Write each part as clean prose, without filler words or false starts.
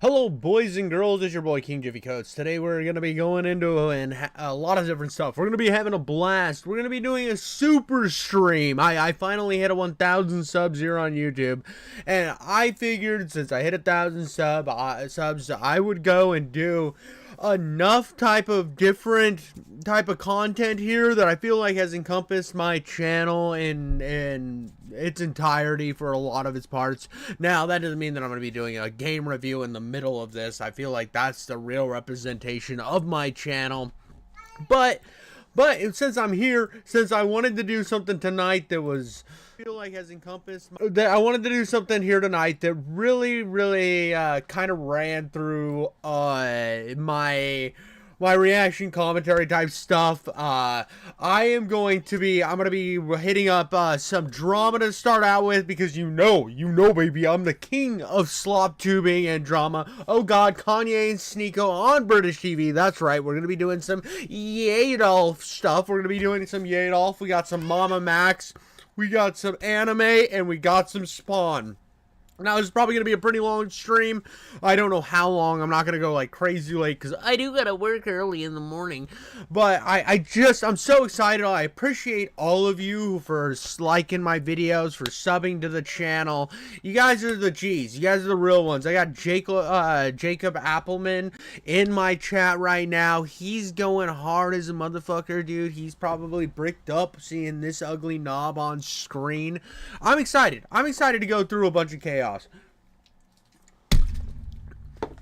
Hello, boys and girls. It's your boy King Jiffy Coats. Today we're going to be going into a lot of different stuff. We're going to be having a blast. We're going to be doing a super stream. I finally hit a 1,000 subs here on YouTube, and I figured since I hit 1,000 subs, I would go and do enough different type of content here that I feel like has encompassed my channel in its entirety for a lot of its parts. Now, that doesn't mean that I'm going to be doing a game review in the middle of this. I feel like that's the real representation of my channel. But since I'm here, since I wanted to do something tonight that was feel like has encompassed I wanted to do something here tonight that really kind of ran through my reaction commentary type stuff. I'm going to be hitting up some drama to start out with, because you know baby, I'm the king of slop tubing and drama. Oh god, Kanye and Sneeko on British TV. That's right, we're gonna be doing some Yadolf stuff. We're gonna be doing some Yadolf. We got some Mama Max, we got some anime, and we got some Spawn. Now, this is probably going to be a pretty long stream. I don't know how long. I'm not going to go like crazy late because I do got to work early in the morning. But I'm so excited. I appreciate all of you for liking my videos, for subbing to the channel. You guys are the G's. You guys are the real ones. I got Jacob Appleman in my chat right now. He's going hard as a motherfucker, dude. He's probably bricked up seeing this ugly knob on screen. I'm excited. I'm excited to go through a bunch of chaos.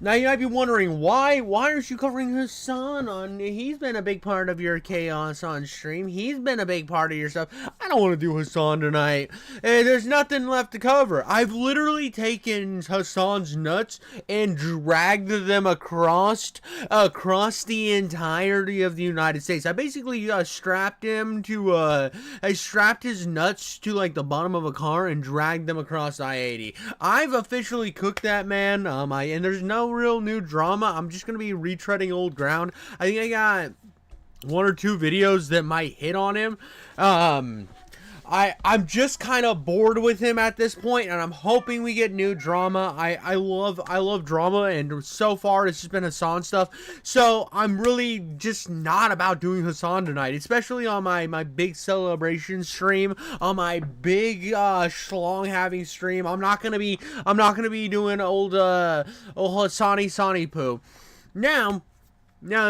Now, you might be wondering, why aren't you covering Hassan on? He's been a big part of your chaos on stream. He's been a big part of your stuff. I don't want to do Hassan tonight. There's nothing left to cover. I've literally taken Hassan's nuts and dragged them across the entirety of the United States. I basically strapped him to I strapped his nuts to like the bottom of a car and dragged them across I-80. I've officially cooked that man. And there's no real new drama. I'm just gonna be retreading old ground. I think I got one or two videos that might hit on him. I'm just kind of bored with him at this point, and I'm hoping we get new drama. I love drama, and so far it's just been Hassan stuff. So I'm really just not about doing Hassan tonight, especially on my big celebration stream, on my big schlong having stream. I'm not gonna be doing old Hassani Sani poo. Now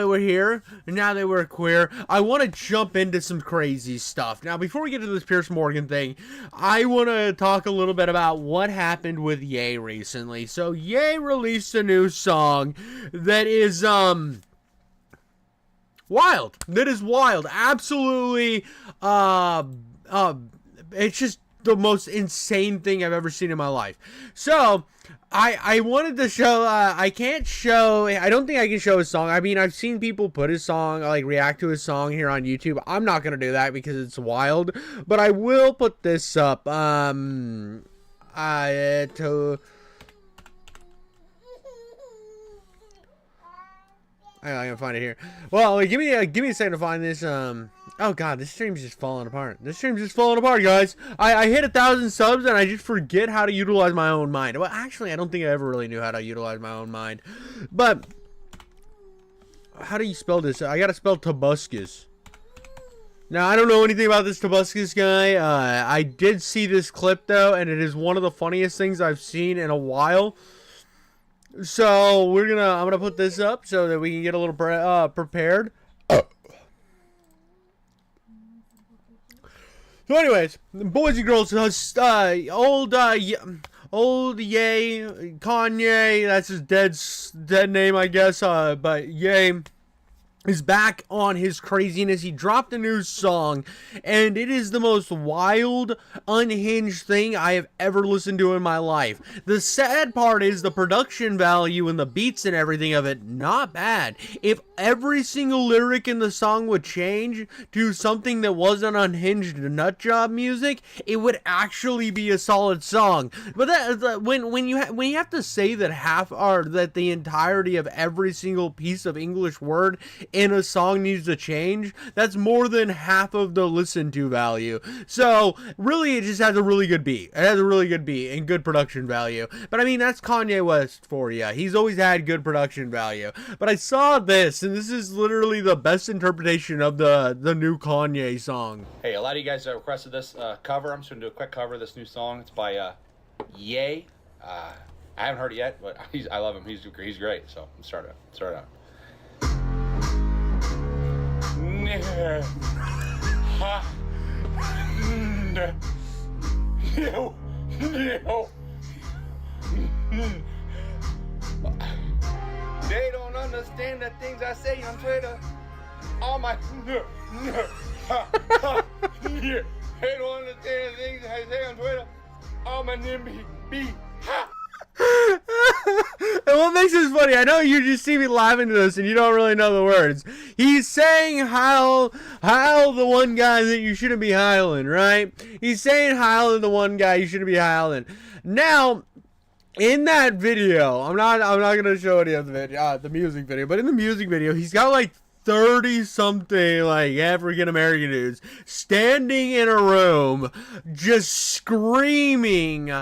that we're here, now that we're queer, I want to jump into some crazy stuff. Now, before we get to this Piers Morgan thing, I want to talk a little bit about what happened with Ye recently. So, Ye released a new song that is, wild. That is wild. Absolutely, it's just the most insane thing I've ever seen in my life. So, I wanted to show, I don't think I can show his song. I mean, I've seen people put his song, like, react to his song here on YouTube. I'm not going to do that because it's wild, but I will put this up, I'm gonna find it here. Well, give me a second to find this. Oh god, this stream's just falling apart. This stream's just falling apart, guys. I hit 1,000 subs and I just forget how to utilize my own mind. Well, actually, I don't think I ever really knew how to utilize my own mind. But how do you spell this? I gotta spell Tobuscus. Now, I don't know anything about this Tobuscus guy. I did see this clip though, and it is one of the funniest things I've seen in a while. So I'm gonna put this up so that we can get a little prepared. So anyways, boys and girls, old Ye, Kanye, that's his dead name, I guess, but Ye is back on his craziness. He dropped a new song, and it is the most wild, unhinged thing I have ever listened to in my life. The sad part is the production value and the beats and everything of it, not bad. If every single lyric in the song would change to something that wasn't unhinged nutjob music, it would actually be a solid song. But when you have to say that that the entirety of every single piece of English word in a song needs to change, that's more than half of the listen to value. So really, it just has a really good beat. It has a really good beat and good production value. But I mean, that's Kanye West for you. He's always had good production value. But I saw this, and this is literally the best interpretation of the new Kanye song. Hey, a lot of you guys requested this cover. I'm just gonna do a quick cover of this new song. It's by Ye. I haven't heard it yet, but I love him. He's great. So let's start out. They don't understand the things I say on Twitter. All my they don't understand the things I say on Twitter. All my NIMBY be ha. And what makes this funny, I know you just see me laughing to this and you don't really know the words. He's saying Heil the one guy that you shouldn't be heiling, right? He's saying Heil the one guy you shouldn't be heiling. Now, in that video, I'm not gonna show any of the video, the music video, but in the music video, he's got like 30 something like African American dudes standing in a room just screaming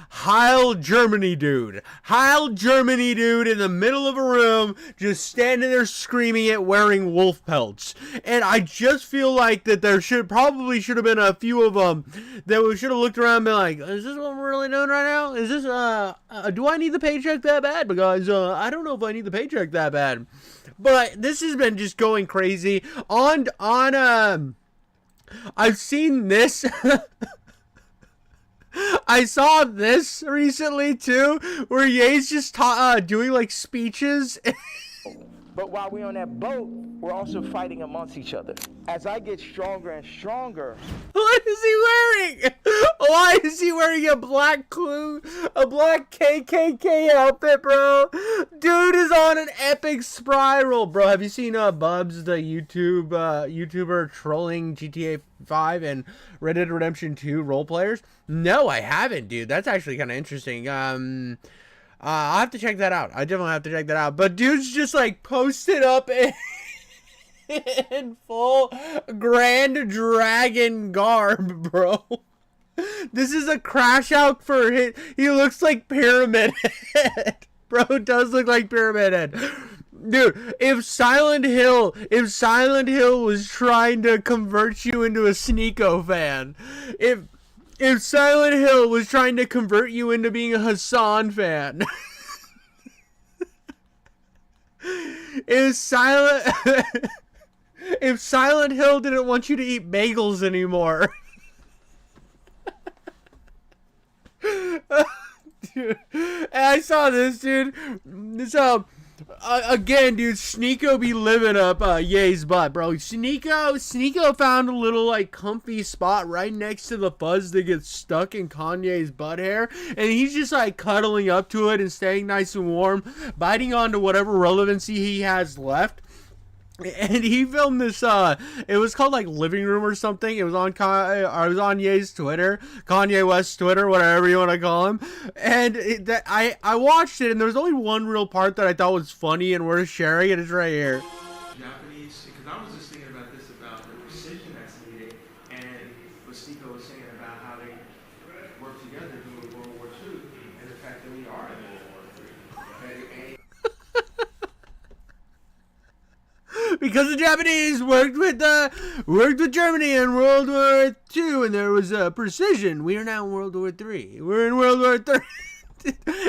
Heil Germany dude. Heil Germany dude in the middle of a room just standing there screaming it wearing wolf pelts. And I just feel like that there should have been a few of them that we should have looked around and been like, is this what we're really doing right now? Is this do I need the paycheck that bad? Because I don't know if I need the paycheck that bad. But this has been just going crazy on I've seen this I saw this recently too, where Ye's just doing like speeches. But while we're on that boat, we're also fighting amongst each other. As I get stronger and stronger. What is he wearing? Why is he wearing a black KKK outfit, bro? Dude is on an epic spiral, bro. Have you seen Bubs, the YouTuber trolling GTA 5 and Red Dead Redemption 2 role players? No, I haven't, dude. That's actually kind of interesting. I'll have to check that out. I definitely have to check that out. But dude's just like posted up in full Grand Dragon garb, bro. This is a crash out for him. He looks like Pyramid Head. Bro does look like Pyramid Head. Dude, if Silent Hill was trying to convert you into a Sneeko fan, if Silent Hill was trying to convert you into being a Hassan fan, if Silent Hill didn't want you to eat bagels anymore, dude, and I saw this, dude. Again, dude, Sneeko be living up Ye's butt, bro. Sneeko found a little like comfy spot right next to the fuzz that gets stuck in Kanye's butt hair, and he's just like cuddling up to it and staying nice and warm, biting onto whatever relevancy he has left. And he filmed this, it was called like Living Room or something. It was on Ye's Twitter, Kanye West's Twitter, whatever you want to call him. And I watched it, and there was only one real part that I thought was funny and worth sharing, and it's right here. Japanese, because I was just thinking about this, about the precision that's needed, and what Sneeko was saying about how they work together during World War II, and the fact that we are in World War III. Because the Japanese worked with Germany in World War II, and there was precision. We are now in World War III. We're in World War III.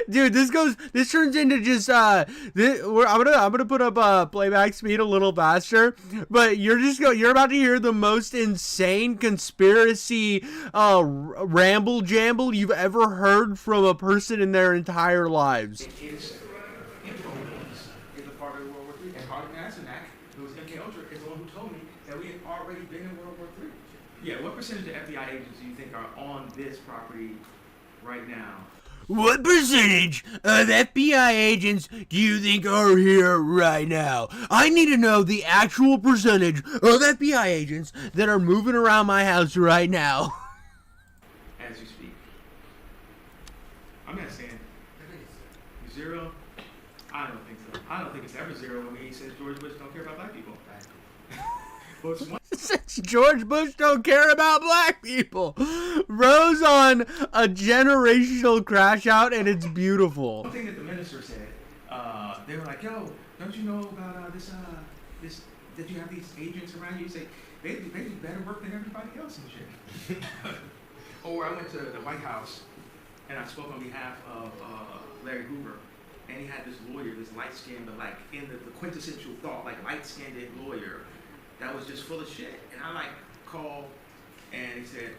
Dude, this turns into just I'm gonna put up playback speed a little faster, but you're about to hear the most insane conspiracy ramble jamble you've ever heard from a person in their entire lives. It is influence is a part of World War III, and Harley Mansonak, who was MK Ultra, is the one who told me that we had already been in World War III. Yeah, what percentage of FBI agents do you think are on this property right now? What percentage of FBI agents do you think are here right now? I need to know the actual percentage of FBI agents that are moving around my house right now. As you speak. I'm not saying 0, I don't think so. I don't think it's ever zero when he says George Bush don't care about black people. Well, it's one Since George Bush don't care about black people. Rose on a generational crash out, and it's beautiful. thing that the minister said. They were like, "Yo, don't you know about this that you have these agents around you?" You say they do better work than everybody else and shit. Or I went to the White House and I spoke on behalf of Larry Hoover, and he had this lawyer, this light-skinned, but like in the quintessential thought, like light-skinned lawyer that was just full of shit. And I like called, and he said,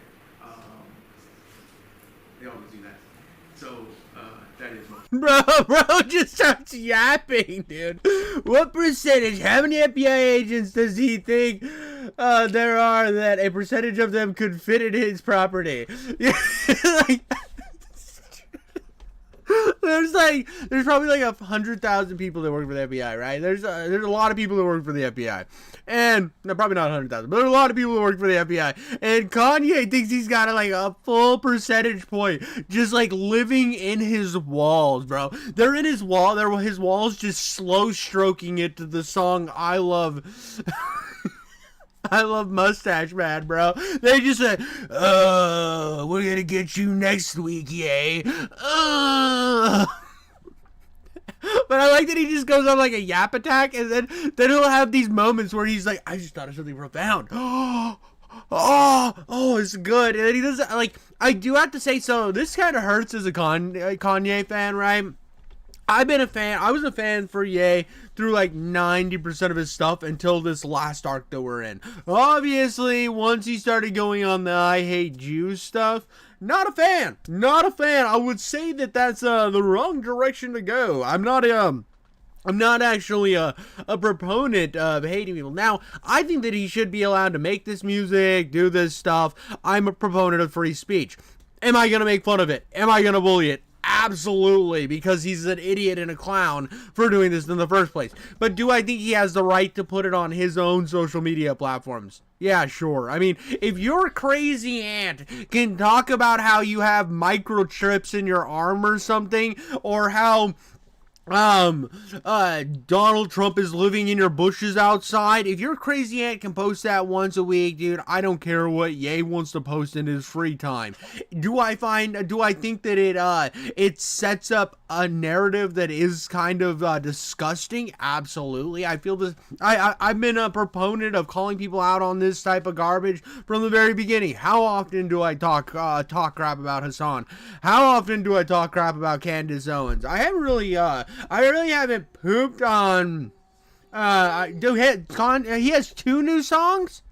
they always do that. So that is what. Bro just starts yapping, dude. What percentage? How many FBI agents does he think there are that a percentage of them could fit in his property? Like, there's probably like 100,000 people that work for the FBI, right? There's a lot of people that work for the FBI, and no, probably not 100,000, but there's a lot of people that work for the FBI. And Kanye thinks he's got like a full percentage point, just like living in his walls, bro. They're in his wall. His walls just slow stroking it to the song "I Love." I love Mustache Man, bro. They just said, we're gonna get you next week, yay. But I like that he just goes on like a yap attack, and then he'll have these moments where he's like, I just thought of something profound. It's good. And then he does, like, I do have to say, so this kind of hurts as a Kanye fan, right? I was a fan for Ye through like 90% of his stuff until this last arc that we're in. Obviously, once he started going on the I Hate Jews stuff, not a fan. I would say that that's the wrong direction to go. I'm not actually a proponent of hating people. Now, I think that he should be allowed to make this music, do this stuff. I'm a proponent of free speech. Am I going to make fun of it? Am I going to bully it? Absolutely, because he's an idiot and a clown for doing this in the first place. But do I think he has the right to put it on his own social media platforms? Yeah, sure. I mean, if your crazy aunt can talk about how you have microchips in your arm or something, or how Donald Trump is living in your bushes outside. If your crazy aunt can post that once a week, dude, I don't care what Ye wants to post in his free time. Do I think that it sets up a narrative that is kind of disgusting? Absolutely. I feel this. I've been a proponent of calling people out on this type of garbage from the very beginning. How often do I talk crap about Hassan? How often do I talk crap about Candace Owens? I really haven't pooped on. He has 2 new songs.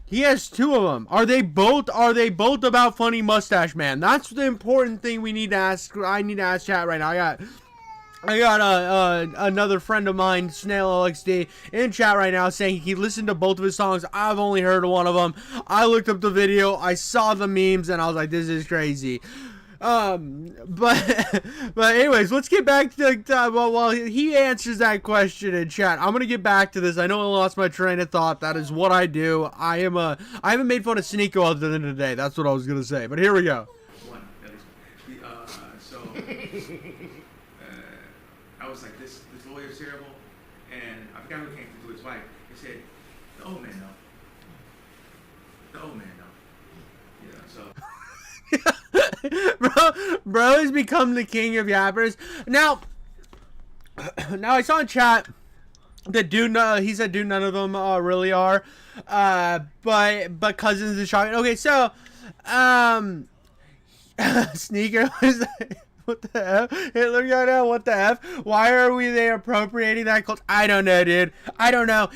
He has 2 of them. Are they both about Funny Mustache Man? That's the important thing we need to ask. I need to ask chat right now. I got another friend of mine, Snail LXD, in chat right now saying he listened to both of his songs. I've only heard one of them. I looked up the video, I saw the memes, and I was like, this is crazy. But anyways, let's get back to while he answers that question in chat. I'm gonna get back to this. I know I lost my train of thought. That is what I do. I haven't made fun of Sneeko other than today. That's what I was gonna say. But here we go. I was like, this lawyer's terrible, and I forgot who came to his wife. He said, the old man though. Yeah, so. bro has become the king of yappers. Now I saw in chat that he said none of them really are, but Cousins is shocking. Okay, so Sneaker was. What the F? Hitler got out. What the F? Why are they appropriating that cult? I don't know, dude. I don't know.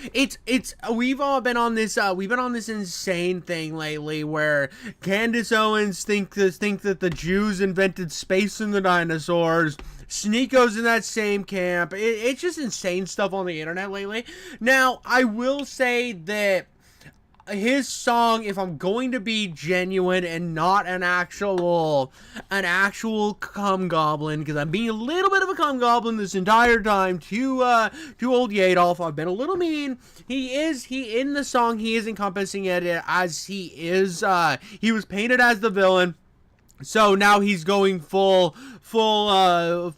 We've all been on this. We've been on this insane thing lately where Candace Owens think that the Jews invented space and the dinosaurs. Sneako's in that same camp. It's just insane stuff on the internet lately. Now, I will say that his song, if I'm going to be genuine and not an actual cum goblin, because I'm being a little bit of a cum goblin this entire time to old Yadolf. I've been a little mean. He in the song, he is encompassing it as he is. He was painted as the villain. So now he's going full sword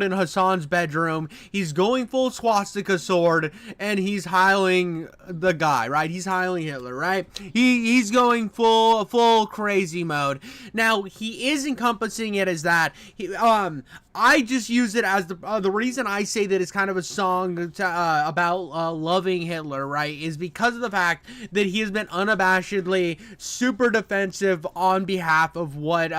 in Hassan's bedroom. He's going full swastika sword, and he's hiling the guy, right? He's hiling Hitler, right? He's going full crazy mode. Now he is encompassing it as that. I just use it as the reason I say that it's kind of a song about loving Hitler, right, is because of the fact that he has been unabashedly super defensive on behalf of what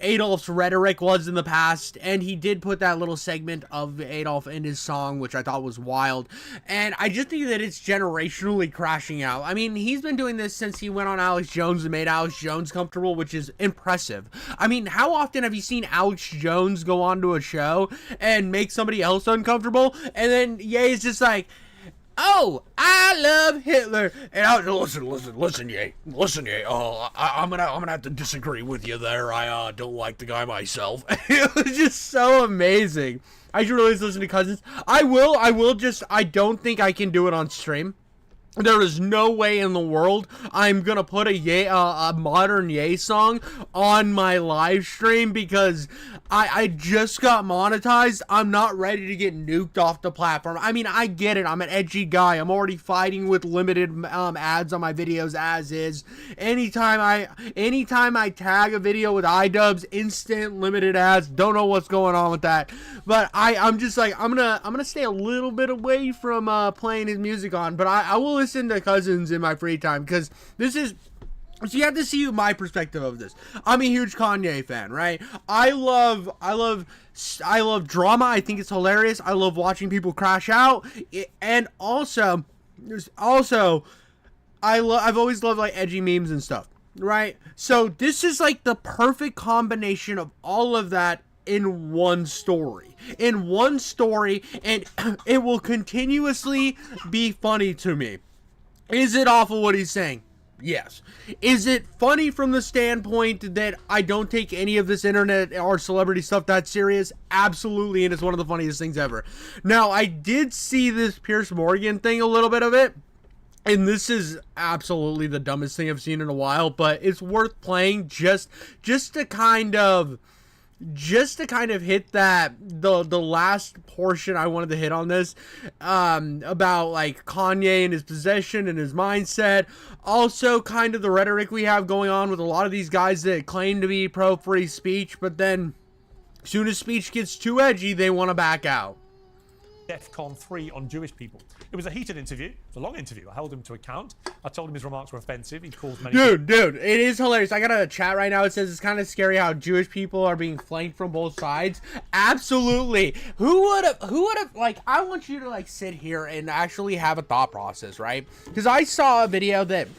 Adolf's rhetoric was in the past, and he did put that little segment of Adolf in his song, which I thought was wild, and I just think that it's generationally crashing out. I mean, he's been doing this since he went on Alex Jones and made Alex Jones comfortable, which is impressive. I mean, how often have you seen Alex Jones go onto a show and make somebody else uncomfortable, and then Ye is just like, oh, I love Hitler, and I was listen, Ye. Oh, I'm gonna have to disagree with you there. I don't like the guy myself. It was just so amazing. I should really listen to Cousins. I don't think I can do it on stream. There is no way in the world I'm gonna put a modern Ye song on my live stream because I just got monetized. I'm not ready to get nuked off the platform. I mean, I get it. I'm an edgy guy. I'm already fighting with limited ads on my videos as is. Anytime I tag a video with iDubbbz, instant limited ads. Don't know what's going on with that. But I'm just like, I'm gonna stay a little bit away from playing his music on. But I will listen to Cousins in my free time because this is. So you have to see my perspective of this. I'm a huge Kanye fan, right? I love drama. I think it's hilarious. I love watching people crash out, and also, I've always loved like edgy memes and stuff, right? So this is like the perfect combination of all of that in one story. And it will continuously be funny to me. Is it awful what he's saying? Yes. Is it funny from the standpoint that I don't take any of this internet or celebrity stuff that serious? Absolutely, and it's one of the funniest things ever. Now, I did see this Pierce Morgan thing, a little bit of it, and this is absolutely the dumbest thing I've seen in a while, but it's worth playing just to kind of hit that the last portion I wanted to hit on this about like Kanye and his possession and his mindset, also kind of the rhetoric we have going on with a lot of these guys that claim to be pro free speech, but then as soon as speech gets too edgy, they want to back out. DEFCON 3 on Jewish people. It was a heated interview. It was a long interview. I held him to account. I told him his remarks were offensive. He caused many... Dude, it is hilarious. I got a chat right now. It says it's kind of scary how Jewish people are being flanked from both sides. Absolutely. Who would have, like, I want you to, like, sit here and actually have a thought process, right? Because I saw a video that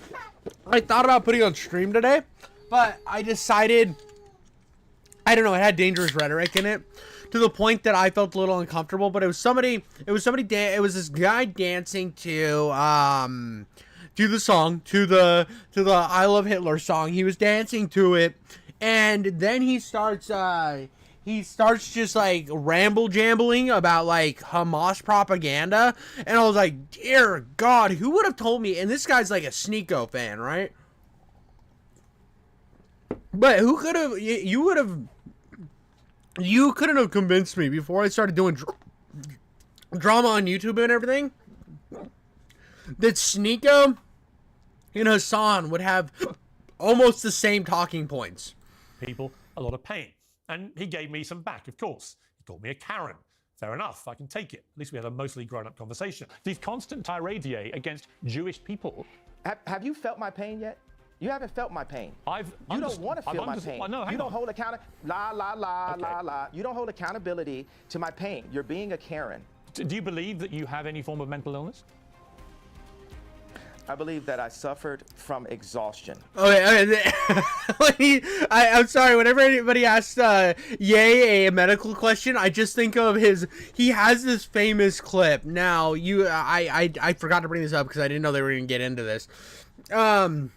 I thought about putting on stream today, but I decided, I don't know, it had dangerous rhetoric in it, to the point that I felt a little uncomfortable. But it was this guy dancing to the song, to the I Love Hitler song. He was dancing to it, and then he starts just like jambling about like Hamas propaganda, and I was like, dear God, who would have told me? And this guy's like a Sneeko fan, right? But who could have? You couldn't have convinced me before I started doing drama on YouTube and everything that Sneeko and Hassan would have almost the same talking points. People a lot of pain. And he gave me some back, of course. He called me a Karen. Fair enough, I can take it. At least we had a mostly grown-up conversation. These constant tirades against Jewish people. Have you felt my pain yet? You haven't felt my pain. You don't want to feel my pain. No, you don't hold You don't hold accountability to my pain. You're being a Karen. Do you believe that you have any form of mental illness? I believe that I suffered from exhaustion. Okay. I'm sorry. Whenever anybody asks Ye a medical question, I just think of he has this famous clip. Now, I forgot to bring this up because I didn't know they were going to get into this. I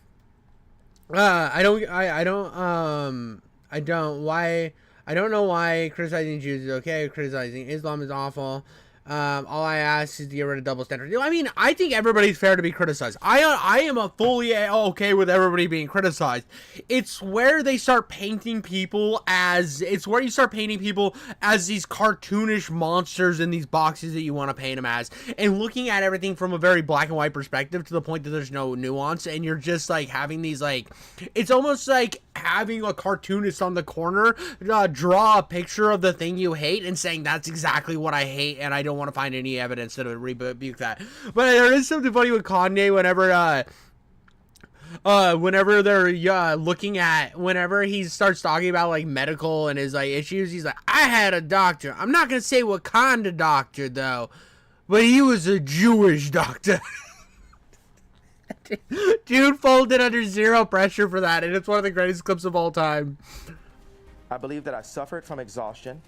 don't know why criticizing Jews is okay. Criticizing Islam is awful. All I ask is to get rid of double standard. I mean, I think everybody's fair to be criticized. I am a fully okay with everybody being criticized. It's where they start painting people as these cartoonish monsters in these boxes that you want to paint them as, and looking at everything from a very black and white perspective to the point that there's no nuance, and you're just like having these like, it's almost like having a cartoonist on the corner draw a picture of the thing you hate and saying that's exactly what I hate, and I don't want to find any evidence that would rebuke that. But there is something funny with Kanye whenever they're looking at, whenever he starts talking about like medical and his like issues, he's like, I had a doctor. I'm not gonna say what kind of doctor though, but he was a Jewish doctor. Dude folded under zero pressure for that, and it's one of the greatest clips of all time. I believe that I suffered from exhaustion.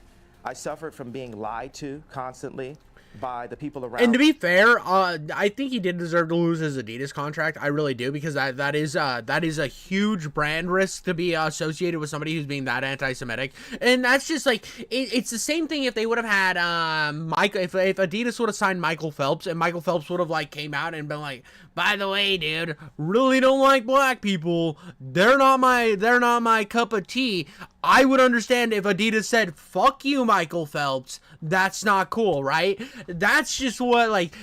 I suffered from being lied to constantly by the people around. And to be fair, I think he did deserve to lose his Adidas contract. I really do, because that is a huge brand risk to be associated with somebody who's being that anti-Semitic. And that's just like, it's the same thing if they would have had if Adidas would have signed Michael Phelps, and Michael Phelps would have like came out and been like, by the way, dude, really don't like black people. They're not my cup of tea. I would understand if Adidas said, fuck you, Michael Phelps. That's not cool, right? That's just what, like,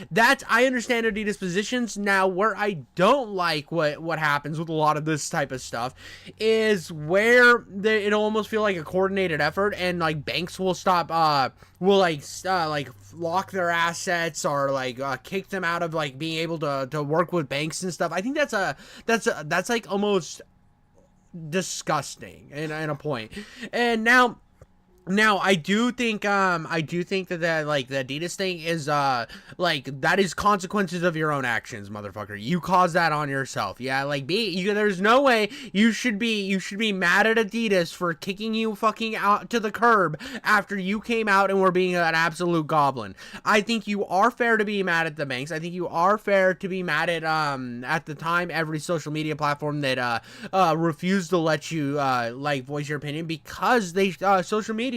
I understand Adidas positions. Now, where I don't like what happens with a lot of this type of stuff is where it'll almost feel like a coordinated effort, and like banks will stop, like lock their assets, or like kick them out of like being able to work with banks and stuff. I think that's like almost disgusting in a point. And now I do think that like the Adidas thing is like, that is consequences of your own actions, motherfucker. You caused that on yourself. Yeah, like there's no way you should be mad at Adidas for kicking you fucking out to the curb after you came out and were being an absolute goblin. I think you are fair to be mad at the banks. I think you are fair to be mad at the time, every social media platform that refused to let you like voice your opinion, because they social media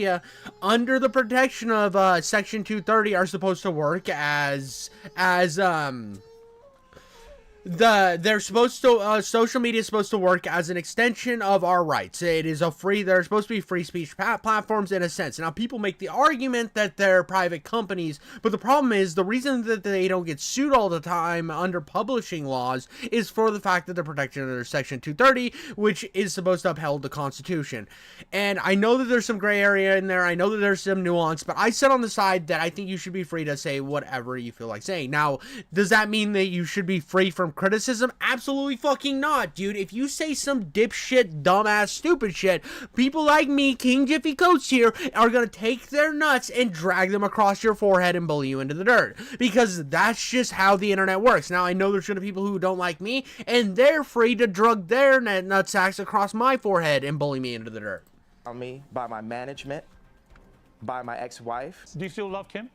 under the protection of Section 230 are supposed to work as they're supposed to social media is supposed to work as an extension of our rights. They're supposed to be free speech platforms in a sense. Now, people make the argument that they're private companies, but the problem is the reason that they don't get sued all the time under publishing laws is for the fact that they're protected under Section 230, which is supposed to uphold the Constitution. And I know that there's some gray area in there. I know that there's some nuance, but I sit on the side that I think you should be free to say whatever you feel like saying. Now, does that mean that you should be free from criticism? Absolutely fucking not, dude. If you say some dipshit, dumbass, stupid shit, people like me, King Jiffy Coats here, are gonna take their nuts and drag them across your forehead and bully you into the dirt, because that's just how the internet works. Now, I know there's gonna be people who don't like me, and they're free to drug their nutsacks across my forehead and bully me into the dirt. On me by my management, by my ex-wife. Do you still love Kim?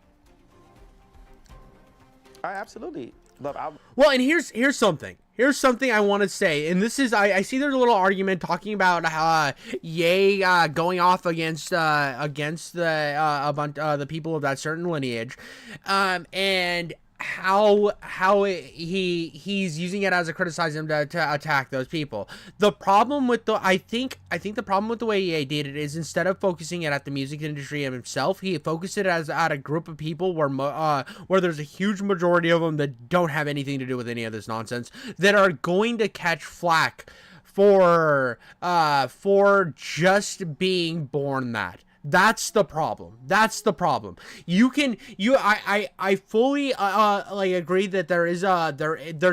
I absolutely love. Well, and here's something. Here's something I want to say, and this is, I see there's a little argument talking about Ye going off against the people of that certain lineage, and how he's using it as a criticism to attack those people. The problem with I think the problem with the way Ye did it is, instead of focusing it at the music industry and himself, he focused it as at a group of people where there's a huge majority of them that don't have anything to do with any of this nonsense, that are going to catch flack for just being born that. That's the problem. I fully like agree that there's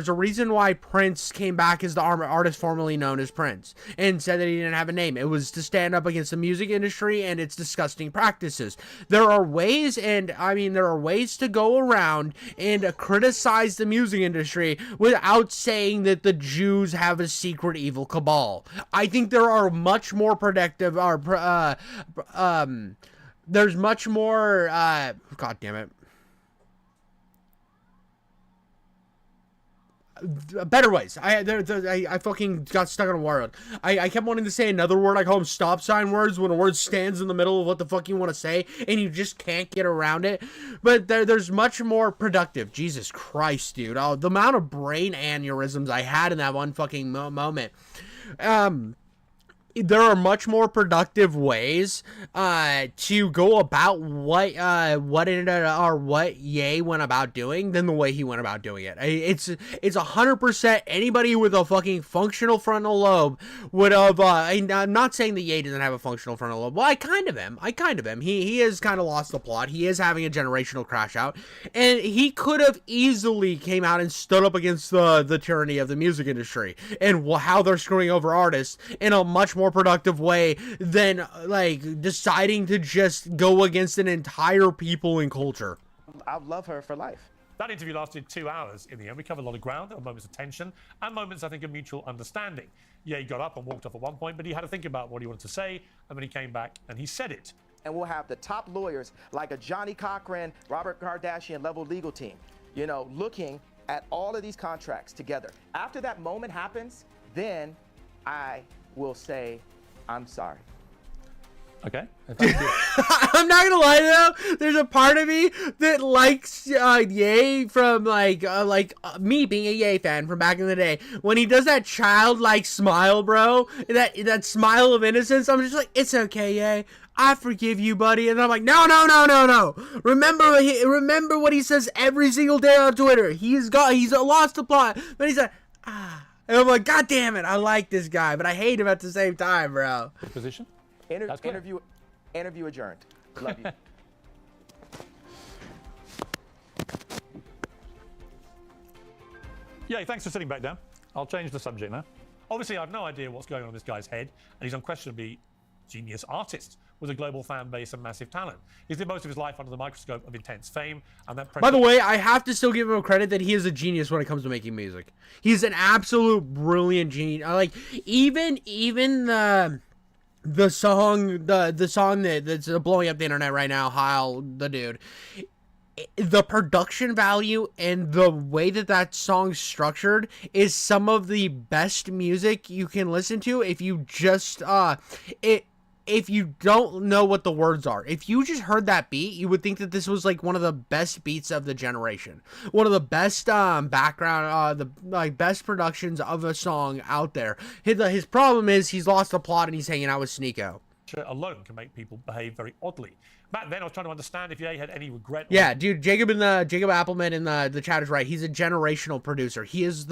a reason why Prince came back as the artist formerly known as Prince, and said that he didn't have a name. It was to stand up against the music industry and its disgusting practices. There are ways to go around and criticize the music industry without saying that the Jews have a secret evil cabal. I think there are much more protective there's much more god damn it, better ways. I fucking got stuck on a word. I kept wanting to say another word. I call them stop sign words when a word stands in the middle of what the fuck you want to say and you just can't get around it. But there's much more productive. Jesus Christ, dude. Oh, the amount of brain aneurysms I had in that one fucking moment. There are much more productive ways to go about what Ye went about doing than the way he went about doing it. It's 100% anybody with a fucking functional frontal lobe would have. I'm not saying that Ye doesn't have a functional frontal lobe. Well, I kind of am. He has kind of lost the plot. He is having a generational crash out, and he could have easily came out and stood up against the tyranny of the music industry and how they're screwing over artists in a much more productive way than like deciding to just go against an entire people and culture. I love her for life. That interview lasted 2 hours. In the end, we covered a lot of ground. There were moments of tension and moments, I think, of mutual understanding. Yeah, he got up and walked off at one point, but he had to think about what he wanted to say, and then he came back and he said it. And we'll have the top lawyers like a Johnny Cochran, Robert Kardashian level legal team, you know, looking at all of these contracts together. After that moment happens, then I will say, I'm sorry. Okay. Thank you. I'm not gonna lie though, there's a part of me that likes Ye from me being a Ye fan from back in the day. When he does that childlike smile, bro, that smile of innocence, I'm just like, it's okay, Ye. I forgive you, buddy. And I'm like, no. Remember what he says every single day on Twitter. He's lost the plot. But he's like, And I'm like, God damn it, I like this guy, but I hate him at the same time, bro. Position? Interview adjourned. Love you. Yeah, thanks for sitting back down. I'll change the subject now. Obviously, I have no idea what's going on in this guy's head, and he's unquestionably genius artist with a global fan base and massive talent. He's lived most of his life under the microscope of intense fame, and that. By the way, I have to still give him credit that he is a genius when it comes to making music. He's an absolute brilliant genius. Like even the song that's blowing up the internet right now, Heil the Dude. The production value and the way that song's structured is some of the best music you can listen to if you just if you don't know what the words are. If you just heard that beat, you would think that this was like one of the best beats of the generation. One of the best best productions of a song out there. His problem is he's lost the plot and he's hanging out with Sneeko. Alone can make people behave very oddly. Back then, I was trying to understand if Ye had any regret. Yeah, dude, Jacob Appleman in the chat is right. He's a generational producer. He is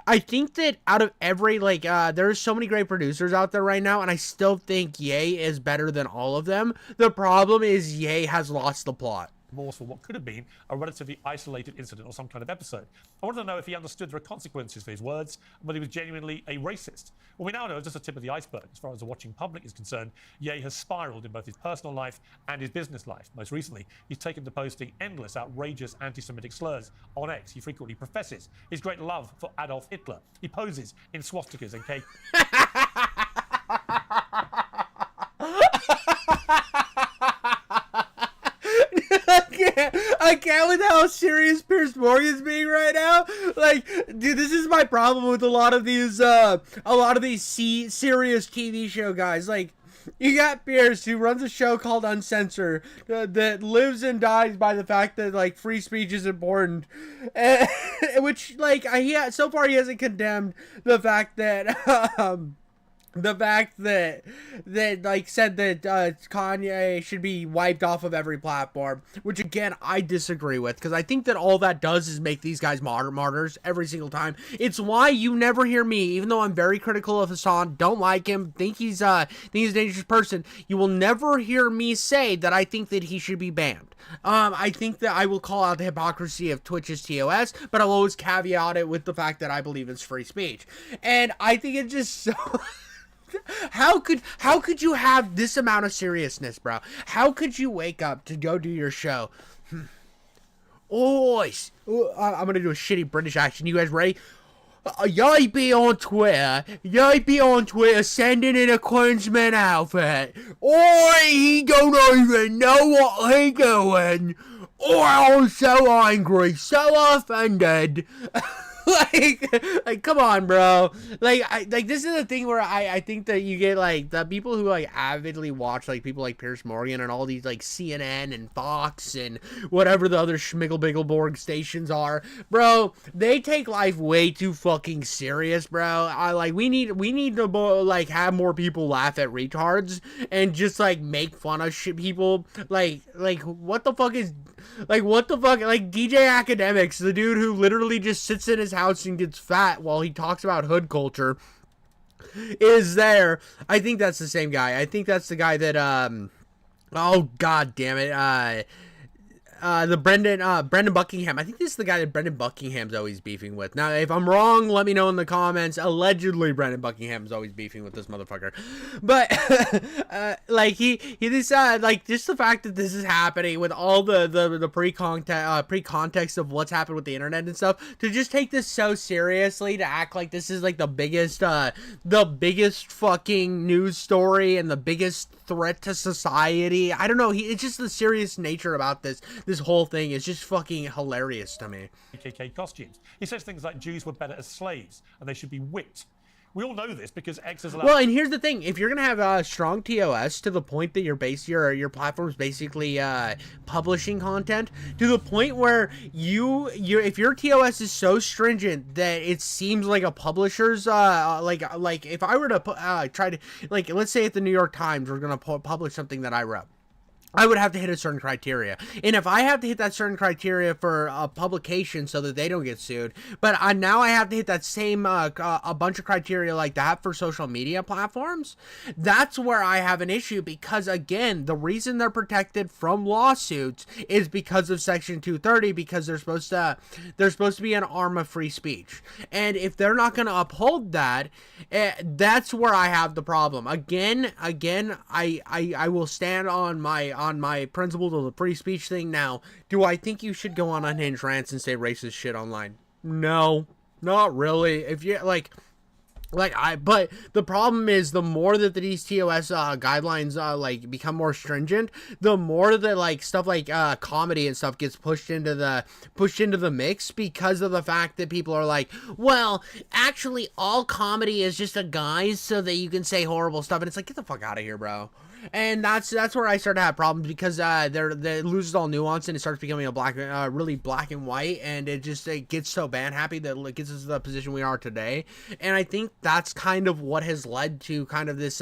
I think that out of every, there's so many great producers out there right now, and I still think Ye is better than all of them. The problem is Ye has lost the plot. Remorse for what could have been a relatively isolated incident or some kind of episode. I wanted to know if he understood there are consequences for his words and whether he was genuinely a racist. Well, we now know it's just the tip of the iceberg. As far as the watching public is concerned, Ye has spiraled in both his personal life and his business life. Most recently, he's taken to posting endless, outrageous anti-Semitic slurs on X. He frequently professes his great love for Adolf Hitler. He poses in swastikas and cake. I can't with how serious Piers Morgan's being right now. Like, dude, this is my problem with a lot of these serious TV show guys. Like, you got Piers, who runs a show called Uncensored, that lives and dies by the fact that, like, free speech is important. Which, like, so far he hasn't condemned the fact that, said that Kanye should be wiped off of every platform, which again I disagree with, because I think that all that does is make these guys martyrs every single time. It's why you never hear me, even though I'm very critical of Hassan, don't like him, think he's a dangerous person, you will never hear me say that I think that he should be banned. I think that I will call out the hypocrisy of Twitch's TOS, but I'll always caveat it with the fact that I believe it's free speech. And I think it's just so... How could you have this amount of seriousness, bro? How could you wake up to go do your show? I'm gonna do a shitty British accent. You guys ready? Y'all be on Twitter sending in a Queensman outfit. He don't even know what he doing. I'm so angry, so offended. like, come on, bro. Like this is the thing where I think that you get like the people who like avidly watch like people like Piers Morgan and all these like CNN and Fox and whatever the other Schmiggle-Biggleborg stations are, bro. They take life way too fucking serious, bro. We need to like have more people laugh at retards and just like make fun of shit people. Like what the fuck is like DJ Academics, the dude who literally just sits in his house and gets fat while he talks about hood culture, is there. I think that's the same guy. I think that's the guy that oh god damn it, the Brendan Buckingham. I think this is the guy that Brendan Buckingham's always beefing with. Now, if I'm wrong, let me know in the comments. Allegedly, Brendan Buckingham's always beefing with this motherfucker. But, like, he decided, like, just the fact that this is happening with all the pre-context of what's happened with the internet and stuff, to just take this so seriously, to act like this is, like, the biggest fucking news story and the biggest threat to society. I don't know. It's just the serious nature about this whole thing is just fucking hilarious to me. KKK costumes. He says things like Jews were better as slaves and they should be whipped. We all know this because X is allowed. Well, and here's the thing: if you're gonna have strong TOS to the point that your platform's basically publishing content to the point where if your TOS is so stringent that it seems like a publisher's like if I were to try to, like, let's say at the New York Times we're gonna publish something that I wrote, I would have to hit a certain criteria. And if I have to hit that certain criteria for a publication so that they don't get sued, but now I have to hit that same, a bunch of criteria like that for social media platforms, that's where I have an issue because, again, the reason they're protected from lawsuits is because of Section 230, because they're supposed to be an arm of free speech. And if they're not going to uphold that, that's where I have the problem. Again, I will stand on my principles of the free speech thing. Now, do I think you should go on unhinged rants and say racist shit online? No, not really. If you but the problem is the more that these TOS guidelines like become more stringent, the more that like stuff like comedy and stuff gets pushed into the mix, because of the fact that people are like, well, actually all comedy is just a guise so that you can say horrible stuff, and it's like, get the fuck out of here, bro. And that's where I start to have problems, because it loses all nuance and it starts becoming a really black and white, and it gets so band happy that it gets us to the position we are today. And I think that's kind of what has led to kind of this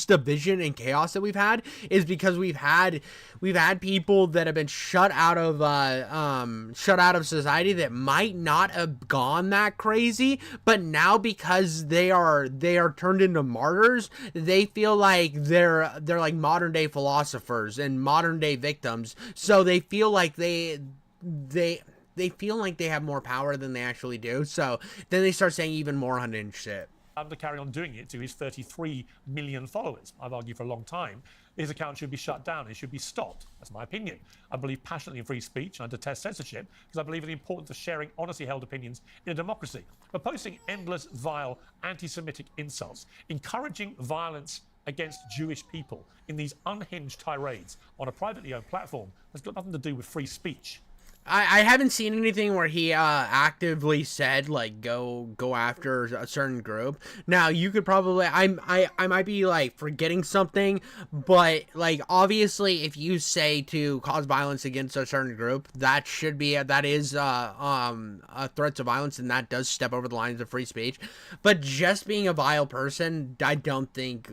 division and chaos that we've had, is because we've had people that have been shut out of society that might not have gone that crazy, but now because they are turned into martyrs, they feel like they're like modern day philosophers and modern day victims, so they feel like they feel like they have more power than they actually do, so then they start saying even more unhinged shit. To carry on doing it to his 33 million followers. I've argued for a long time his account should be shut down. It should be stopped. That's my opinion. I believe passionately in free speech and I detest censorship because I believe in the importance of sharing honestly held opinions in a democracy. But posting endless, vile, anti-Semitic insults, encouraging violence against Jewish people in these unhinged tirades on a privately owned platform has got nothing to do with free speech. I haven't seen anything where he actively said like go after a certain group. Now you could probably I might be like forgetting something, but like obviously if you say to cause violence against a certain group, that is a threat to violence, and that does step over the lines of free speech. But just being a vile person, I don't think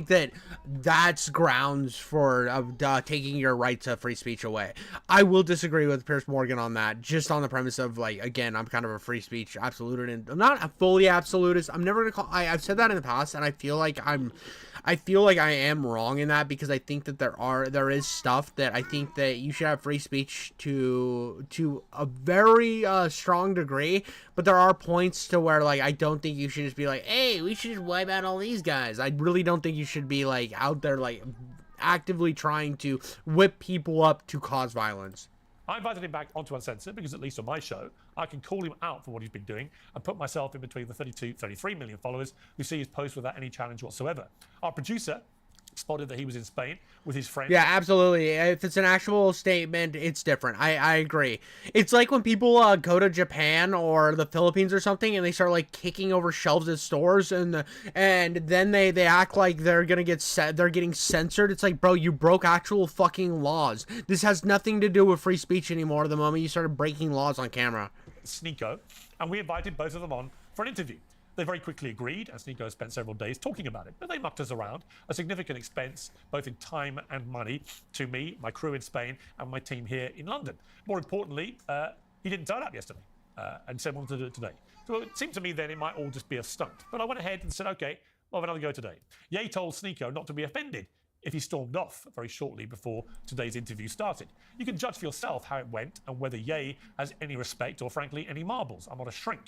that that's grounds for taking your right to free speech away. I will disagree with Piers Morgan on that, just on the premise of, like, again, I'm kind of a free speech absolutist, and I'm not a fully absolutist. I'm never gonna call. I've said that in the past, and I feel like I am wrong in that, because I think that there is stuff that I think that you should have free speech to a very strong degree, but there are points to where, like, I don't think you should just be like, hey, we should just wipe out all these guys. I really don't think you should be like out there like actively trying to whip people up to cause violence. I invited him back onto Uncensored because, at least on my show, I can call him out for what he's been doing and put myself in between the 33 million followers who see his posts without any challenge whatsoever. Our producer, spotted that he was in Spain with his friend. Yeah, absolutely. If it's an actual statement, it's different. I agree. It's like when people go to Japan or the Philippines or something, and they start like kicking over shelves at stores, and then they act like they're gonna get they're getting censored. It's like, bro, you broke actual fucking laws. This has nothing to do with free speech anymore. The moment you started breaking laws on camera. Sneako, and we invited both of them on for an interview. They very quickly agreed, and Sneako spent several days talking about it. But they mucked us around, a significant expense, both in time and money, to me, my crew in Spain, and my team here in London. More importantly, he didn't turn up yesterday and said wanted to do it today. So it seemed to me then it might all just be a stunt. But I went ahead and said, okay, we'll have another go today. Ye told Sneako not to be offended if he stormed off very shortly before today's interview started. You can judge for yourself how it went and whether Ye has any respect or, frankly, any marbles. I'm not a shrink.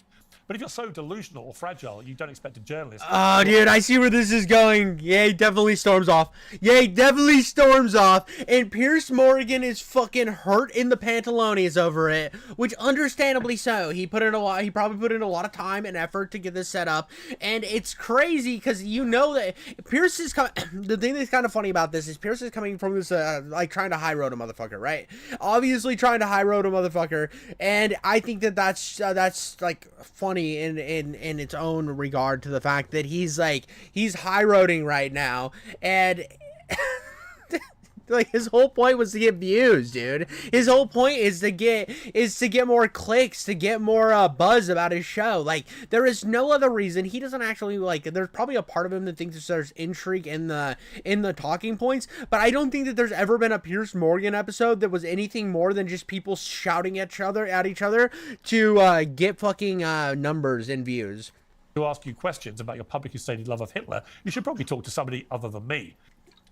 But if you're so delusional or fragile, you don't expect a journalist... Oh, dude, I see where this is going. Ye definitely storms off. Ye definitely storms off. And Piers Morgan is fucking hurt in the pantalones over it, which understandably so. He probably put in a lot of time and effort to get this set up. And it's crazy because you know that Piers is coming... The thing that's kind of funny about this is Piers is coming from this, like, trying to high road a motherfucker, right? Obviously trying to high road a motherfucker. And I think that that's like, funny in its own regard to the fact that he's high roading right now, and like his whole point was to get views, dude. His whole point is to get more clicks, to get more buzz about his show. Like, there is no other reason. He doesn't actually, like, there's probably a part of him that thinks there's intrigue in the talking points, but I don't think that there's ever been a Piers Morgan episode that was anything more than just people shouting at each other to get fucking numbers and views. To ask you questions about your publicly stated love of Hitler, you should probably talk to somebody other than me.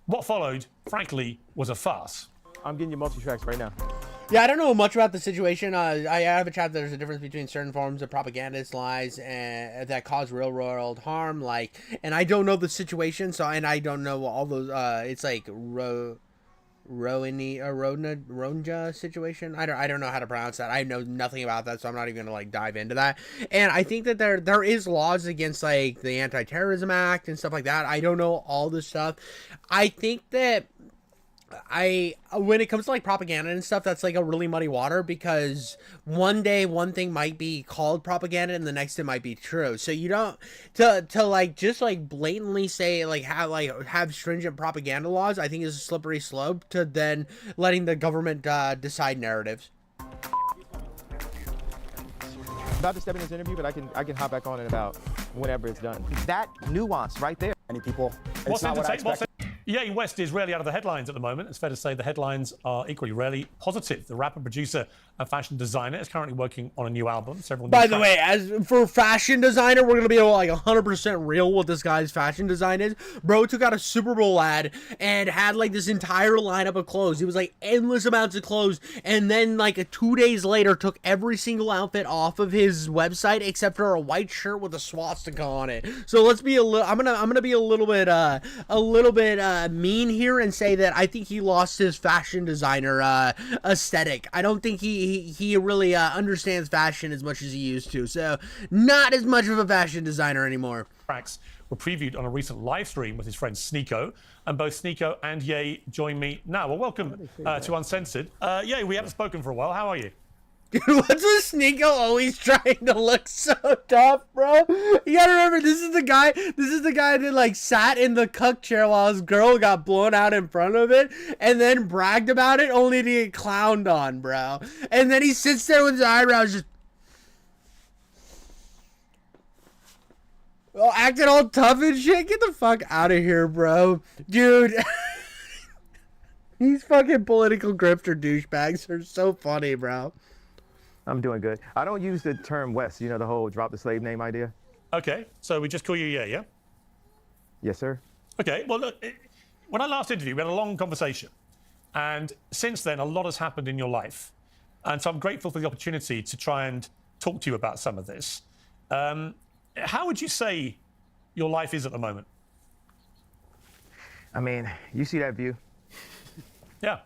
What followed, frankly, was a farce. I'm getting you multi-tracks right now. Yeah, I don't know much about the situation. I have a chat that there's a difference between certain forms of propagandist lies and that cause real world harm, like, and I don't know the situation, so, and I don't know all those, it's like Ronja situation. I don't know how to pronounce that. I know nothing about that, so I'm not even gonna like dive into that. And I think that there is laws against like the Anti-Terrorism Act and stuff like that. I don't know all this stuff. I think that when it comes to like propaganda and stuff, that's like a really muddy water, because one day one thing might be called propaganda and the next it might be true. So you don't to like just like blatantly say like have stringent propaganda laws, I think is a slippery slope to then letting the government decide narratives. About to step in this interview, but I can hop back on in about whenever it's done. That nuance right there. Many people. What's entertaining? Ye West is rarely out of the headlines at the moment. It's fair to say the headlines are equally rarely positive. The rapper, producer, and fashion designer is currently working on a new album. By the way, as for fashion designer, we're gonna be like 100% real what this guy's fashion design is. Bro took out a Super Bowl ad and had like this entire lineup of clothes. It was like endless amounts of clothes, and then like 2 days later took every single outfit off of his website except for a white shirt with a swastika on it. So let's be I'm gonna be a little bit mean here and say that I think he lost his fashion designer aesthetic. I don't think he really understands fashion as much as he used to. So not as much of a fashion designer anymore. Tracks were previewed on a recent live stream with his friend Sneako, and both Sneako and Ye join me now. Well, welcome to Uncensored. Ye, we haven't spoken for a while. How are you? Dude, what's with Sneako always trying to look so tough, bro? You gotta remember, this is the guy that like sat in the cuck chair while his girl got blown out in front of it and then bragged about it only to get clowned on, bro. And then he sits there with his eyebrows just acting all tough and shit. Get the fuck out of here, bro. Dude. These fucking political grifter douchebags are so funny, bro. I'm doing good. I don't use the term West, you know, the whole drop the slave name idea. Okay, so we just call you Ye, yeah? Yes, sir. Okay, well, look, when I last interviewed, we had a long conversation. And since then, a lot has happened in your life. And so I'm grateful for the opportunity to try and talk to you about some of this. How would you say your life is at the moment? I mean, you see that view? Yeah.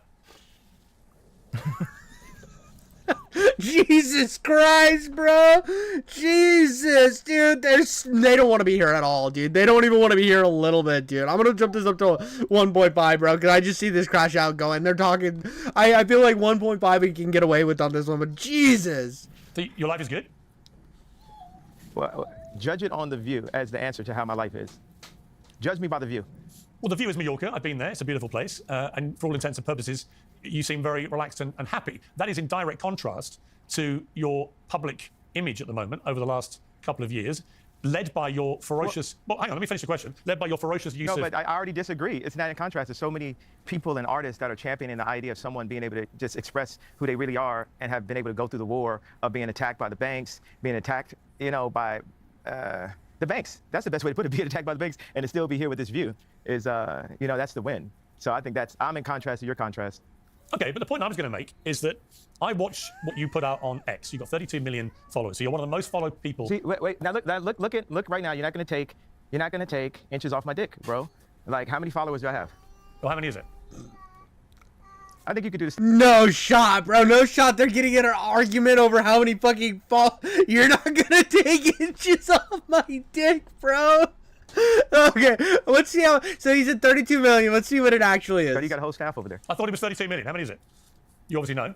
Jesus Christ, bro. Jesus, dude. dude, they don't want to be here at all, dude. They don't even want to be here a little bit, dude. I'm gonna jump this up to 1.5, bro, because I just see this crash out going. They're talking. I feel like 1.5 we can get away with on this one, but Jesus. So your life is good? Well, judge it on The View as the answer to how my life is. Judge me by The View. Well, the View is Mallorca. I've been there. It's a beautiful place. And for all intents and purposes, you seem very relaxed and happy. That is in direct contrast to your public image at the moment over the last couple of years, led by your ferocious... Well, hang on, let me finish the question. Led by your ferocious use of... No, but I already disagree. It's not in contrast. There's so many people and artists that are championing the idea of someone being able to just express who they really are and have been able to go through the war of being attacked by the banks, being attacked, by... the banks. That's the best way to put it. Being attacked by the banks and to still be here with this view is, that's the win. So I think I'm in contrast to your contrast. Okay, but the point I was going to make is that I watch what you put out on X. You've got 32 million followers, so you're one of the most followed people. See, wait. Now look right now. You're not going to take inches off my dick, bro. Like, how many followers do I have? Well, how many is it? I think you could do this. No shot, bro. No shot. They're getting in an argument over how many fucking You're not gonna take inches off my dick, bro. Okay, let's see how. So he's at 32 million. Let's see what it actually is. So you got a whole staff over there. I thought it was 32 million. How many is it? You obviously know.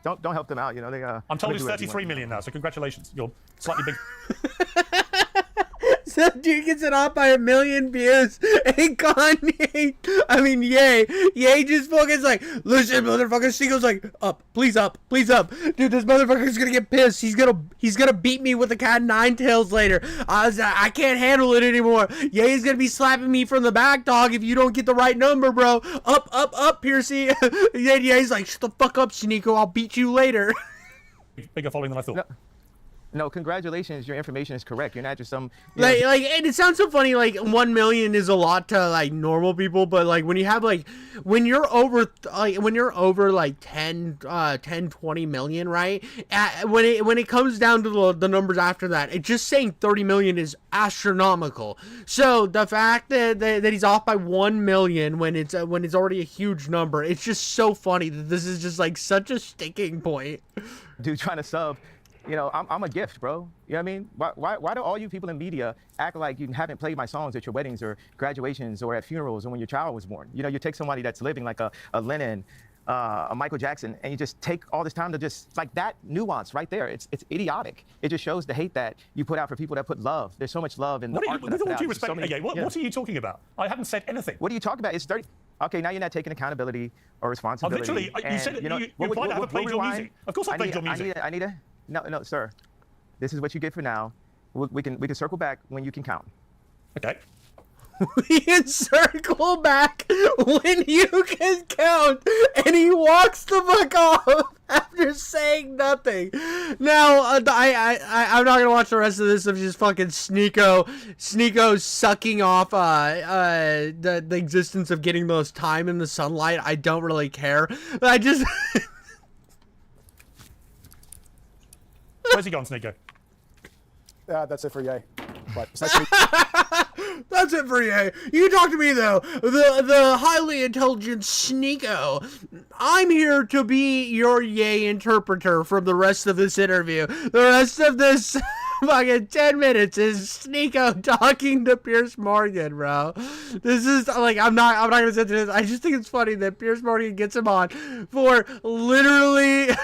Don't help them out. They. I'm told it's 33 million now. So congratulations. You're slightly big. So dude gets it off by 1 million views, and Kanye, Ye just fucking like, listen, motherfucker. Sneako's like, up, please up, please up, dude. This motherfucker's gonna get pissed. He's gonna beat me with a cat 9 tails later. I can't handle it anymore. Ye's gonna be slapping me from the back, dog, if you don't get the right number, bro. Up, Piercy. Ye's like, shut the fuck up, Sneako. I'll beat you later. Bigger following than I thought. No, congratulations. Your information is correct. You're not just some... and it sounds so funny, like, 1 million is a lot to, like, normal people, but, like, when you have, like, when you're over 10, 20 million, right? When it comes down to the numbers after that, it just saying 30 million is astronomical. So, the fact that he's off by 1 million when it's already a huge number, it's just so funny that this is just, like, such a sticking point. Dude trying to sub... I'm a gift, bro. You know what I mean? Why do all you people in media act like you haven't played my songs at your weddings or graduations or at funerals or when your child was born? You take somebody that's living like a Lennon, a Michael Jackson, and you just take all this time to just, like, that nuance right there. It's idiotic. It just shows the hate that you put out for people that put love. There's so much love in the art that I put out. What are you talking about? I haven't said anything. What are you talking about? It's 30... Okay, now you're not taking accountability or responsibility. You said you implied I haven't played your music. Of course I played your music. No, sir. This is what you get for now. We can circle back when you can count. Okay. We can circle back when you can count, and he walks the fuck off after saying nothing. Now, I'm not gonna watch the rest of this of just fucking Sneako sucking off the existence of getting the most time in the sunlight. I don't really care. But I just. Where's he gone, Sneako? That's it for Ye. But that's it for Ye. You can talk to me though, the highly intelligent Sneako. I'm here to be your Ye interpreter from the rest of this interview. The rest of this fucking 10 minutes is Sneako talking to Piers Morgan, bro. This is like I'm not gonna sit through this. I just think it's funny that Piers Morgan gets him on for literally.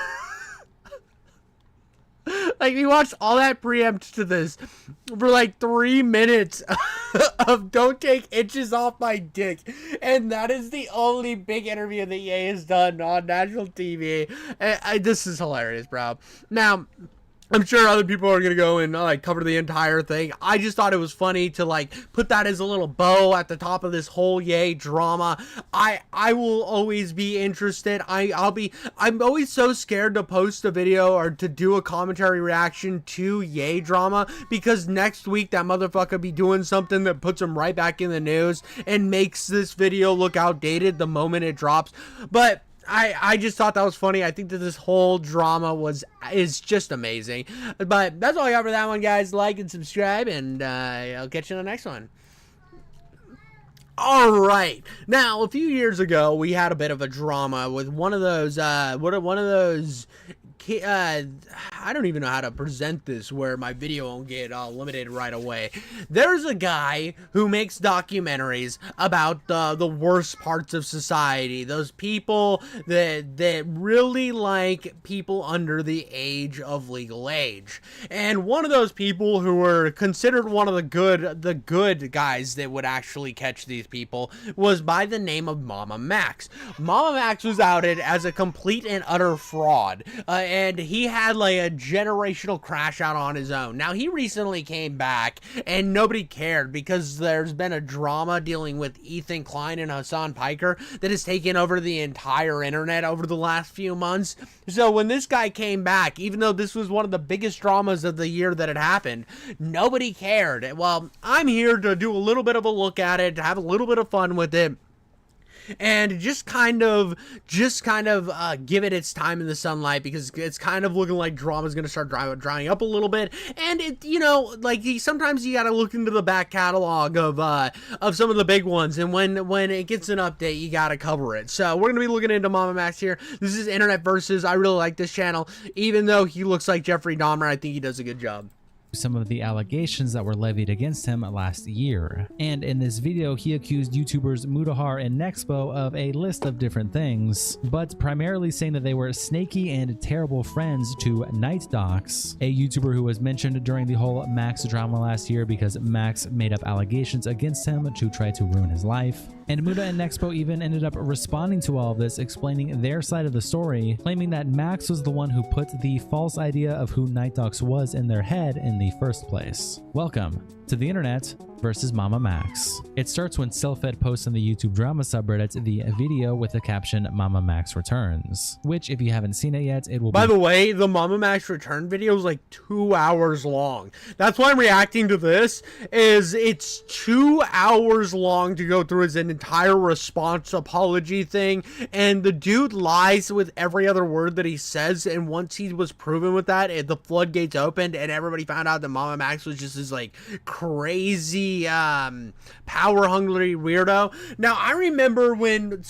Like, we watched all that preempt to this for like 3 minutes of don't take inches off my dick. And that is the only big interview that Ye has done on national TV. This is hilarious, bro. Now, I'm sure other people are going to go and like cover the entire thing. I just thought it was funny to like put that as a little bow at the top of this whole Ye drama. I will always be interested. I'm always so scared to post a video or to do a commentary reaction to Ye drama because next week that motherfucker be doing something that puts him right back in the news and makes this video look outdated the moment it drops. But I just thought that was funny. I think that this whole drama is just amazing. But that's all I got for that one, guys. Like and subscribe, and I'll catch you in the next one. All right. Now, a few years ago, we had a bit of a drama with one of those I don't even know how to present this where my video won't get limited right away. There's a guy who makes documentaries about the worst parts of society, those people that really like people under the age of legal age. And one of those people who were considered one of the good guys that would actually catch these people was by the name of Mama Max. Mama Max was outed as a complete and utter fraud, and he had like a generational crash out on his own. Now, he recently came back and nobody cared because there's been a drama dealing with Ethan Klein and Hassan Piker that has taken over the entire internet over the last few months. So when this guy came back, even though this was one of the biggest dramas of the year that had happened, nobody cared. Well, I'm here to do a little bit of a look at it, to have a little bit of fun with it, and just kind of give it its time in the sunlight, because it's kind of looking like drama's going to start drying up a little bit. And it, you know, like, sometimes you got to look into the back catalog of some of the big ones, and when it gets an update, you got to cover it. So we're going to be looking into Mama Max here. This is Internet Versus. I really like this channel. Even though he looks like Jeffrey Dahmer, I think he does a good job. Some of the allegations that were levied against him last year. And in this video, he accused YouTubers Mutahar and Nexpo of a list of different things, but primarily saying that they were snaky and terrible friends to NightDocs, a YouTuber who was mentioned during the whole Max drama last year because Max made up allegations against him to try to ruin his life. And Muta and Nexpo even ended up responding to all of this, explaining their side of the story, claiming that Max was the one who put the false idea of who NightDocs was in their head in the first place. Welcome to the Internet versus Mama Max. It starts when Selfed posts on the YouTube drama subreddit the video with the caption "Mama Max returns," which, if you haven't seen it yet, it will By the way, the Mama Max return video is like 2 hours long. That's why I'm reacting to this, is it's 2 hours long to go through his entire response apology thing, and the dude lies with every other word that he says, and once he was proven with that, the floodgates opened and everybody found out that Mama Max was just this like crazy power hungry weirdo. Now, I remember when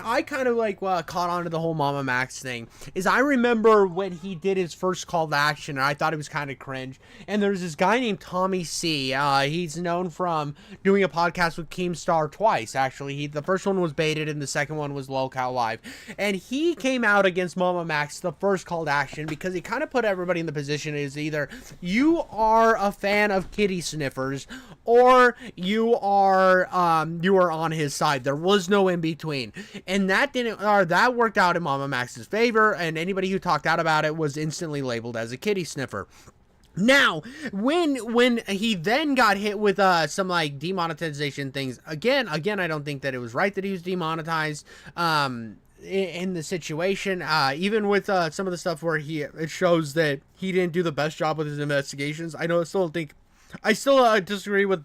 I kind of like caught on to the whole Mama Max thing, is I remember when he did his first call to action, and I thought it was kind of cringe. And there's this guy named Tommy C. He's known from doing a podcast with Keemstar twice, actually. The first one was Baited and the second one was Lolcow Live. And he came out against Mama Max the first call to action because he kind of put everybody in the position is either you are a fan of kitty sniffers or you are on his side. There was no in between, and that worked out in Mama Max's favor, and anybody who talked out about it was instantly labeled as a kitty sniffer. Now, when he then got hit with some like demonetization things, again, I don't think that it was right that he was demonetized in the situation, even with some of the stuff where it shows that he didn't do the best job with his investigations. I still disagree with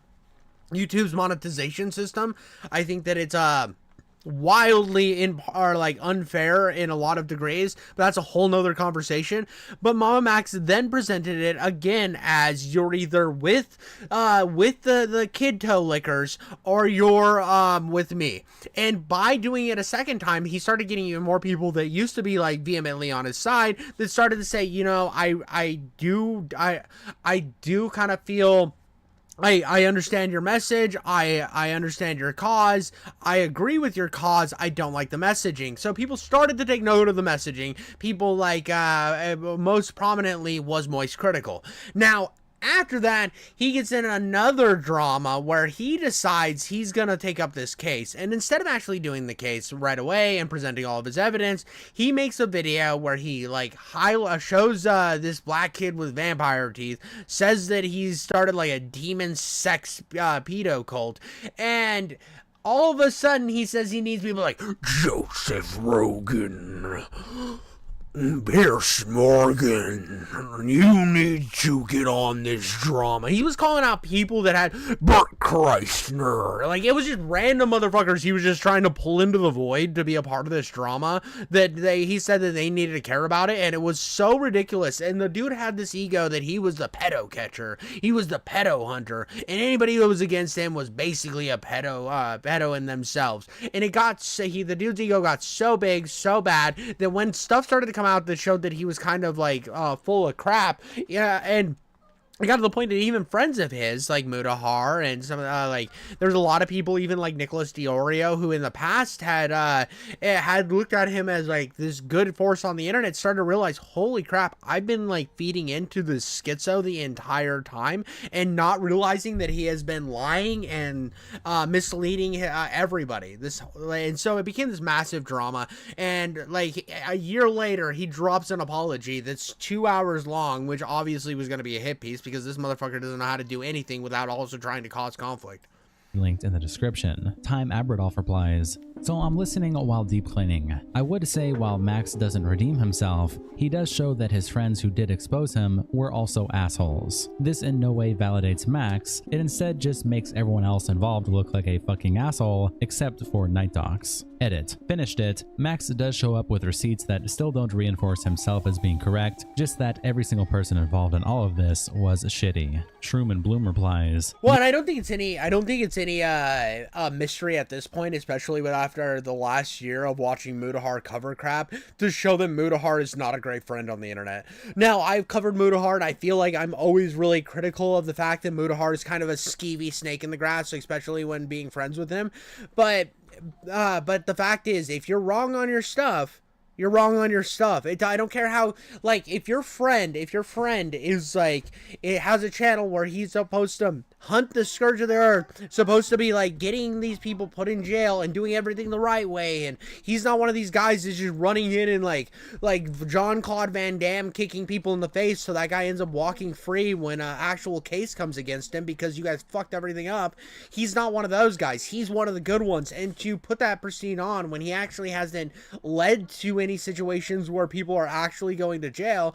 YouTube's monetization system. I think that it's wildly unfair in a lot of degrees, but that's a whole nother conversation. But Mama Max then presented it again as you're either with the kid toe lickers or you're with me. And by doing it a second time, he started getting even more people that used to be like vehemently on his side that started to say, you know, I do kind of feel I understand your message. I understand your cause. I agree with your cause. I don't like the messaging. So people started to take note of the messaging. People like, most prominently was Moist Critical. Now, after that, he gets in another drama where he decides he's going to take up this case. And instead of actually doing the case right away and presenting all of his evidence, he makes a video where he shows this black kid with vampire teeth, says that he's started like a demon sex pedo cult, and all of a sudden he says he needs people like Joseph Rogan, Pierce Morgan, you need to get on this drama. He was calling out people that had Bert Kreischer. Like, it was just random motherfuckers he was just trying to pull into the void to be a part of this drama that he said that they needed to care about it, and it was so ridiculous. And the dude had this ego that he was the pedo catcher. He was the pedo hunter, and anybody who was against him was basically a pedo in themselves. And the dude's ego got so big, so bad, that when stuff started to come come out that showed that he was kind of like full of crap. Yeah, and it got to the point that even friends of his, like Mutahar and some like, there's a lot of people, even like Nicholas Diorio, who in the past had looked at him as like this good force on the internet, started to realize, holy crap, I've been like feeding into this schizo the entire time and not realizing that he has been lying and misleading everybody. And so it became this massive drama. And like a year later, he drops an apology that's 2 hours long, which obviously was going to be a hit piece, because this motherfucker doesn't know how to do anything without also trying to cause conflict. Linked in the description. Time Abradolf replies, so I'm listening while deep cleaning. I would say while Max doesn't redeem himself, he does show that his friends who did expose him were also assholes. This in no way validates Max, it instead just makes everyone else involved look like a fucking asshole, except for Night Docs. Edit. Finished it. Max does show up with receipts that still don't reinforce himself as being correct, just that every single person involved in all of this was shitty. Shroom and Bloom replies, well, and I don't think it's any mystery at this point, especially after the last year of watching Mutahar cover crap, to show that Mutahar is not a great friend on the internet. Now, I've covered Mutahar, and I feel like I'm always really critical of the fact that Mutahar is kind of a skeevy snake in the grass, especially when being friends with him. But the fact is, if you're wrong on your stuff, you're wrong on your stuff. I don't care how, like, if your friend is like, it has a channel where he's supposed to hunt the scourge of the earth, supposed to be like getting these people put in jail and doing everything the right way, and he's not one of these guys that's just running in and like Jean-Claude Van Damme kicking people in the face so that guy ends up walking free when an actual case comes against him because you guys fucked everything up. He's not one of those guys. He's one of the good ones, and to put that pristine on when he actually hasn't led to any situations where people are actually going to jail,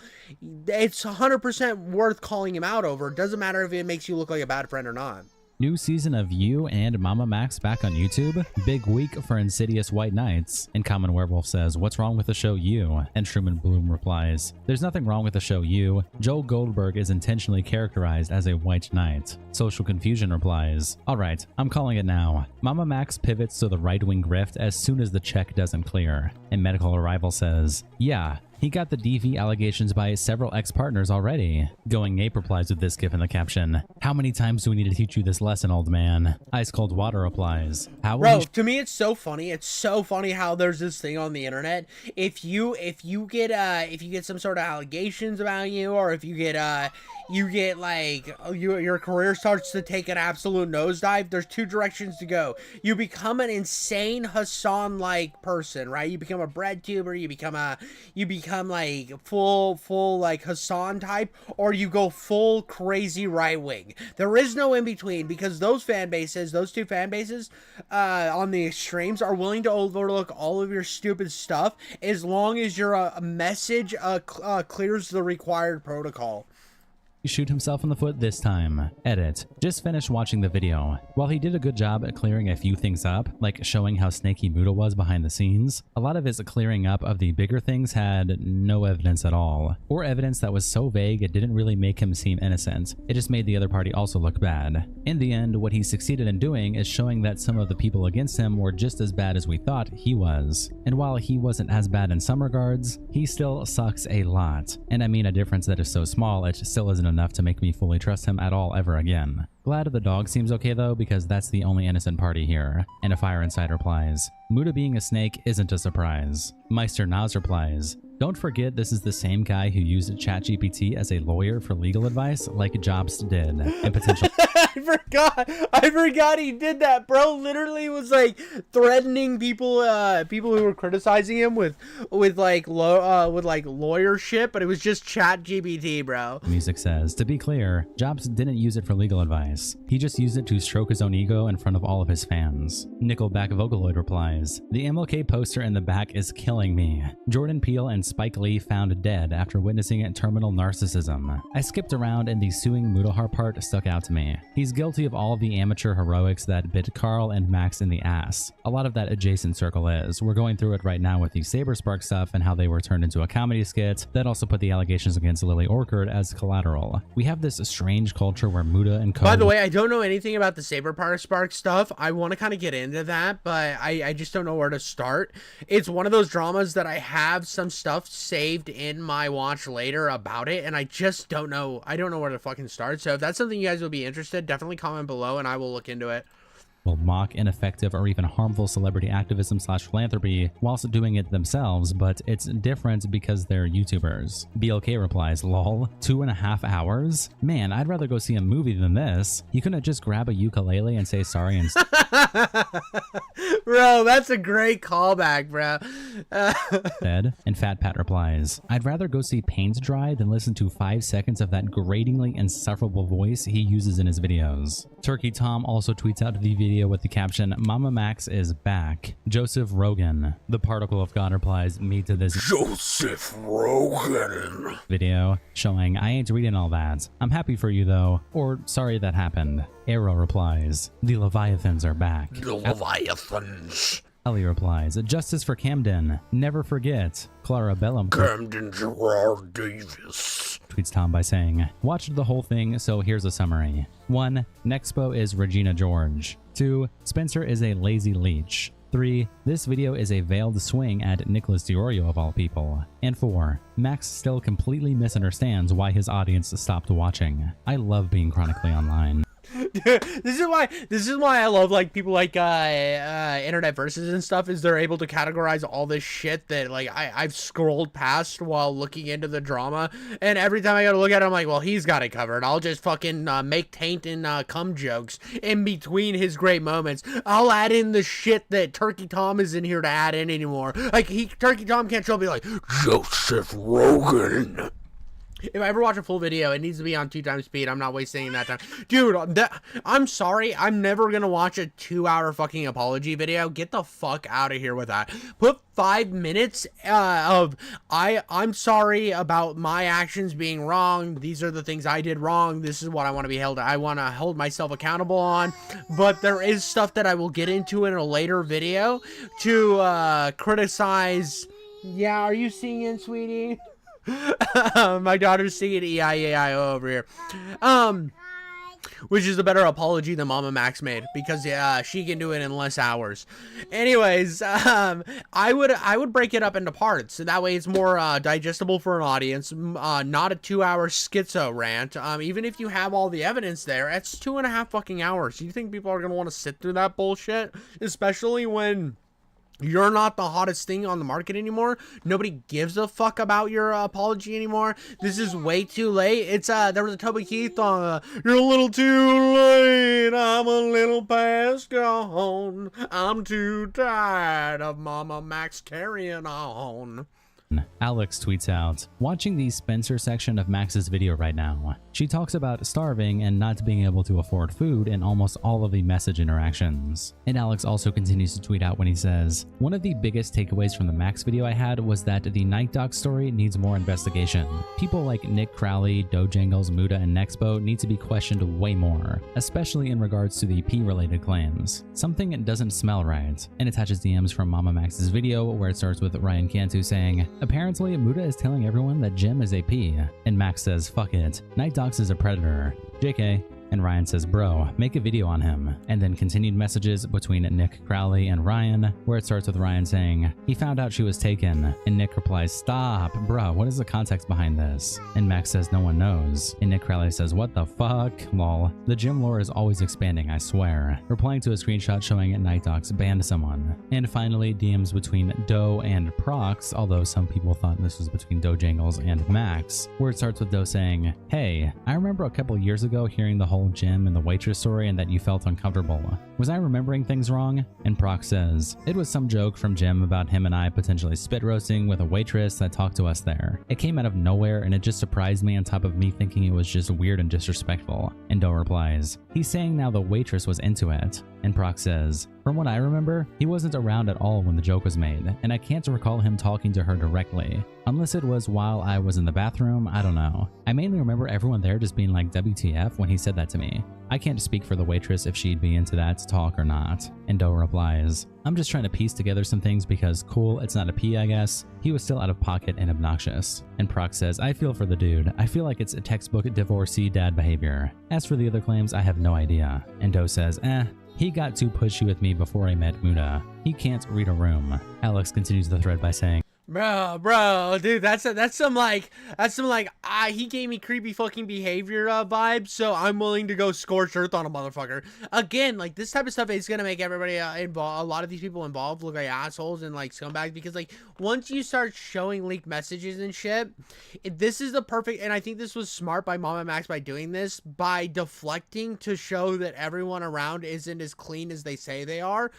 it's 100% worth calling him out over. It doesn't matter if it makes you look like a bad friend or not. New season of You and Mama Max back on YouTube? Big week for Insidious White Knights. And Common Werewolf says, what's wrong with the show You? And Truman Bloom replies, there's nothing wrong with the show You. Joel Goldberg is intentionally characterized as a white knight. Social Confusion replies, alright, I'm calling it now. Mama Max pivots to the right-wing grift as soon as the check doesn't clear. And Medical Arrival says, yeah, he got the DV allegations by several ex-partners already. Going Ape replies with this gif in the caption, how many times do we need to teach you this lesson, old man? Ice Cold Water replies, how bro, to me it's so funny. It's so funny how there's this thing on the internet. If you get some sort of allegations about you, or if you get like your career starts to take an absolute nosedive, there's two directions to go. You become an insane Hassan-like person, right? You become a bread tuber, you become like full like Hassan type, or you go full crazy right wing. There is no in between, because those two fan bases on the extremes are willing to overlook all of your stupid stuff as long as your message clears the required protocol. Shoot himself in the foot this time. Edit. Just finished watching the video. While he did a good job at clearing a few things up, like showing how snaky Muta was behind the scenes, a lot of his clearing up of the bigger things had no evidence at all, or evidence that was so vague it didn't really make him seem innocent. It just made the other party also look bad. In the end, what he succeeded in doing is showing that some of the people against him were just as bad as we thought he was. And while he wasn't as bad in some regards, he still sucks a lot. And I mean a difference that is so small it still isn't enough to make me fully trust him at all ever again. Glad the dog seems okay though, because that's the only innocent party here. And a Fire Inside replies, Muta being a snake isn't a surprise. Meister Nas replies, don't forget this is the same guy who used ChatGPT as a lawyer for legal advice like Jobs did. And potential I forgot he did that, bro. Literally was like threatening people who were criticizing him with lawyership, but it was just ChatGPT, bro. Music says, to be clear, Jobs didn't use it for legal advice. He just used it to stroke his own ego in front of all of his fans. Nickelback Vocaloid replies, the MLK poster in the back is killing me. Jordan Peele and Spike Lee found dead after witnessing terminal narcissism. I skipped around and the suing Mutahar part stuck out to me. He's guilty of all of the amateur heroics that bit Carl and Max in the ass. A lot of that adjacent circle is. We're going through it right now with the Saberspark stuff and how they were turned into a comedy skit that also put the allegations against Lily Orchard as collateral. We have this strange culture where Muta and Co. By the way, I don't know anything about the Saberspark stuff. I want to kind of get into that, but I just don't know where to start. It's one of those dramas that I have some stuff stuff saved in my watch later about it, and I just don't know. I don't know where to fucking start. So if that's something you guys will be interested, definitely comment below and I will look into it. Will mock ineffective or even harmful celebrity activism / philanthropy whilst doing it themselves, but it's different because they're YouTubers. BLK replies, lol, 2.5 hours? Man, I'd rather go see a movie than this. You couldn't just grab a ukulele and say sorry and Bro, that's a great callback, bro. Ed, and Fat Pat replies, I'd rather go see paint dry than listen to 5 seconds of that gratingly insufferable voice he uses in his videos. Turkey Tom also tweets out the video with the caption, Mama Max is back. Joseph Rogan. The Particle of God replies, me to this Joseph Rogan video, showing I ain't reading all that. I'm happy for you though, or sorry that happened. Arrow replies, the Leviathans are back. The Leviathans. Ellie replies, justice for Camden. Never forget. Clara Bellum Camden Gerard Davis tweets Tom by saying, watched the whole thing, so here's a summary. 1. Nexpo is Regina George. 2. Spencer is a lazy leech. 3. This video is a veiled swing at Nicholas DiOrio of all people. And 4. Max still completely misunderstands why his audience stopped watching. I love being chronically online. This is why I love like people like Internet Versus and stuff, is they're able to categorize all this shit that like I've scrolled past while looking into the drama, and every time I gotta look at it I'm like, well, he's got it covered. I'll just fucking make taint and cum jokes in between his great moments. I'll add in the shit that Turkey Tom isn't here to add in anymore. Like Turkey Tom can't show up and be like, Joseph Rogan. If I ever watch a full video, it needs to be on 2x speed. I'm not wasting that time. Dude, I'm sorry. I'm never going to watch a 2-hour fucking apology video. Get the fuck out of here with that. Put 5 minutes of, I'm sorry about my actions being wrong. These are the things I did wrong. This is what I want to be held. I want to hold myself accountable on. But there is stuff that I will get into in a later video to criticize. Yeah, are you singing, sweetie? My daughter's singing E-I-E-I-O over here. Which is a better apology than Mama Max made, because she can do it in less hours. Anyways, I would break it up into parts, so that way it's more digestible for an audience. Not a 2-hour schizo rant. Even if you have all the evidence there, it's 2.5 fucking hours. You think people are gonna want to sit through that bullshit, especially when you're not the hottest thing on the market anymore? Nobody gives a fuck about your apology anymore. This is way too late. It's there was a Toby Keith song, you're a little too late, I'm a little past gone, I'm too tired of Mama Max carrying on. Alex tweets out, watching the Spencer section of Max's video right now. She talks about starving and not being able to afford food in almost all of the message interactions. And Alex also continues to tweet out when he says, one of the biggest takeaways from the Max video I had was that the Night Doc story needs more investigation. People like Nick Crowley, Dojangles, Muda, and Nexpo need to be questioned way more, especially in regards to the P-related claims. Something doesn't smell right, and attaches DMs from Mama Max's video where it starts with Ryan Cantu saying, apparently, Muda is telling everyone that Jim is a P, and Max says, fuck it, Night Docs is a predator. JK. And Ryan says, bro, make a video on him. And then continued messages between Nick Crowley and Ryan, where it starts with Ryan saying, he found out she was taken. And Nick replies, stop, bro, what is the context behind this? And Max says, no one knows. And Nick Crowley says, what the fuck? Lol. The Jim lore is always expanding, I swear. Replying to a screenshot showing Night Docs banned someone. And finally, DMs between Doe and Prox, although some people thought this was between Dojangles and Max, where it starts with Doe saying, hey, I remember a couple years ago hearing the whole Jim and the waitress story and that you felt uncomfortable. Was I remembering things wrong? And Prox says, it was some joke from Jim about him and I potentially spit roasting with a waitress that talked to us there. It came out of nowhere and it just surprised me on top of me thinking it was just weird and disrespectful. And Doe replies, he's saying now the waitress was into it. And Prox says, from what I remember, he wasn't around at all when the joke was made, and I can't recall him talking to her directly. Unless it was while I was in the bathroom, I don't know. I mainly remember everyone there just being like WTF when he said that to me. I can't speak for the waitress if she'd be into that talk or not. And Doe replies, I'm just trying to piece together some things because cool, it's not a P, I guess. He was still out of pocket and obnoxious. And Prox says, I feel for the dude. I feel like it's a textbook divorcee dad behavior. As for the other claims, I have no idea. And Doe says, he got too pushy with me before I met Muda. He can't read a room. Alex continues the thread by saying, Bro, dude, that's some like he gave me creepy fucking behavior vibes, so I'm willing to go scorched earth on a motherfucker. Again, like this type of stuff is gonna make everybody involved, a lot of these people involved, look like assholes and like scumbags, because like once you start showing leaked messages and shit, this is the perfect, and I think this was smart by Mama Max by doing this, by deflecting to show that everyone around isn't as clean as they say they are.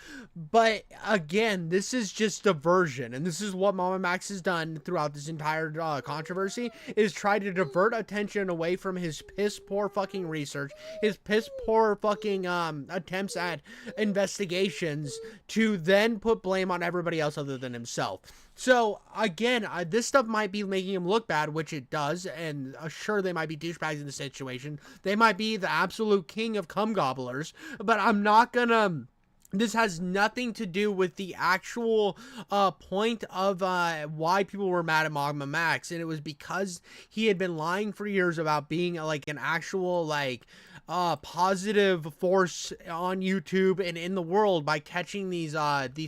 But again, this is just diversion, and this is what Mama Max has done throughout this entire controversy, is try to divert attention away from his piss poor fucking research, his piss poor fucking attempts at investigations, to then put blame on everybody else other than himself. So again, this stuff might be making him look bad, which it does, and sure, they might be douchebags in the situation, they might be the absolute king of cum gobblers, but I'm not gonna. This has nothing to do with the actual point of why people were mad at Mama Max, and it was because he had been lying for years about being like an actual like positive force on YouTube and in the world by catching these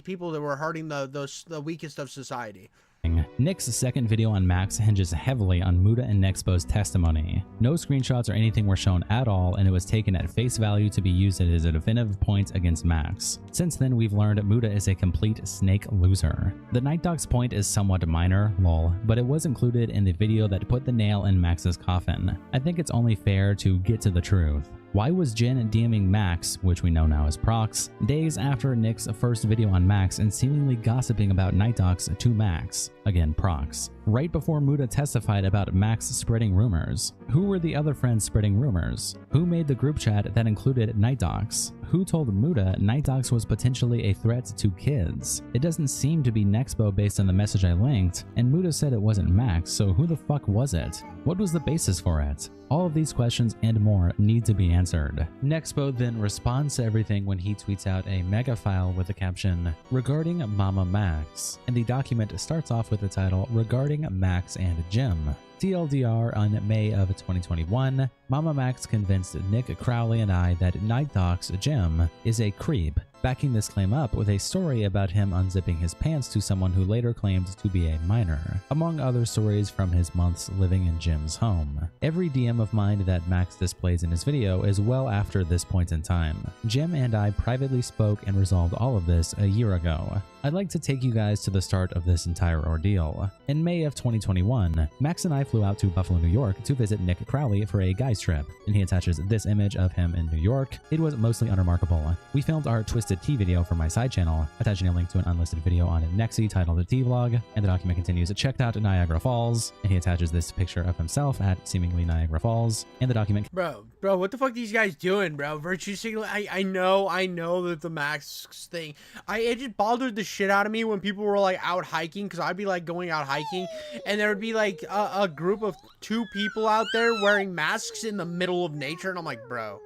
people that were hurting the weakest of society. Nick's second video on Max hinges heavily on Muda and Nexpo's testimony. No screenshots or anything were shown at all, and it was taken at face value to be used as a definitive point against Max. Since then, we've learned Muda is a complete snake loser. The Night Dogs point is somewhat minor, lol, but it was included in the video that put the nail in Max's coffin. I think it's only fair to get to the truth. Why was Jin DMing Max, which we know now as Prox, days after Nick's first video on Max and seemingly gossiping about Night Dogs to Max, again Prox, right before Muda testified about Max spreading rumors? Who were the other friends spreading rumors? Who made the group chat that included Night Dogs? Who told Muda Night Dogs was potentially a threat to kids? It doesn't seem to be Nexpo based on the message I linked, and Muda said it wasn't Max, so who the fuck was it? What was the basis for it? All of these questions and more need to be answered. Nexpo then responds to everything when he tweets out a mega file with the caption, "Regarding Mama Max," and the document starts off with the title, "Regarding Max and Jim." TLDR, on May of 2021, Mama Max convinced Nick Crowley and I that Night Dogs Jim is a creep, backing this claim up with a story about him unzipping his pants to someone who later claimed to be a minor, among other stories from his months living in Jim's home. Every DM of mine that Max displays in his video is well after this point in time. Jim and I privately spoke and resolved all of this a year ago. I'd like to take you guys to the start of this entire ordeal. In May of 2021, Max and I flew out to Buffalo, New York to visit Nick Crowley for a guys trip, and he attaches this image of him in New York. It was mostly unremarkable. We filmed our Twisted Tea video for my side channel, attaching a link to an unlisted video on Nexi titled The Tea Vlog, and the document continues, "Checked out Niagara Falls," and he attaches this picture of himself at seemingly Niagara Falls, and the document. Bro, what the fuck these guys doing, bro? Virtue signaling. I know that the Max thing. It just bothered the shit out of me when people were like out hiking, because I'd be like going out hiking, and there would be like a group of 2 people out there wearing masks in the middle of nature, and I'm like, bro,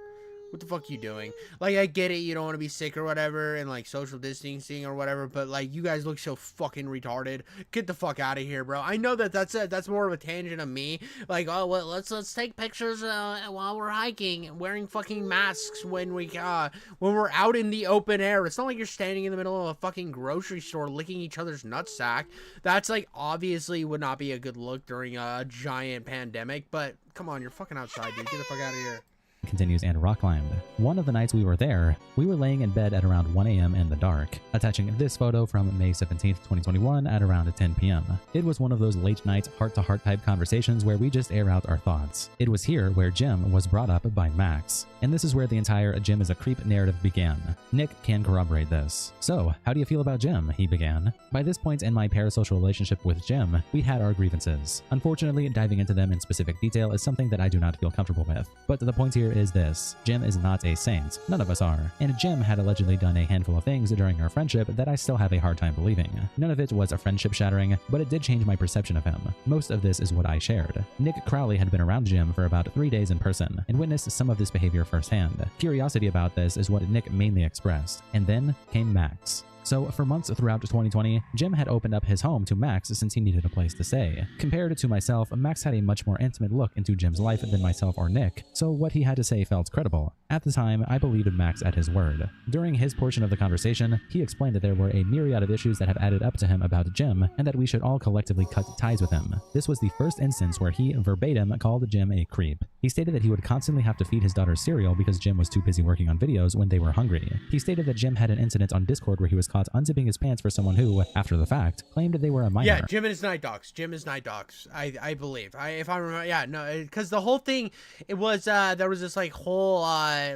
what the fuck you doing? Like, I get it, you don't want to be sick or whatever, and like social distancing or whatever, but like, you guys look so fucking retarded. Get the fuck out of here, bro. I know that that's more of a tangent of me, like, oh well, let's take pictures while we're hiking, wearing fucking masks when we're out in the open air. It's not like you're standing in the middle of a fucking grocery store licking each other's nutsack. That's like obviously would not be a good look during a giant pandemic, but come on, you're fucking outside, dude. Get the fuck out of here. Continues and rock climbed. One of the nights we were there, we were laying in bed at around 1 a.m. in the dark, attaching this photo from May 17th, 2021 at around 10 p.m. It was one of those late night heart-to-heart type conversations where we just air out our thoughts. It was here where Jim was brought up by Max, and this is where the entire Jim is a creep narrative began. Nick can corroborate this. "So, how do you feel about Jim?" he began. By this point in my parasocial relationship with Jim, we had our grievances. Unfortunately, diving into them in specific detail is something that I do not feel comfortable with. But the point here is this: Jim is not a saint. None of us are. And Jim had allegedly done a handful of things during our friendship that I still have a hard time believing. None of it was a friendship shattering, but it did change my perception of him. Most of this is what I shared. Nick Crowley had been around Jim for about 3 days in person and witnessed some of this behavior firsthand. Curiosity about this is what Nick mainly expressed. And then came Max. So for months throughout 2020, Jim had opened up his home to Max since he needed a place to stay. Compared to myself, Max had a much more intimate look into Jim's life than myself or Nick, so what he had to say felt credible. At the time, I believed Max at his word. During his portion of the conversation, he explained that there were a myriad of issues that have added up to him about Jim, and that we should all collectively cut ties with him. This was the first instance where he verbatim called Jim a creep. He stated that he would constantly have to feed his daughter cereal because Jim was too busy working on videos when they were hungry. He stated that Jim had an incident on Discord where he was caught unzipping his pants for someone who, after the fact, claimed they were a minor. Yeah, Jim and his night dogs. Jim is night dogs. I believe. If I remember, yeah, no, because the whole thing, it was there was this like whole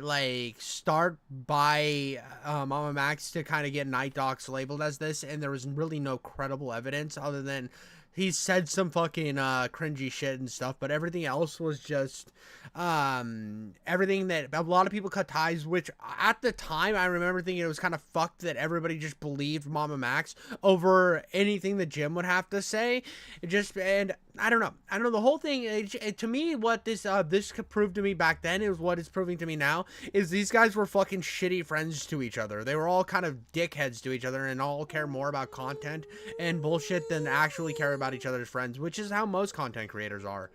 like start by Mama Max to kind of get night dogs labeled as this, and there was really no credible evidence other than he said some fucking cringy shit and stuff, but everything else was just everything that a lot of people cut ties, which at the time I remember thinking it was kind of fucked that everybody just believed Mama Max over anything that Jim would have to say. And I don't know the whole thing, to me, what this could prove to me back then is what it's proving to me now is these guys were fucking shitty friends to each other. They were all kind of dickheads to each other and all care more about content and bullshit than actually care about each other's friends, which is how most content creators are.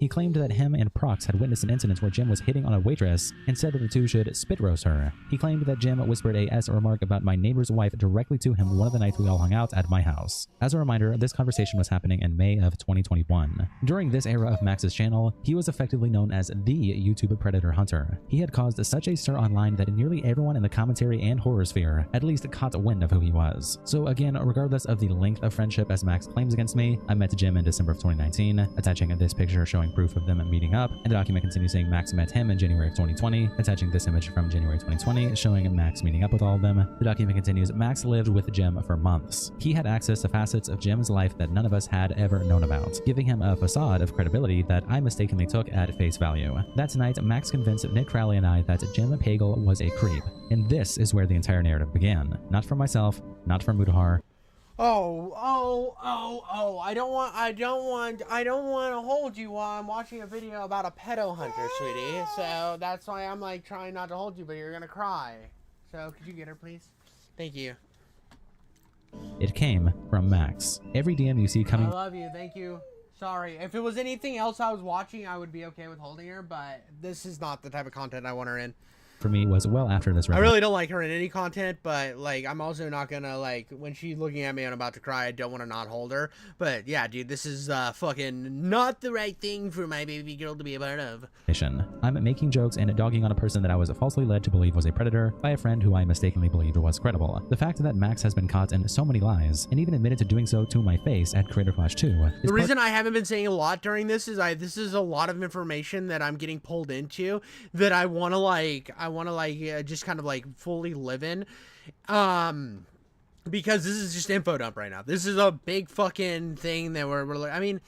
He claimed that him and Prox had witnessed an incident where Jim was hitting on a waitress and said that the two should spit roast her. He claimed that Jim whispered a S remark about my neighbor's wife directly to him one of the nights we all hung out at my house. As a reminder, this conversation was happening in May of 2021. During this era of Max's channel, he was effectively known as the YouTube Predator Hunter. He had caused such a stir online that nearly everyone in the commentary and horror sphere at least caught wind of who he was. So again, regardless of the length of friendship as Max claims against me, I met Jim in December of 2019, attaching this picture showing proof of them meeting up, and the document continues saying Max met him in January of 2020, attaching this image from January 2020 showing Max meeting up with all of them. The document continues, Max lived with Jim for months. He had access to facets of Jim's life that none of us had ever known about, giving him a facade of credibility that I mistakenly took at face value. That night, Max convinced Nick Crowley and I that Jim Pagel was a creep, and this is where the entire narrative began. Not from myself, not from Mutahar. I don't want to hold you while I'm watching a video about a pedo hunter, sweetie. So that's why I'm like trying not to hold you, but you're gonna cry. So could you get her, please? Thank you. It came from Max. Every DM you see coming— I love you, thank you. Sorry. If it was anything else I was watching, I would be okay with holding her, but this is not the type of content I want her in. For me was well after this. I really don't like her in any content, but like I'm also not gonna like when she's looking at me and I'm about to cry, I don't want to not hold her. But yeah, dude, this is fucking not the right thing for my baby girl to be a part of. I'm making jokes and dogging on a person that I was falsely led to believe was a predator by a friend who I mistakenly believed was credible. The fact that Max has been caught in so many lies and even admitted to doing so to my face at Creator Clash 2. The reason I haven't been saying a lot during this is this is a lot of information that I'm getting pulled into that I want to just kind of like fully live in, because this is just info dump right now. This is a big fucking thing that we're I mean,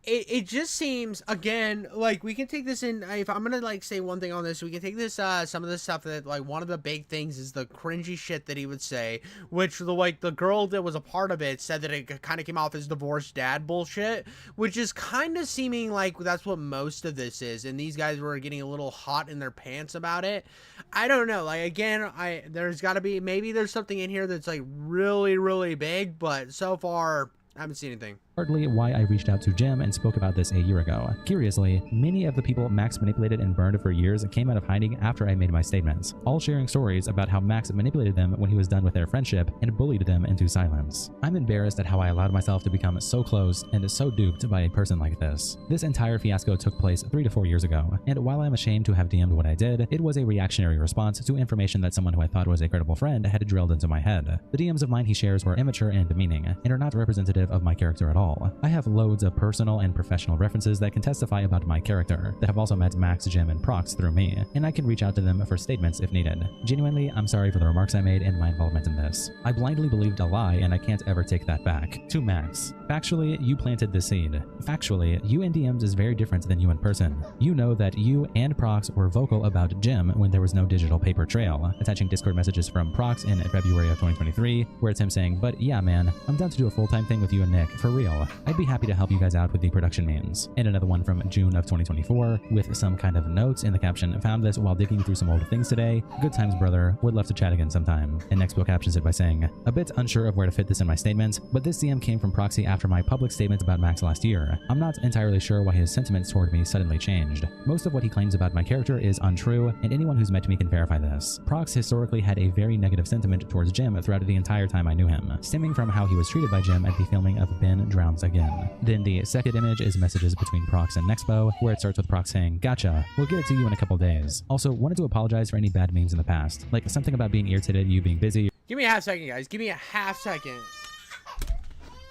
it just seems, again, like we can take this in, if I'm gonna like say one thing on this, we can take this some of the stuff that like one of the big things is the cringy shit that he would say, which the girl that was a part of it said that it kind of came off as divorced dad bullshit, which is kind of seeming like that's what most of this is, and these guys were getting a little hot in their pants about it. I don't know, like again, there's got to be, maybe there's something in here that's like really, really big, but so far I haven't seen anything. Partly why I reached out to Jim and spoke about this a year ago. Curiously, many of the people Max manipulated and burned for years came out of hiding after I made my statements, all sharing stories about how Max manipulated them when he was done with their friendship and bullied them into silence. I'm embarrassed at how I allowed myself to become so close and so duped by a person like this. This entire fiasco took place 3 to 4 years ago, and while I'm ashamed to have DM'd what I did, it was a reactionary response to information that someone who I thought was a credible friend had drilled into my head. The DMs of mine he shares were immature and demeaning, and are not representative of my character at all. I have loads of personal and professional references that can testify about my character that have also met Max, Jim, and Prox through me, and I can reach out to them for statements if needed. Genuinely, I'm sorry for the remarks I made and my involvement in this. I blindly believed a lie and I can't ever take that back. To Max, factually, you planted the seed. Factually, you in DMs is very different than you in person. You know that you and Prox were vocal about Jim when there was no digital paper trail, attaching Discord messages from Prox in February of 2023, where it's him saying, "But yeah man, I'm down to do a full-time thing with you and Nick, for real. deal. I'd be happy to help you guys out with the production means. And another one from June of 2024 with some kind of notes in the caption. Found this while digging through some old things today. Good times, brother. Would love to chat again sometime. And Nexpo captions it by saying, a bit unsure of where to fit this in my statement, but this DM came from Proxy after my public statement about Max last year. I'm not entirely sure why his sentiments toward me suddenly changed. Most of what he claims about my character is untrue, and anyone who's met me can verify this. Prox historically had a very negative sentiment towards Jim throughout the entire time I knew him, stemming from how he was treated by Jim at the filming of Ben Drowns Again. Then the second image is messages between Prox and Nexpo, where it starts with Prox saying, gotcha, we'll get it to you in a couple days. Also, wanted to apologize for any bad memes in the past, like something about being irritated, you being busy. Give me a half second, guys. Give me a half second.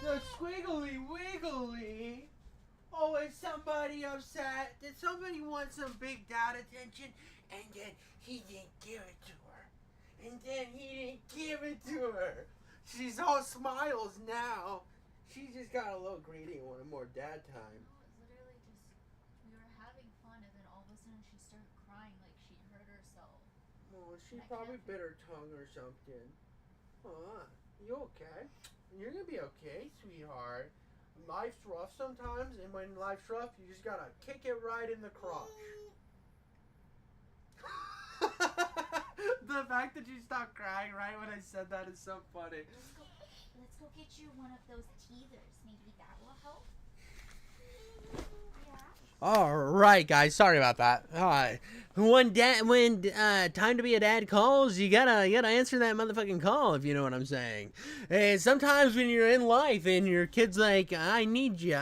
The squiggly wiggly. Oh, is somebody upset? Did somebody want some big dad attention? And then he didn't give it to her. And then he didn't give it to her. She's all smiles now. She just got a little greedy and wanted more dad time. Literally just, we were having fun and then all of a sudden she started crying like she hurt herself. Well, she probably bit her tongue or something. Huh? You okay? You're gonna be okay, sweetheart. Life's rough sometimes, and when life's rough, you just gotta kick it right in the crotch. The fact that you stopped crying right when I said that is so funny. Let's go get you one of those teasers. Maybe that will help. Yeah. All right, guys. Sorry about that. When time to be a dad calls, you gotta answer that motherfucking call, if you know what I'm saying. And sometimes when you're in life and your kid's like, I need you.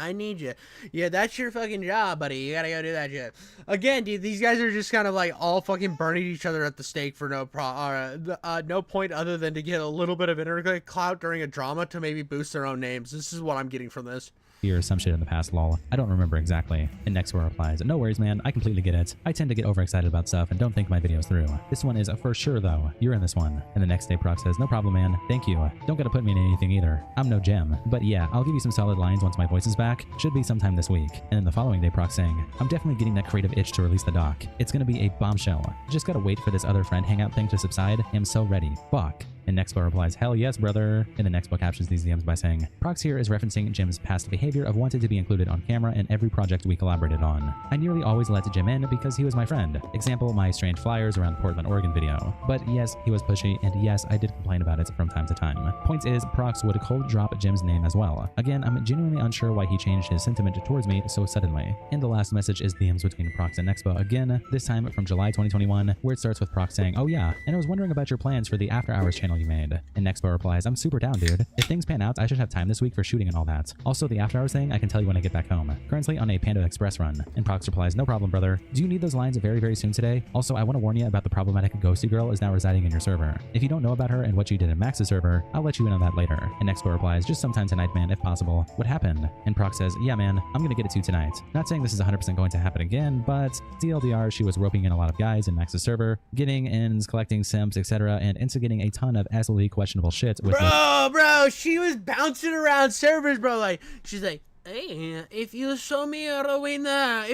Yeah, that's your fucking job, buddy. You gotta go do that shit. Again, dude, these guys are just kind of like all fucking burning each other at the stake for no point other than to get a little bit of internet clout during a drama to maybe boost their own names. This is what I'm getting from this. Or some shit in the past, lol. I don't remember exactly. And Nexpo replies, no worries, man. I completely get it. I tend to get overexcited about stuff and don't think my videos through. This one is for sure, though. You're in this one. And the next day, Prox says, no problem, man. Thank you. Don't gotta put me in anything either. I'm no gem. But yeah, I'll give you some solid lines once my voice is back. Should be sometime this week. And then the following day, Prox saying, I'm definitely getting that creative itch to release the doc. It's gonna be a bombshell. Just gotta wait for this other friend hangout thing to subside. I'm so ready. Fuck. And Nexpo replies, hell yes, brother. And the Nexpo captions these DMs by saying, Prox here is referencing Jim's past behavior of wanting to be included on camera in every project we collaborated on. I nearly always let Jim in because he was my friend. Example, my strange flyers around the Portland, Oregon video. But yes, he was pushy, and yes, I did complain about it from time to time. Point is, Prox would cold drop Jim's name as well. Again, I'm genuinely unsure why he changed his sentiment towards me so suddenly. And the last message is DMs between Prox and Nexpo again, this time from July 2021, where it starts with Prox saying, oh yeah, and I was wondering about your plans for the After Hours channel you made. And Nexpo replies, I'm super down, dude. If things pan out, I should have time this week for shooting and all that. Also, the After Hours thing, I can tell you when I get back home. Currently on a Panda Express run. And Prox replies, no problem, brother. Do you need those lines very, very soon today? Also, I want to warn you about the problematic Ghosty girl is now residing in your server. If you don't know about her and what you did in Max's server, I'll let you in on that later. And Nexpo replies, just sometime tonight, man, if possible. What happened? And Prox says, yeah, man, I'm gonna get it to you tonight. Not saying this is 100% going to happen again, but TLDR, she was roping in a lot of guys in Max's server, getting ins, collecting simps, etc., and instigating a ton of absolutely questionable shit with Bro, she was bouncing around servers, bro. Like, she's like, hey, if you show me a winner,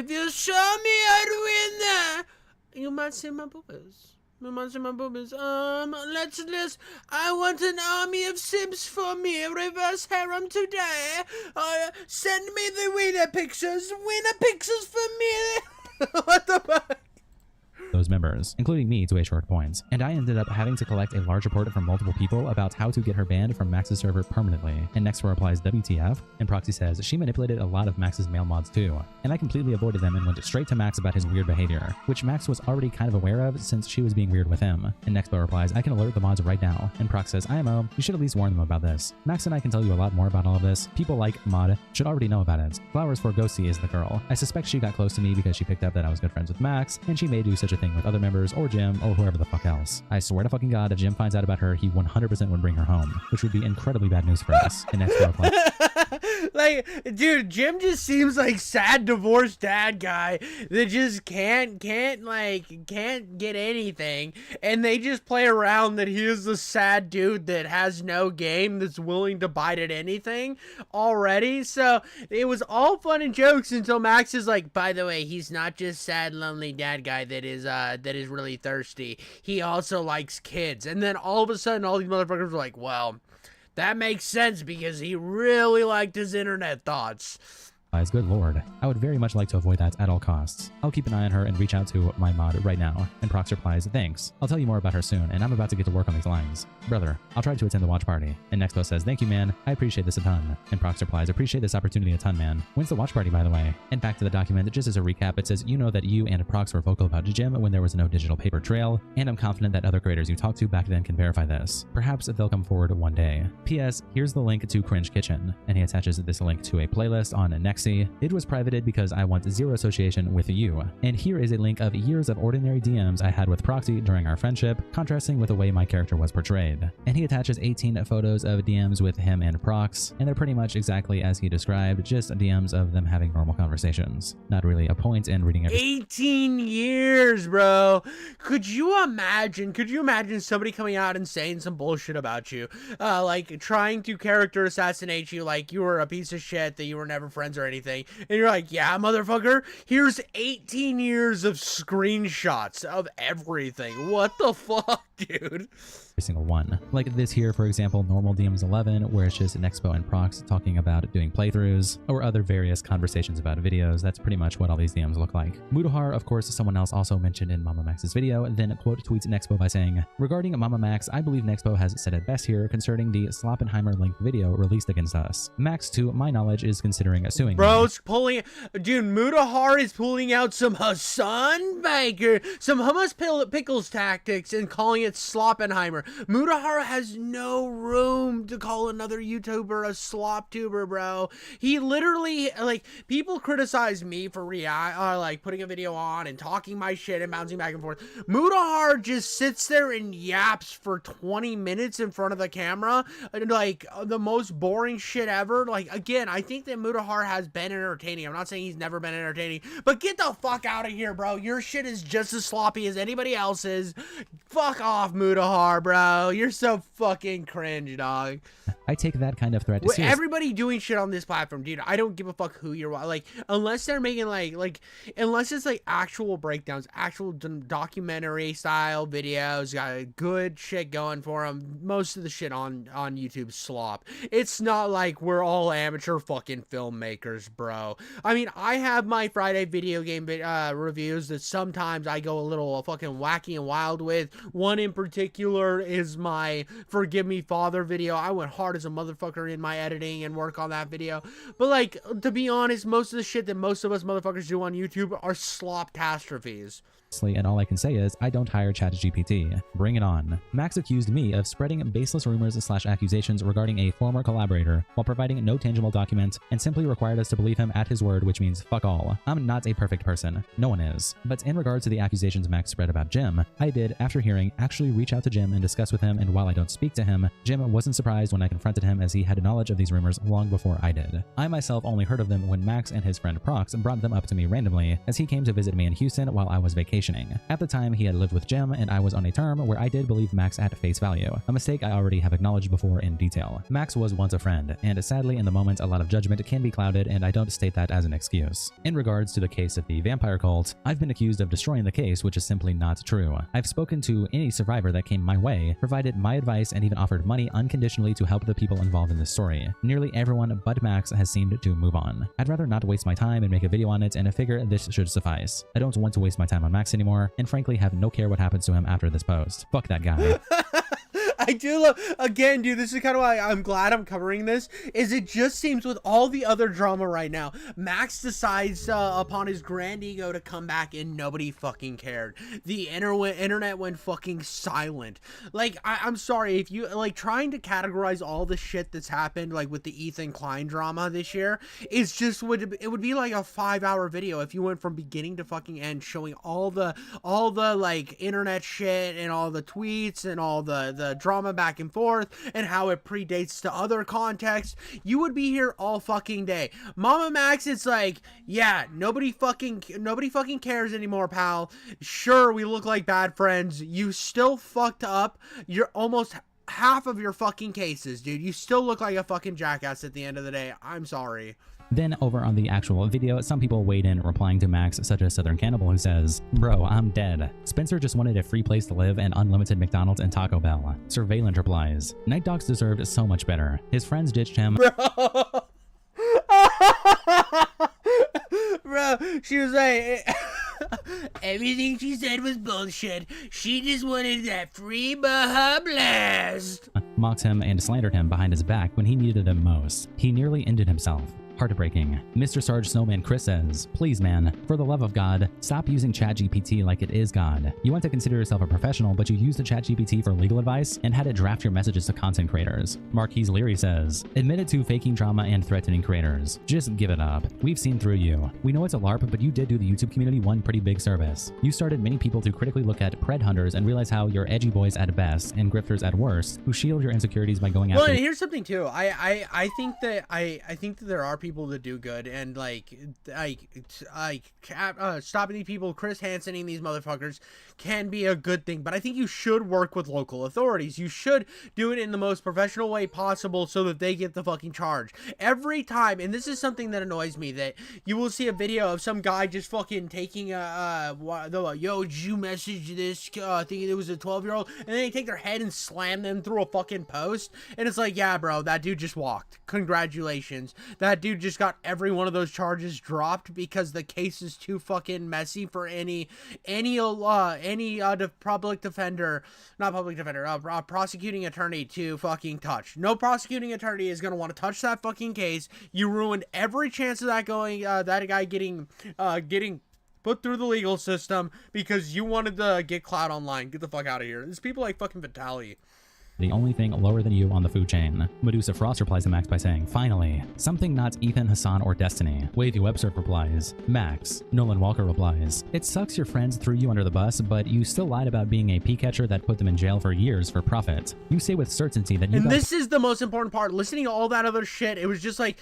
you might see my boobies. Let's, I want an army of simps for me, reverse harem today. Send me the winner pictures for me. What the fuck? those members, including me to a short point, and I ended up having to collect a large report from multiple people about how to get her banned from Max's server permanently. And Nexpo replies WTF, and Proxy says she manipulated a lot of Max's male mods too, and I completely avoided them and went straight to Max about his weird behavior, which Max was already kind of aware of since she was being weird with him. And Nexpo replies, I can alert the mods right now, and Prox says, IMO, you should at least warn them about this. Max and I can tell you a lot more about all of this. People like Mod should already know about it. Flowers for Ghosty is the girl. I suspect she got close to me because she picked up that I was good friends with Max, and she may do such a thing with other members or Jim or whoever the fuck else. I swear to fucking God, if Jim finds out about her, he 100% would bring her home, which would be incredibly bad news for us. And Nexpo replies, like, dude, Jim just seems like sad divorced dad guy that just can't get anything, and they just play around that he is the sad dude that has no game that's willing to bite at anything already. So it was all fun and jokes until Max is like, by the way, he's not just sad lonely dad guy that is really thirsty. He also likes kids. And then all of a sudden all these motherfuckers were like, well, That makes sense because he really liked his internet thoughts. Good lord. I would very much like to avoid that at all costs. I'll keep an eye on her and reach out to my mod right now. And Prox replies, thanks. I'll tell you more about her soon, and I'm about to get to work on these lines. Brother, I'll try to attend the watch party. And Nexpo says, thank you, man. I appreciate this a ton. And Prox replies, appreciate this opportunity a ton, man. When's the watch party, by the way? And back to the document, just as a recap, it says, you know that you and Prox were vocal about Jim when there was no digital paper trail, and I'm confident that other creators you talked to back then can verify this. Perhaps they'll come forward one day. P.S. Here's the link to Cringe Kitchen. And he attaches this link to a playlist on Nexi. It was privated because I want zero association with you. And here is a link of years of ordinary DMs I had with Proxy during our friendship, contrasting with the way my character was portrayed. And he attaches 18 photos of DMs with him and Prox, and they're pretty much exactly as he described, just DMs of them having normal conversations. Not really a point in reading every 18 years, bro. Could you imagine somebody coming out and saying some bullshit about you? Like trying to character assassinate you like you were a piece of shit, that you were never friends or anything. And you're like, yeah, motherfucker, here's 18 years of screenshots of everything. What the fuck, dude? single one. Like this here, for example, normal DMs 11, where it's just Nexpo and Prox talking about doing playthroughs, or other various conversations about videos. That's pretty much what all these DMs look like. Mutahar, of course, someone else also mentioned in Mama Max's video, then quote tweets Nexpo by saying, regarding Mama Max, I believe Nexpo has said it best here concerning the Sloppenheimer linked video released against us. Max, to my knowledge, is considering suing Bro's pulling, dude, Mutahar is pulling out some Hassan Baker, some hummus pickles tactics and calling it Sloppenheimer. Mutahar has no room to call another YouTuber a slop tuber, bro. He literally, like, people criticize me for like putting a video on and talking my shit and bouncing back and forth. Mutahar just sits there and yaps for 20 minutes in front of the camera, and like the most boring shit ever. Like, again, I think that Mutahar has been entertaining. I'm not saying he's never been entertaining, but get the fuck out of here, bro. Your shit is just as sloppy as anybody else's. Fuck off, Mutahar, bro. You're so fucking cringe, dog. I take that kind of threat With seriously. everybody doing shit on this platform, dude, I don't give a fuck who you're like, unless they're making like unless it's like actual breakdowns, actual documentary style videos, got good shit going for them. Most of the shit on YouTube slop. It's not like we're all amateur fucking filmmakers, bro. I mean, I have my Friday video game reviews that sometimes I go a little fucking wacky and wild with. One in particular is my Forgive Me Father video. I went hard as a motherfucker in my editing and work on that video. But like, to be honest, most of the shit that most of us motherfuckers do on YouTube are slop-tastrophes. And all I can say is, I don't hire ChatGPT. Bring it on. Max accused me of spreading baseless rumors/accusations regarding a former collaborator while providing no tangible document, and simply required us to believe him at his word, which means fuck all. I'm not a perfect person. No one is. But in regards to the accusations Max spread about Jim, I did, after hearing, actually reach out to Jim and discuss with him, and while I don't speak to him, Jim wasn't surprised when I confronted him, as he had knowledge of these rumors long before I did. I myself only heard of them when Max and his friend Prox brought them up to me randomly, as he came to visit me in Houston while I was vacationing. At the time, he had lived with Jim, and I was on a term where I did believe Max at face value, a mistake I already have acknowledged before in detail. Max was once a friend, and sadly in the moment a lot of judgment can be clouded, and I don't state that as an excuse. In regards to the case of the vampire cult, I've been accused of destroying the case, which is simply not true. I've spoken to any survivor that came my way, provided my advice, and even offered money unconditionally to help the people involved in this story. Nearly everyone but Max has seemed to move on. I'd rather not waste my time and make a video on it, and I figure this should suffice. I don't want to waste my time on Max anymore, and frankly have no care what happens to him after this post. Fuck that guy. I do love, again, dude, this is kind of why I'm glad I'm covering this, is it just seems with all the other drama right now, Max decides upon his grand ego to come back and nobody fucking cared. The internet went fucking silent. Like, I'm sorry, if you, like, trying to categorize all the shit that's happened, like, with the Ethan Klein drama this year, it's just, it would be like a 5-hour video if you went from beginning to fucking end showing all the like, internet shit and all the tweets and all the drama back and forth and how it predates to other contexts. You would be here all fucking day. Mama Max, it's like, yeah, nobody fucking cares anymore, pal. Sure, we look like bad friends. You still fucked up. You're almost half of your fucking cases, dude. You still look like a fucking jackass at the end of the day. I'm sorry. Then over on the actual video, some people weighed in replying to Max, such as Southern Cannibal, who says, "Bro, I'm dead. Spencer just wanted a free place to live and unlimited McDonald's and Taco Bell." Surveillant replies, "Night Dogs deserved so much better. His friends ditched him." Bro, she was like, everything she said was bullshit. She just wanted that free Baja Blast. Mocked him and slandered him behind his back when he needed him most. He nearly ended himself. Heartbreaking. Mr. Sarge Snowman Chris says, "Please, man, for the love of God, stop using ChatGPT like it is God. You want to consider yourself a professional, but you use the ChatGPT for legal advice and had it draft your messages to content creators." Marquise Leary says, "Admitted to faking drama and threatening creators. Just give it up. We've seen through you. We know it's a LARP, but you did do the YouTube community one pretty big service. You started many people to critically look at pred hunters and realize how you're edgy boys at best and grifters at worst who shield your insecurities by going after." Well, and here's something too. I think that there are people that do good, and stopping these people, Chris Hansening these motherfuckers, can be a good thing. But I think you should work with local authorities. You should do it in the most professional way possible so that they get the fucking charge. Every time, and this is something that annoys me, that you will see a video of some guy just fucking taking yo, did you message this thinking it was a 12-year-old, and then they take their head and slam them through a fucking post, and it's like, yeah, bro, that dude just walked. Congratulations. That dude just got every one of those charges dropped because the case is too fucking messy for any prosecuting attorney to fucking touch. No prosecuting attorney is gonna want to touch that fucking case. You ruined every chance of that guy getting put through the legal system because you wanted to get clout online. Get the fuck out of here. There's people like fucking Vitaly. The only thing lower than you on the food chain. Medusa Frost replies to Max by saying, "Finally, something not Ethan, Hassan, or Destiny." Wavy Websurf replies, "Max." Nolan Walker replies, "It sucks your friends threw you under the bus, but you still lied about being a pea catcher that put them in jail for years for profit. You say with certainty that you And this is the most important part. Listening to all that other shit, it was just like,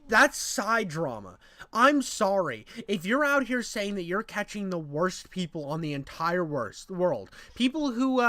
that's side drama. I'm sorry. If you're out here saying that you're catching the worst people on the entire world, people who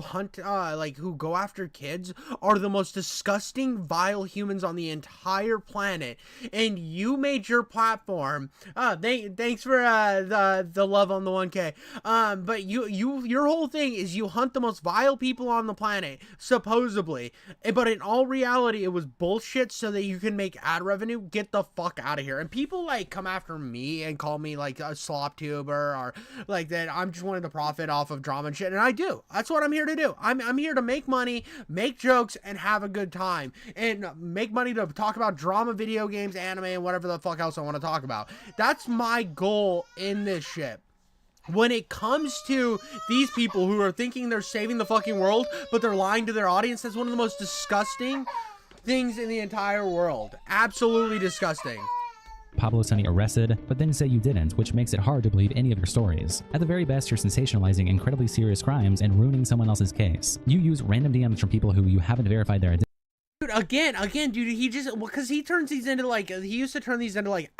hunt, who go after kids are the most disgusting, vile humans on the entire planet, and you made your platform, thanks for the love on the 1K, but your whole thing is you hunt the most vile people on the planet, supposedly, but in all reality, it was bullshit so that you can make ad revenue. Get the fuck out of here. And people like come after me and call me like a slop tuber or like that I'm just wanting to profit off of drama and shit, and I do. That's what I'm here to do. I'm here to make money, make jokes, and have a good time, and make money to talk about drama, video games, anime, and whatever the fuck else I want to talk about. That's my goal in this shit. When it comes to these people who are thinking they're saving the fucking world, but they're lying to their audience, that's one of the most disgusting things in the entire world. Absolutely disgusting. Pablo Sunny arrested, but then say you didn't, which makes it hard to believe any of your stories. At the very best, you're sensationalizing incredibly serious crimes and ruining someone else's case. You use random DMs from people who you haven't verified their identity. Dude, again, dude, he just, because he turns these into like, he used to turn these into like,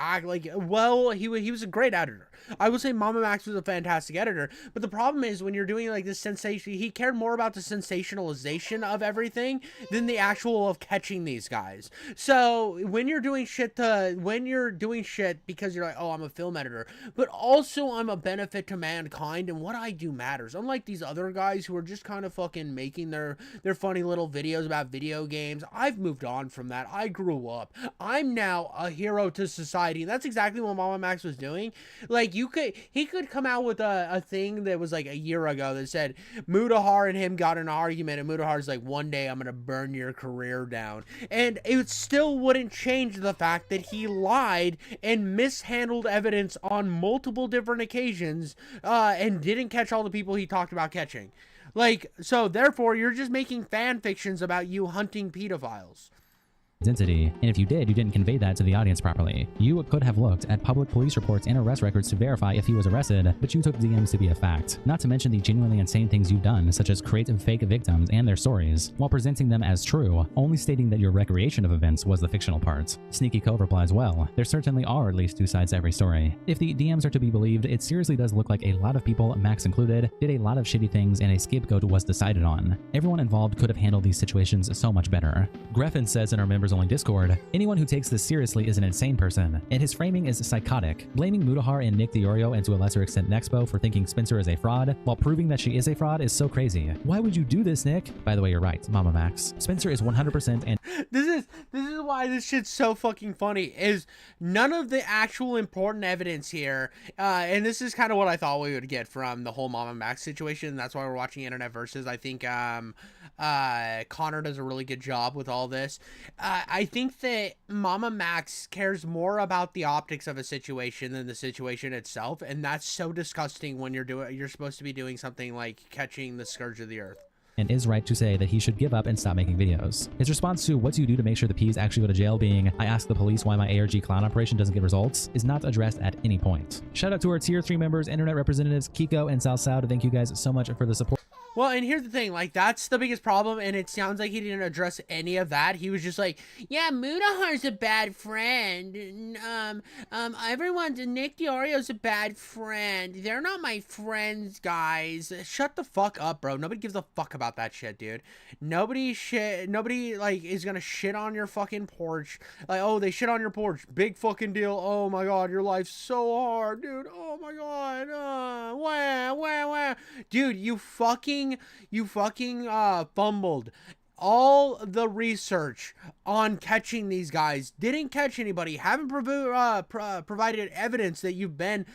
well, he was a great editor. I would say Mama Max was a fantastic editor, but the problem is when you're doing like this sensation, he cared more about the sensationalization of everything than the actual of catching these guys. So when you're doing shit because you're like, oh, I'm a film editor, but also I'm a benefit to mankind and what I do matters. Unlike these other guys who are just kind of fucking making their funny little videos about video games. I've moved on from that. I grew up. I'm now a hero to society. And that's exactly what Mama Max was doing. Like, he could come out with a thing that was like a year ago that said Mutahar and him got in an argument, and Mutahar's like, one day I'm gonna burn your career down. And it still wouldn't change the fact that he lied and mishandled evidence on multiple different occasions, and didn't catch all the people he talked about catching. Like, so therefore, you're just making fan fictions about you hunting pedophiles. Identity, and if you did, you didn't convey that to the audience properly. You could have looked at public police reports and arrest records to verify if he was arrested, but you took DMs to be a fact. Not to mention the genuinely insane things you've done, such as create fake victims and their stories, while presenting them as true, only stating that your recreation of events was the fictional part. Sneaky Cove replies, well, there certainly are at least two sides to every story. If the DMs are to be believed, it seriously does look like a lot of people, Max included, did a lot of shitty things and a scapegoat was decided on. Everyone involved could have handled these situations so much better. Greffin says in our members members-only Discord, anyone who takes this seriously is an insane person, and his framing is psychotic. Blaming Mutahar and Nick DeOrio, and to a lesser extent Nexpo, for thinking Spencer is a fraud, while proving that she is a fraud, is so crazy. Why would you do this, Nick? By the way, you're right, Mama Max. Spencer is 100% and This is why this shit's so fucking funny, is none of the actual important evidence here, and this is kind of what I thought we would get from the whole Mama Max situation. That's why we're watching Internet Versus. I think Connor does a really good job with all this. I think that Mama Max cares more about the optics of a situation than the situation itself, and that's so disgusting when you're supposed to be doing something like catching the scourge of the earth. is right to say that he should give up and stop making videos. His response to what do you do to make sure the P's actually go to jail being, I ask the police why my ARG clown operation doesn't get results, is not addressed at any point. Shout out to our tier 3 members, internet representatives, Kiko and Sal Sao. Thank you guys so much for the support. Well, and here's the thing, like, that's the biggest problem, and it sounds like he didn't address any of that. He was just like, yeah, Mudahar's a bad friend. Nick DeOrio's a bad friend. They're not my friends, guys. Shut the fuck up, bro. Nobody gives a fuck about that shit, dude. Nobody, like, is gonna shit on your fucking porch. Like, oh, they shit on your porch. Big fucking deal. Oh, my God, your life's so hard, dude. Oh, my God. Wah. Dude, you fucking fumbled all the research on catching these guys. Didn't catch anybody. Haven't provided evidence that you've been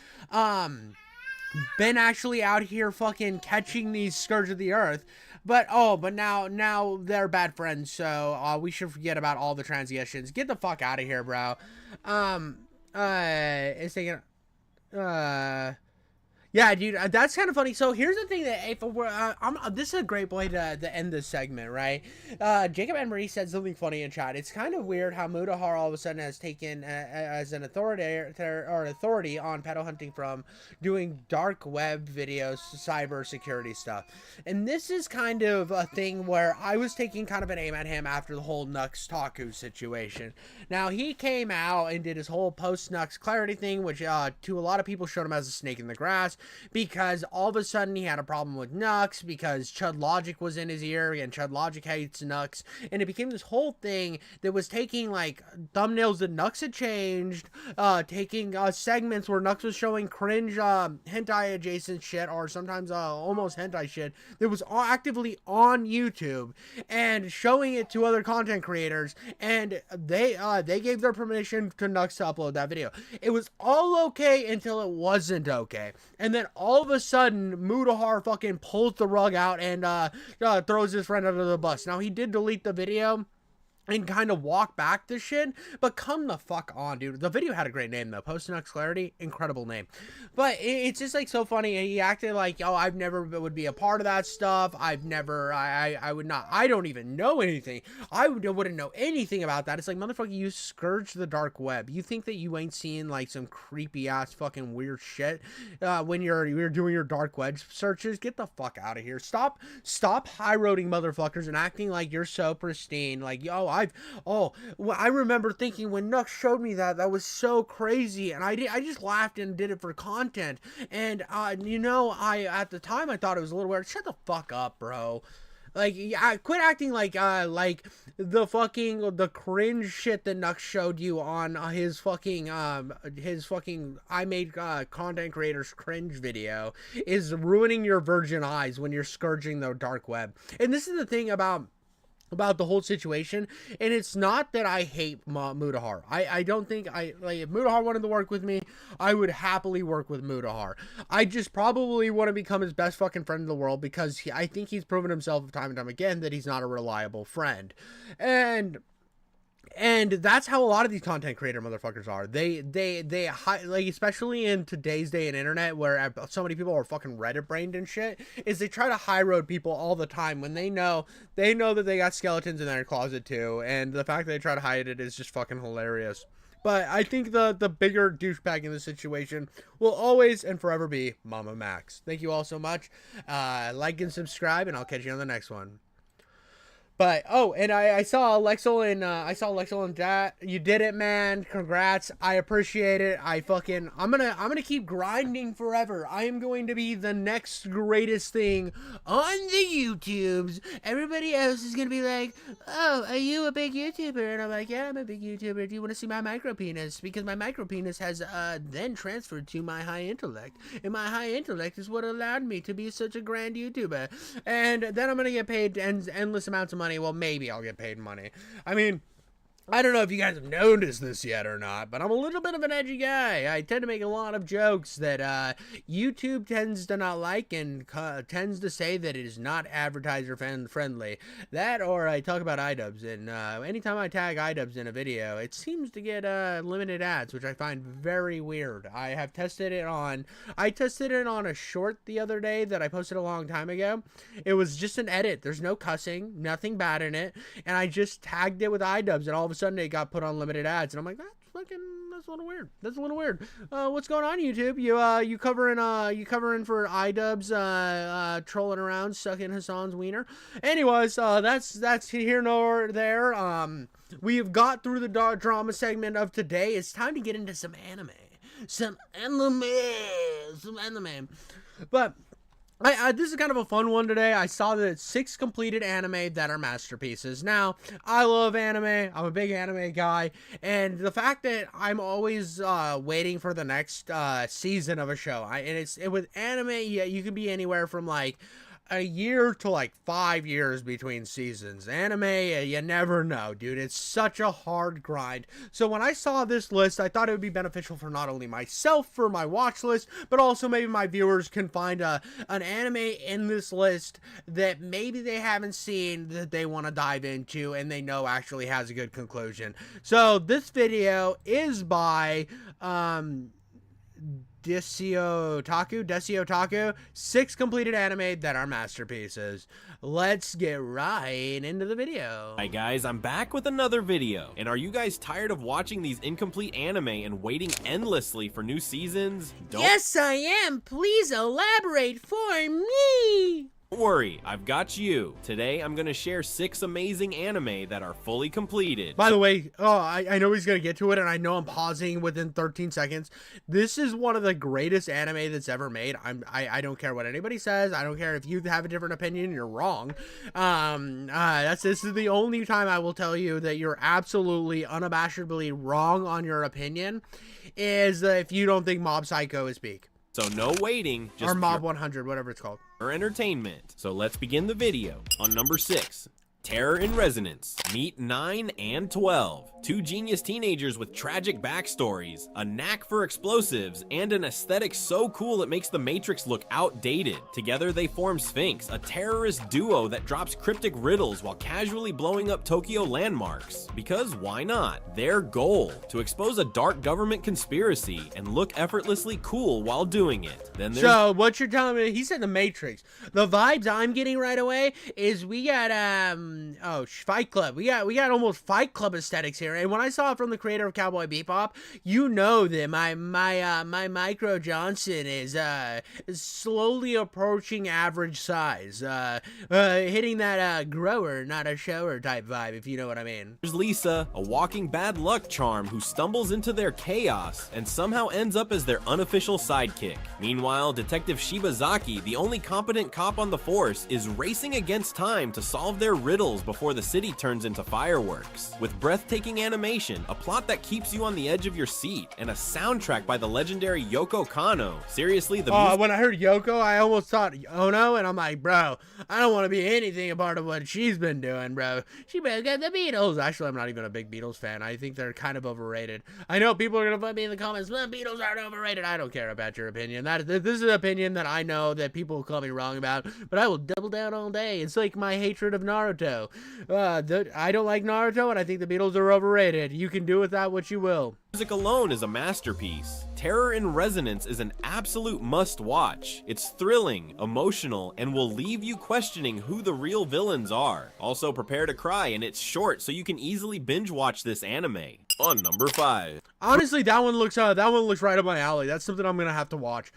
actually out here fucking catching these Scourge of the Earth. But now they're bad friends, so we should forget about all the transitions. Get the fuck out of here, bro. It's taking yeah, dude, that's kind of funny. So here's the thing that if we're, this is a great way to end this segment, right? Jacob and Marie said something funny in chat. It's kind of weird how Mutahar all of a sudden has taken as an authority on pedo hunting from doing dark web videos, cyber security stuff. And this is kind of a thing where I was taking kind of an aim at him after the whole Nux Taku situation. Now, he came out and did his whole post-Nux clarity thing, which to a lot of people showed him as a snake in the grass, because all of a sudden he had a problem with Nux because Chud Logic was in his ear, and Chud Logic hates Nux, and it became this whole thing that was taking like thumbnails that Nux had changed, taking segments where Nux was showing cringe hentai adjacent shit, or sometimes almost hentai shit that was actively on YouTube, and showing it to other content creators, and they gave their permission to Nux to upload that video. It was all okay until it wasn't okay, and then all of a sudden Mutahar fucking pulls the rug out and throws his friend under the bus. Now, he did delete the video and kind of walk back this shit, but come the fuck on, dude. The video had a great name though. Post-Nux Clarity, incredible name. But it's just like so funny. He acted like, oh, I've never would be a part of that stuff. I've never, I would not, I don't even know anything. I wouldn't know anything about that. It's like, motherfucker, you scourge the dark web. You think that you ain't seeing like some creepy ass fucking weird shit when you're doing your dark web searches? Get the fuck out of here. Stop high-roading motherfuckers and acting like you're so pristine. Like, yo, I remember thinking when Nux showed me that was so crazy, and I just laughed and did it for content. And you know, at the time I thought it was a little weird. Shut the fuck up, bro. Like, yeah, quit acting like the cringe shit that Nux showed you on his fucking I made content creators cringe video is ruining your virgin eyes when you're scourging the dark web. And this is the thing about the whole situation, and it's not that I hate Mutahar. I don't think if Mutahar wanted to work with me, I would happily work with Mutahar. I just probably want to become his best fucking friend in the world, because I think he's proven himself time and time again that he's not a reliable friend. And that's how a lot of these content creator motherfuckers are. They like, especially in today's day and internet where so many people are fucking Reddit brained and shit, is they try to high road people all the time when they know that they got skeletons in their closet too. And the fact that they try to hide it is just fucking hilarious. But I think the bigger douchebag in this situation will always and forever be Mama Max. Thank you all so much. Like and subscribe, and I'll catch you on the next one. But oh, and I saw Lexel and that. You did it, man. Congrats. I appreciate it. I'm gonna keep grinding forever. I am going to be the next greatest thing on the YouTubes. Everybody else is gonna be like, oh, are you a big YouTuber? And I'm like, yeah, I'm a big YouTuber. Do you want to see my micro penis? Because my micro penis has then transferred to my high intellect, and my high intellect is what allowed me to be such a grand YouTuber. And then I'm gonna get paid endless amounts of money. Well, maybe I'll get paid money. I mean, I don't know if you guys have noticed this yet or not, but I'm a little bit of an edgy guy. I tend to make a lot of jokes that YouTube tends to not like and tends to say that it is not advertiser friendly. That, or I talk about iDubbbz, and anytime I tag iDubbbz in a video, it seems to get limited ads, which I find very weird. I tested it on a short the other day that I posted a long time ago. It was just an edit. There's no cussing, nothing bad in it, and I just tagged it with iDubbbz, and all of a sudden it got put on limited ads, and I'm like, that's a little weird. That's a little weird. What's going on, YouTube? You covering for iDubbbz trolling around, sucking Hassan's wiener. Anyways, that's here nor there. We have got through the drama segment of today. It's time to get into some anime. But this is kind of a fun one today. I saw that 6 completed anime that are masterpieces. Now, I love anime. I'm a big anime guy. And the fact that I'm always waiting for the next season of a show. With anime, yeah, you can be anywhere from like a year to like 5 years between seasons. Anime, you never know, dude. It's such a hard grind. So when I saw this list, I thought it would be beneficial for not only myself for my watch list, but also maybe my viewers can find an anime in this list that maybe they haven't seen that they want to dive into and they know actually has a good conclusion. So this video is by Desio Taku, 6 completed anime that are masterpieces. Let's get right into the video. Hi guys, I'm back with another video. And are you guys tired of watching these incomplete anime and waiting endlessly for new seasons? Yes, I am. Please elaborate for me. Don't worry, I've got you. Today, I'm going to share 6 amazing anime that are fully completed. By the way, I know he's going to get to it, and I know I'm pausing within 13 seconds. This is one of the greatest anime that's ever made. I don't care what anybody says. I don't care if you have a different opinion. You're wrong. This is the only time I will tell you that you're absolutely, unabashedly wrong on your opinion, is if you don't think Mob Psycho is peak. So no waiting, just or Mob 100, whatever it's called. For entertainment. So let's begin the video. On number 6, Terror in Resonance. Meet 9 and 12. 2 genius teenagers with tragic backstories, a knack for explosives, and an aesthetic so cool it makes the Matrix look outdated. Together they form Sphinx, a terrorist duo that drops cryptic riddles while casually blowing up Tokyo landmarks. Because why not? Their goal, to expose a dark government conspiracy and look effortlessly cool while doing it. Then there's... So what you're telling me, he said the Matrix. The vibes I'm getting right away is we got Fight Club. We got almost Fight Club aesthetics here. And when I saw it from the creator of Cowboy Bebop, you know that my Micro Johnson is slowly approaching average size, hitting that grower, not a shower type vibe, if you know what I mean. There's Lisa, a walking bad luck charm who stumbles into their chaos and somehow ends up as their unofficial sidekick. Meanwhile, Detective Shibazaki, the only competent cop on the force, is racing against time to solve their riddles before the city turns into fireworks. With breathtaking animation, a plot that keeps you on the edge of your seat, and a soundtrack by the legendary Yoko Kanno. Seriously, the when I heard Yoko, I almost thought Ono, and I'm like, bro, I don't want to be anything a part of what she's been doing, bro. She better get the Beatles. Actually, I'm not even a big Beatles fan. I think they're kind of overrated. I know people are gonna put me in the comments, well, Beatles aren't overrated. I don't care about your opinion. This is an opinion that I know that people will call me wrong about, but I will double down all day. It's like my hatred of Naruto. I don't like Naruto, and I think the Beatles are overrated. You can do with that what you will. Music alone is a masterpiece. Terror in Resonance is an absolute must-watch. It's thrilling, emotional, and will leave you questioning who the real villains are. Also, prepare to cry, and it's short, so you can easily binge-watch this anime. On number 5. Honestly, that one looks right up my alley. That's something I'm gonna have to watch.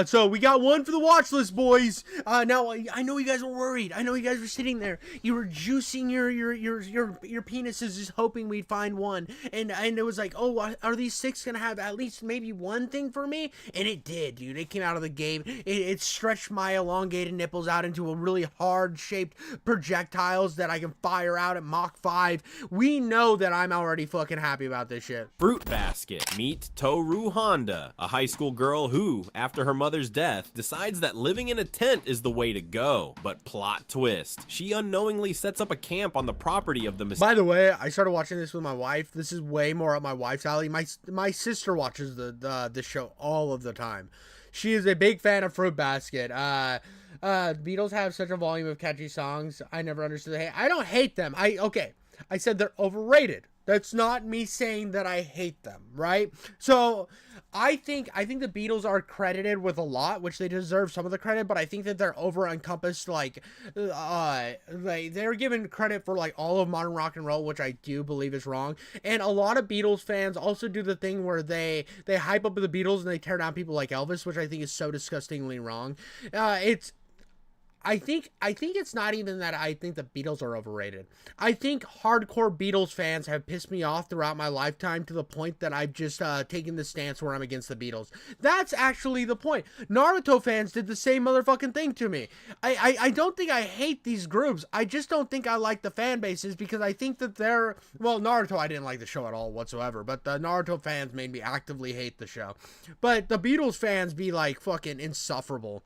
So we got one for the watch list, boys. Now I know you guys were worried. I know you guys were sitting there. You were juicing your penises, just hoping we'd find one. And it was like, oh, are these 6 gonna have at least maybe one thing for me? And it did, dude. It came out of the game. It stretched my elongated nipples out into a really hard-shaped projectiles that I can fire out at Mach 5. We know that I'm already fucking happy about this shit. Fruit Basket. Meet Toru Honda, a high school girl who, after her mother's death, decides that living in a tent is the way to go. But plot twist, she unknowingly sets up a camp on the property of the By the way, I started watching this with my wife. This is way more up my wife's alley. My sister watches the show all of the time. She is a big fan of Fruit Basket. Beatles have such a volume of catchy songs. I never understood the hate. I don't hate them. I said they're overrated. That's not me saying that I hate them, right? So I think the Beatles are credited with a lot, which they deserve some of the credit, but I think that they're over encompassed, like they're given credit for like all of modern rock and roll, which I do believe is wrong. And a lot of Beatles fans also do the thing where they hype up the Beatles and they tear down people like Elvis, which I think is so disgustingly wrong. I think it's not even that I think the Beatles are overrated. I think hardcore Beatles fans have pissed me off throughout my lifetime to the point that I've just taken the stance where I'm against the Beatles. That's actually the point. Naruto fans did the same motherfucking thing to me. I don't think I hate these groups. I just don't think I like the fan bases because I think that Naruto, I didn't like the show at all whatsoever, but the Naruto fans made me actively hate the show. But the Beatles fans be like fucking insufferable.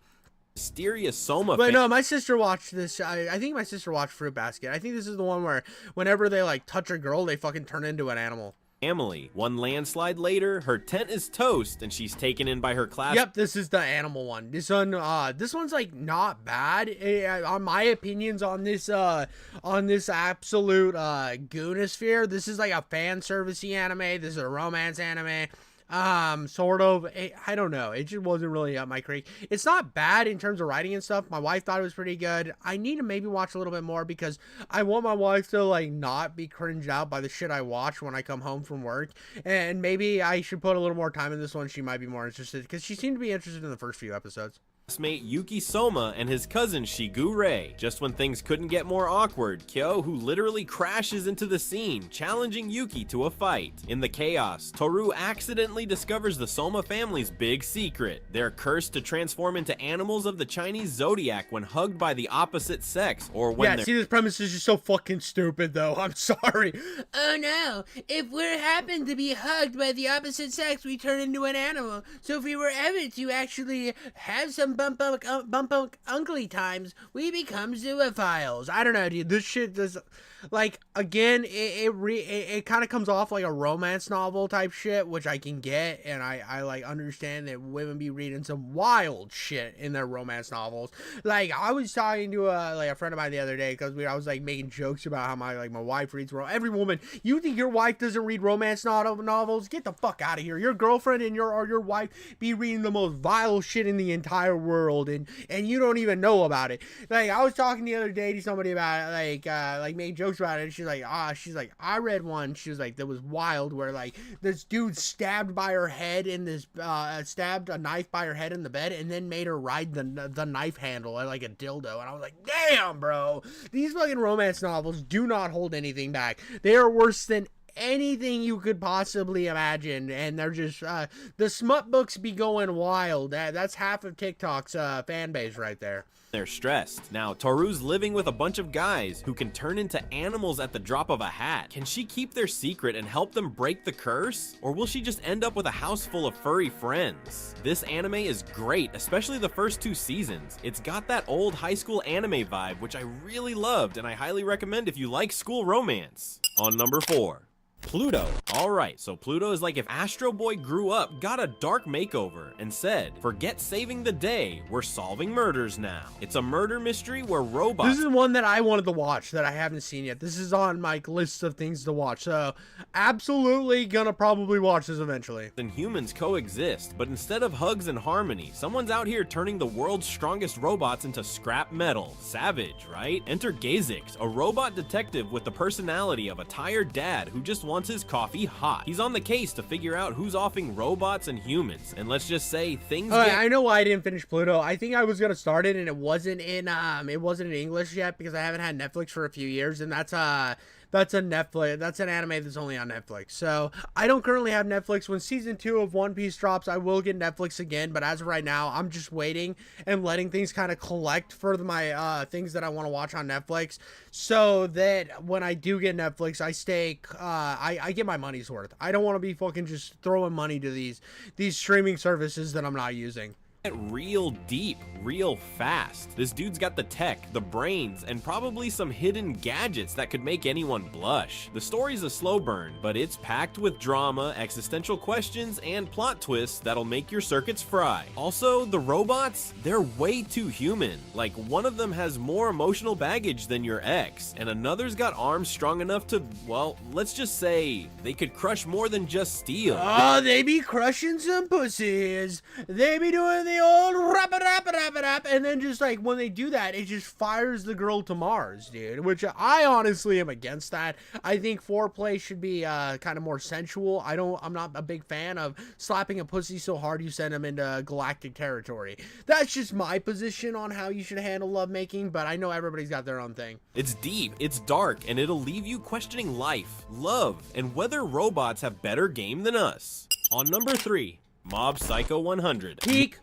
Mysterious Soma. But no, my sister watched this. I think my sister watched Fruit Basket. I think this is the one where whenever they like touch a girl, they fucking turn into an animal. Family. One landslide later, her tent is toast and she's taken in by her class. Yep, this is the animal one. This one's like not bad. On my opinions on this absolute goonosphere, this is like a fan servicey anime. This is a romance anime. Sort of. I don't know. It just wasn't really up my creek. It's not bad in terms of writing and stuff. My wife thought it was pretty good. I need to maybe watch a little bit more because I want my wife to like not be cringed out by the shit I watch when I come home from work. And maybe I should put a little more time in this one. She might be more interested because she seemed to be interested in the first few episodes. Classmate Yuki Soma and his cousin Shigure. Just when things couldn't get more awkward, Kyo, who literally crashes into the scene, challenging Yuki to a fight. In the chaos, Toru accidentally discovers the Soma family's big secret. They're cursed to transform into animals of the Chinese zodiac when hugged by the opposite sex, or when see, this premise is just so fucking stupid, though. I'm sorry. Oh no, if we happen to be hugged by the opposite sex, we turn into an animal. So if we were ever to actually have some bump ugly times, we become zoophiles. I don't know, dude. This shit does, like, again, it kind of comes off like a romance novel type shit, which I can get, and I like understand that women be reading some wild shit in their romance novels. Like, I was talking to a friend of mine the other day because I was like making jokes about how my wife reads. Every woman, you think your wife doesn't read romance novels? Get the fuck out of here. Your girlfriend and your wife be reading the most vile shit in the entire world, and you don't even know about it. Like, I was talking the other day to somebody about it, like making jokes about it, and she's like, I read one, she was like, that was wild, where like this dude stabbed by her head in this stabbed a knife by her head in the bed and then made her ride the knife handle like a dildo. And I was like, damn, bro, these fucking romance novels do not hold anything back. They are worse than anything you could possibly imagine, and they're just the smut books be going wild. That's half of TikTok's fan base right there. They're stressed. Now, Toru's living with a bunch of guys who can turn into animals at the drop of a hat. Can she keep their secret and help them break the curse? Or will she just end up with a house full of furry friends? This anime is great, especially the first 2 seasons. It's got that old high school anime vibe, which I really loved, and I highly recommend if you like school romance. On number 4. Pluto. Alright, so Pluto is like if Astro Boy grew up, got a dark makeover, and said, forget saving the day, we're solving murders now. It's a murder mystery where robots... This is one that I wanted to watch that I haven't seen yet. This is on my list of things to watch, so absolutely gonna probably watch this eventually. and humans coexist, but instead of hugs and harmony, someone's out here turning the world's strongest robots into scrap metal. Savage, right? Enter Gazix, a robot detective with the personality of a tired dad who just wants his coffee hot. He's on the case to figure out who's offing robots and humans, and let's just say things Okay, get... I know why I didn't finish Pluto. I think I was gonna start it and it wasn't in English yet because I haven't had Netflix for a few years, and that's a Netflix. That's an anime that's only on Netflix. So I don't currently have Netflix. When season 2 of One Piece drops, I will get Netflix again. But as of right now, I'm just waiting and letting things kind of collect for my things that I want to watch on Netflix, so that when I do get Netflix, I get my money's worth. I don't want to be fucking just throwing money to these streaming services that I'm not using. real deep, real fast. This dude's got the tech, the brains, and probably some hidden gadgets that could make anyone blush. The story's a slow burn, but it's packed with drama, existential questions, and plot twists that'll make your circuits fry. Also, the robots, they're way too human. Like, one of them has more emotional baggage than your ex, and another's got arms strong enough to, well, let's just say, they could crush more than just steel. Oh, they be crushing some pussies. They be doing the old rap, and then just like when they do that, it just fires the girl to Mars, dude. Which I honestly am against that. I think foreplay should be kind of more sensual. I'm not a big fan of slapping a pussy so hard you send them into galactic territory. That's just my position on how you should handle lovemaking, but I know everybody's got their own thing. It's deep, it's dark, and it'll leave you questioning life, love, and whether robots have better game than us. On number 3, Mob Psycho 100. Peak.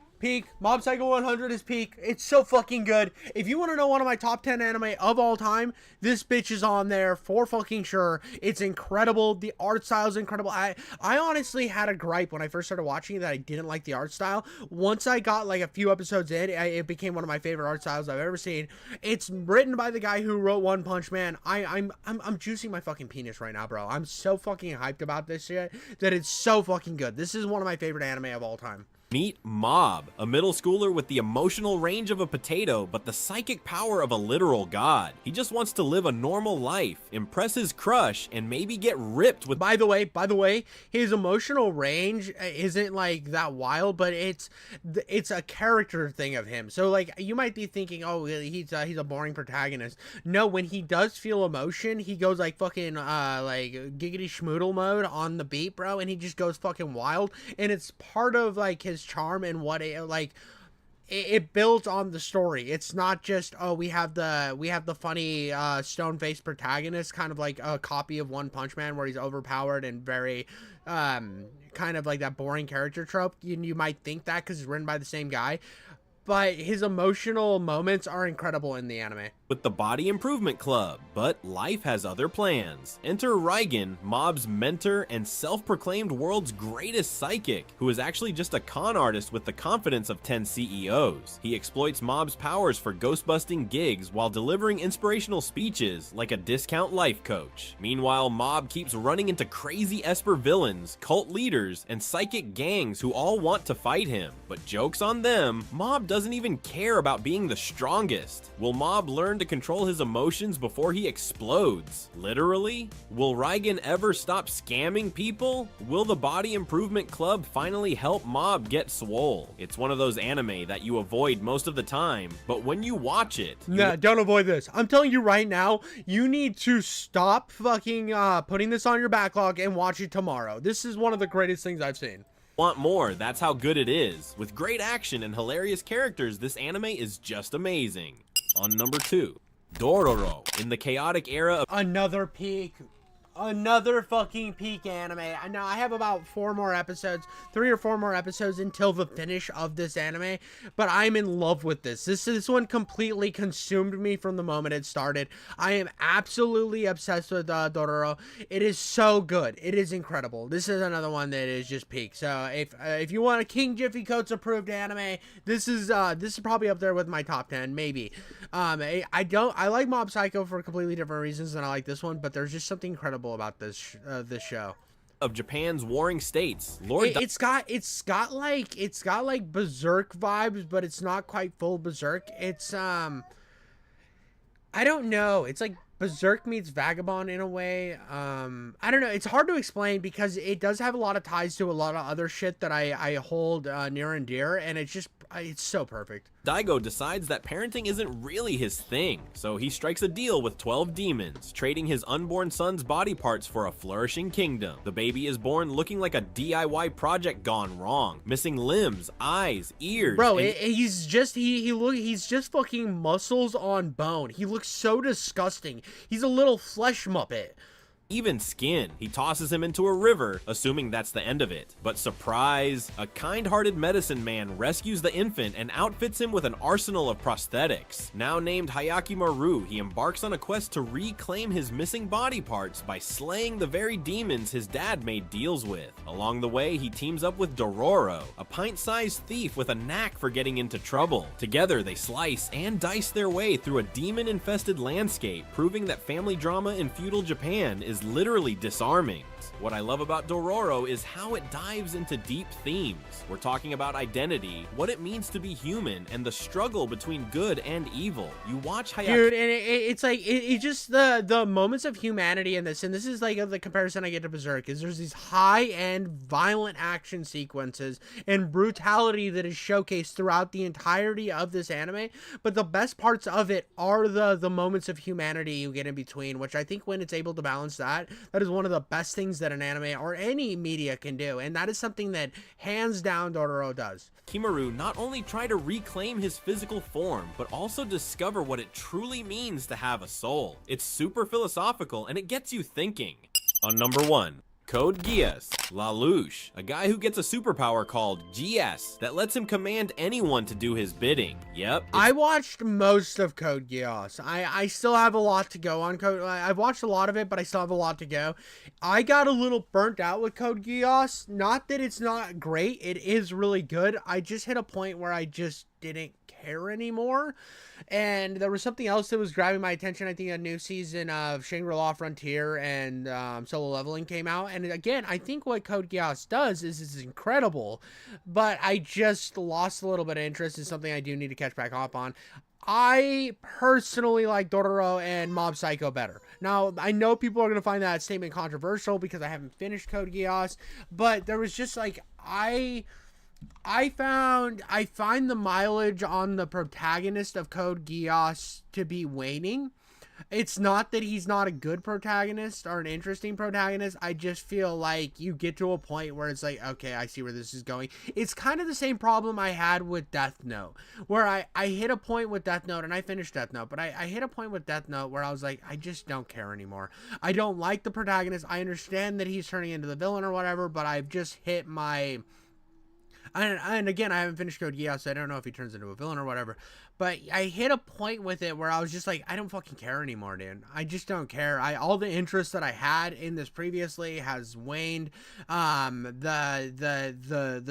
Mob Psycho 100 is peak. It's so fucking good. If you want to know one of my top 10 anime of all time, this bitch is on there for fucking sure. It's incredible. The art style is incredible. I honestly had a gripe when I first started watching it that I didn't like the art style. Once I got like a few episodes in, it became one of my favorite art styles I've ever seen. It's written by the guy who wrote One Punch Man. I'm juicing my fucking penis right now, bro. I'm so fucking hyped about this shit that it's so fucking good. This is one of my favorite anime of all time. Meet Mob, a middle schooler with the emotional range of a potato, but the psychic power of a literal god. He just wants to live a normal life, impress his crush, and maybe get ripped with... By the way, his emotional range isn't like that wild, but it's a character thing of him. So like, you might be thinking, oh, he's a boring protagonist. No, when he does feel emotion, he goes like fucking like giggity schmoodle mode on the beat, bro, and he just goes fucking wild. And it's part of like his charm and what it builds on the story. It's not just, oh, we have the funny stone-faced protagonist, kind of like a copy of One Punch Man where he's overpowered and very kind of like that boring character trope. You might think that because it's written by the same guy, but his emotional moments are incredible in the anime. With the Body Improvement Club, but life has other plans. Enter Reigen, Mob's mentor and self-proclaimed world's greatest psychic, who is actually just a con artist with the confidence of 10 CEOs. He exploits Mob's powers for ghost-busting gigs while delivering inspirational speeches like a discount life coach. Meanwhile, Mob keeps running into crazy Esper villains, cult leaders, and psychic gangs who all want to fight him. But joke's on them, Mob doesn't even care about being the strongest. Will Mob learn to control his emotions before he explodes? Literally? Will Reigen ever stop scamming people? Will the Body Improvement Club finally help Mob get swole? It's one of those anime that you avoid most of the time, but when you watch it... Nah, don't avoid this. I'm telling you right now, you need to stop fucking putting this on your backlog and watch it tomorrow. This is one of the greatest things I've seen. Want more? That's how good it is. With great action and hilarious characters, this anime is just amazing. On number 2, Dororo. In the chaotic era of... Another peak. Another fucking peak anime. Now I have about 3 or 4 more episodes until the finish of this anime, but I'm in love with this. This one completely consumed me from the moment it started. I am absolutely obsessed with Dororo. It is so good. It is incredible. This is another one that is just peak. So if you want a King Jiffy Coats approved anime, this is probably up there with my top 10, maybe. I like Mob Psycho for completely different reasons than I like this one, but there's just something incredible about this show. Of Japan's warring states, Lord It's got like Berserk vibes, but it's not quite full Berserk. It's I don't know. It's like Berserk meets Vagabond in a way. I don't know. It's hard to explain because it does have a lot of ties to a lot of other shit that I hold near and dear, and it's so perfect. Daigo decides that parenting isn't really his thing, so he strikes a deal with 12 demons, trading his unborn son's body parts for a flourishing kingdom. The baby is born looking like a DIY project gone wrong, missing limbs, eyes, ears. Bro, he's just fucking muscles on bone. He looks so disgusting. He's a little flesh muppet. Even skin. He tosses him into a river, assuming that's the end of it. But surprise, a kind-hearted medicine man rescues the infant and outfits him with an arsenal of prosthetics. Now named Hayaki Maru, he embarks on a quest to reclaim his missing body parts by slaying the very demons his dad made deals with. Along the way, he teams up with Dororo, a pint-sized thief with a knack for getting into trouble. Together, they slice and dice their way through a demon-infested landscape, proving that family drama in feudal Japan is literally disarming. What I love about Dororo is how it dives into deep themes. We're talking about identity, what it means to be human, and the struggle between good and evil. You watch Hayaki... Dude, and it's like, it just, the moments of humanity in this, and this is like the comparison I get to Berserk, is there's these high-end violent action sequences and brutality that is showcased throughout the entirety of this anime, but the best parts of it are the moments of humanity you get in between, which I think when it's able to balance that is one of the best things that an anime or any media can do, and that is something that hands down Dororo does. Kimaru not only try to reclaim his physical form, but also discover what it truly means to have a soul. It's super philosophical and it gets you thinking. On number 1, Code Geass, Lelouch, a guy who gets a superpower called GS that lets him command anyone to do his bidding. Yep. I watched most of Code Geass. I still have a lot to go on Code. I've watched a lot of it, but I still have a lot to go. I got a little burnt out with Code Geass. Not that it's not great. It is really good. I just hit a point where I just didn't care anymore. And there was something else that was grabbing my attention. I think a new season of Shangri-La Frontier and Solo Leveling came out. And again, I think what Code Geass does is incredible. But I just lost a little bit of interest in something I do need to catch back up on. I personally like Dororo and Mob Psycho better. Now, I know people are going to find that statement controversial because I haven't finished Code Geass. But there was just like, I find the mileage on the protagonist of Code Geass to be waning. It's not that he's not a good protagonist or an interesting protagonist. I just feel like you get to a point where it's like, okay, I see where this is going. It's kind of the same problem I had with Death Note, where I hit a point with Death Note, and I finished Death Note, but I hit a point with Death Note where I was like, I just don't care anymore. I don't like the protagonist. I understand that he's turning into the villain or whatever, but I've just hit my... And again, I haven't finished Code Geass, so I don't know if he turns into a villain or whatever. But I hit a point with it where I was just like, I don't fucking care anymore, dude. I just don't care. All the interest that I had in this previously has waned. The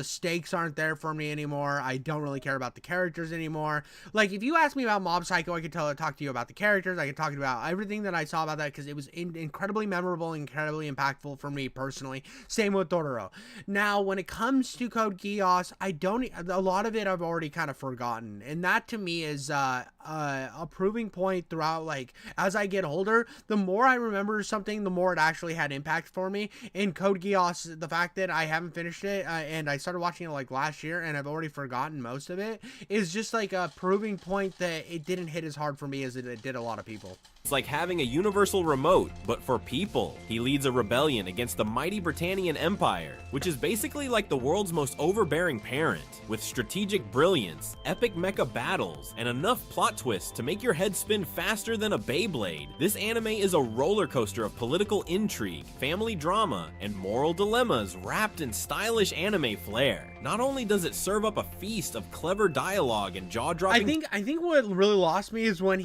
stakes aren't there for me anymore. I don't really care about the characters anymore. Like, if you ask me about Mob Psycho, I could talk to you about the characters. I could talk about everything that I saw about that because it was incredibly memorable, incredibly impactful for me personally. Same with Dororo. Now, when it comes to Code Geass, a lot of it I've already kind of forgotten, and that to me is a proving point throughout. Like, as I get older, the more I remember something, the more it actually had impact for me. In Code Geass, the fact that I haven't finished it and I started watching it like last year and I've already forgotten most of it is just like a proving point that it didn't hit as hard for me as it did a lot of people. It's like having a universal remote, but for people. He leads a rebellion against the mighty Britannian Empire, which is basically like the world's most overbearing parent, with strategic brilliance, epic mecha battles, and enough plot twists to make your head spin faster than a Beyblade. This anime is a roller coaster of political intrigue, family drama, and moral dilemmas wrapped in stylish anime flair. Not only does it serve up a feast of clever dialogue and jaw-dropping... I think what really lost me is when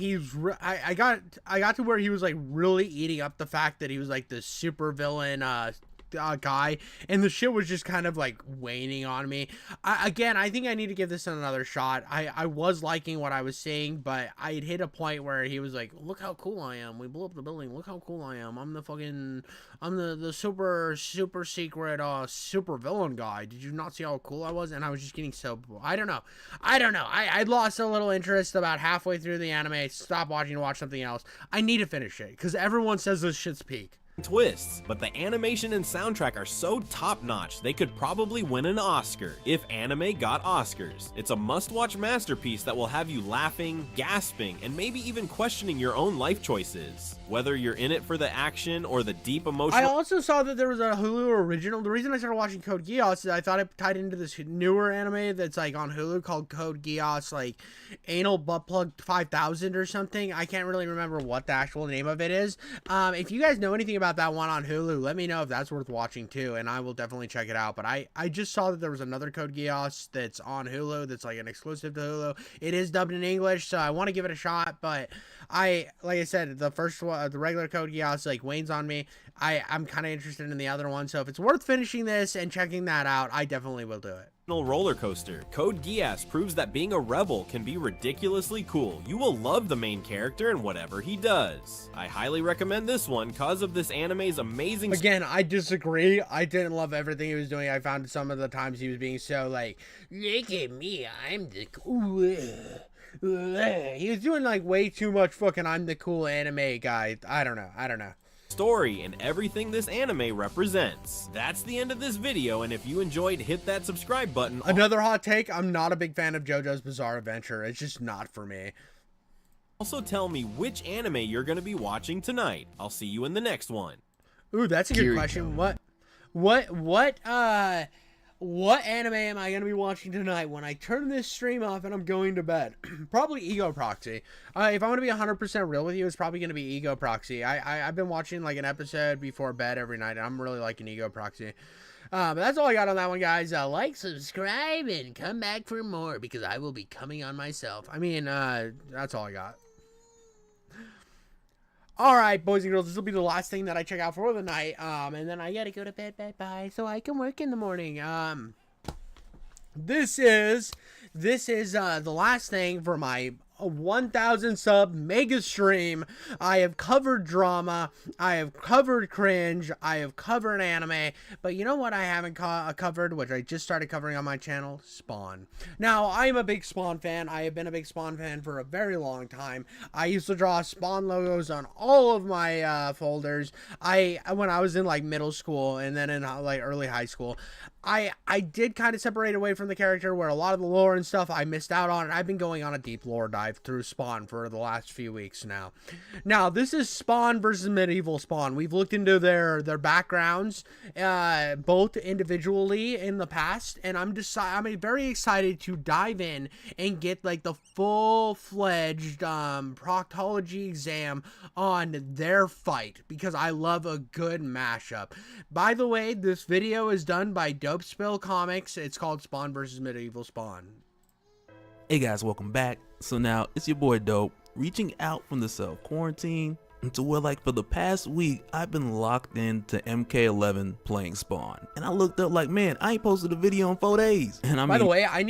I got to where he was like really eating up the fact that he was like the super villain guy, and the shit was just kind of like waning on me. I think I need to give this another shot. I was liking what I was seeing, but I had hit a point where he was like, look how cool I am, we blew up the building, look how cool I am, I'm the super secret super villain guy, did you not see how cool I was? And I was just getting so, I don't know, I lost a little interest about halfway through the anime, stopped watching to watch something else. I need to finish it because everyone says this shit's peak. Twists, but the animation and soundtrack are so top-notch they could probably win an Oscar if anime got Oscars. It's a must-watch masterpiece that will have you laughing, gasping, and maybe even questioning your own life choices. Whether you're in it for the action or the deep emotional... I also saw that there was a Hulu original. The reason I started watching Code Geass is I thought it tied into this newer anime that's like on Hulu called Code Geass, like Anal Butt Plug 5000 or something. I can't really remember what the actual name of it is. If you guys know anything about that one on Hulu, let me know if that's worth watching too, and I will definitely check it out. But I just saw that there was another Code Geass that's on Hulu that's like an exclusive to Hulu. It is dubbed in English, so I want to give it a shot, but like I said, the first one, the regular Code Geass, like wanes on me. I'm kind of interested in the other one, so if it's worth finishing this and checking that out, I definitely will do it. roller coaster. Code Geass proves that being a rebel can be ridiculously cool. You will love the main character and whatever he does. I highly recommend this one cause of this anime's amazing... Again, I disagree. I didn't love everything he was doing. I found some of the times he was being so like, look at me, I'm the cool... He was doing like way too much fucking I'm the cool anime guy. I don't know. Story and everything this anime represents. That's the end of this video, and if you enjoyed, hit that subscribe button. Another hot take, I'm not a big fan of JoJo's Bizarre Adventure. It's just not for me. Also tell me which anime you're going to be watching tonight. I'll see you in the next one. Ooh, that's a good question. What anime am I going to be watching tonight when I turn this stream off and I'm going to bed? Probably Ego Proxy. If I'm going to be 100% real with you, it's probably going to be Ego Proxy. I've been watching like an episode before bed every night, and I'm really liking Ego Proxy. But that's all I got on that one, guys. Like, subscribe, and come back for more, because I will be coming on myself. I mean, that's all I got. Alright, boys and girls, this will be the last thing that I check out for the night, and then I gotta go to bed, bye, so I can work in the morning. This is the last thing for my 1,000 sub mega stream. I have covered drama, I have covered cringe, I have covered anime, but you know what I haven't covered, which I just started covering on my channel? Spawn. Now, I'm a big Spawn fan. I have been a big Spawn fan for a very long time. I used to draw Spawn logos on all of my folders. When I was in like middle school and then in like early high school, I did kind of separate away from the character, where a lot of the lore and stuff I missed out on, and I've been going on a deep lore dive through Spawn for the last few weeks now. Now, this is Spawn versus Medieval Spawn. We've looked into their backgrounds, both individually in the past, and I'm very excited to dive in and get like the full-fledged proctology exam on their fight, because I love a good mashup. By the way, this video is done by Dope Spill Comics. It's called Spawn versus Medieval Spawn. Hey guys, welcome back. So now it's your boy Dope, reaching out from the self-quarantine to where, like, for the past week I've been locked into MK11 playing Spawn, and I looked up like, man, I ain't posted a video in 4 days. And by the way, I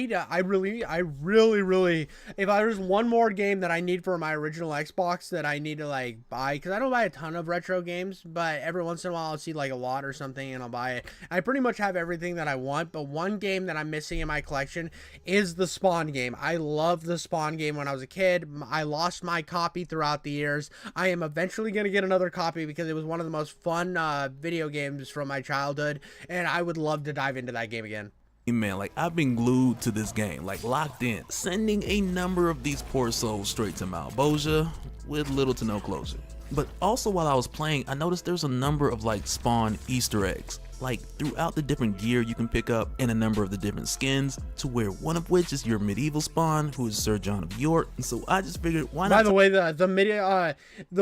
really, if there's one more game that I need for my original Xbox that I need to like buy, because I don't buy a ton of retro games, but every once in a while I'll see like a lot or something and I'll buy it. I pretty much have everything that I want, but one game that I'm missing in my collection is the Spawn game. I loved the Spawn game when I was a kid. I lost my copy throughout the years. I am eventually going to get another copy because it was one of the most fun video games from my childhood, and I would love to dive into that game again. Man, like, I've been glued to this game, like locked in, sending a number of these poor souls straight to Malbosia with little to no closure. But also while I was playing, I noticed there's a number of like Spawn Easter eggs, like throughout the different gear you can pick up and a number of the different skins, to where one of which is your medieval Spawn, who is Sir John of York. And so I just figured, why not? By the way, the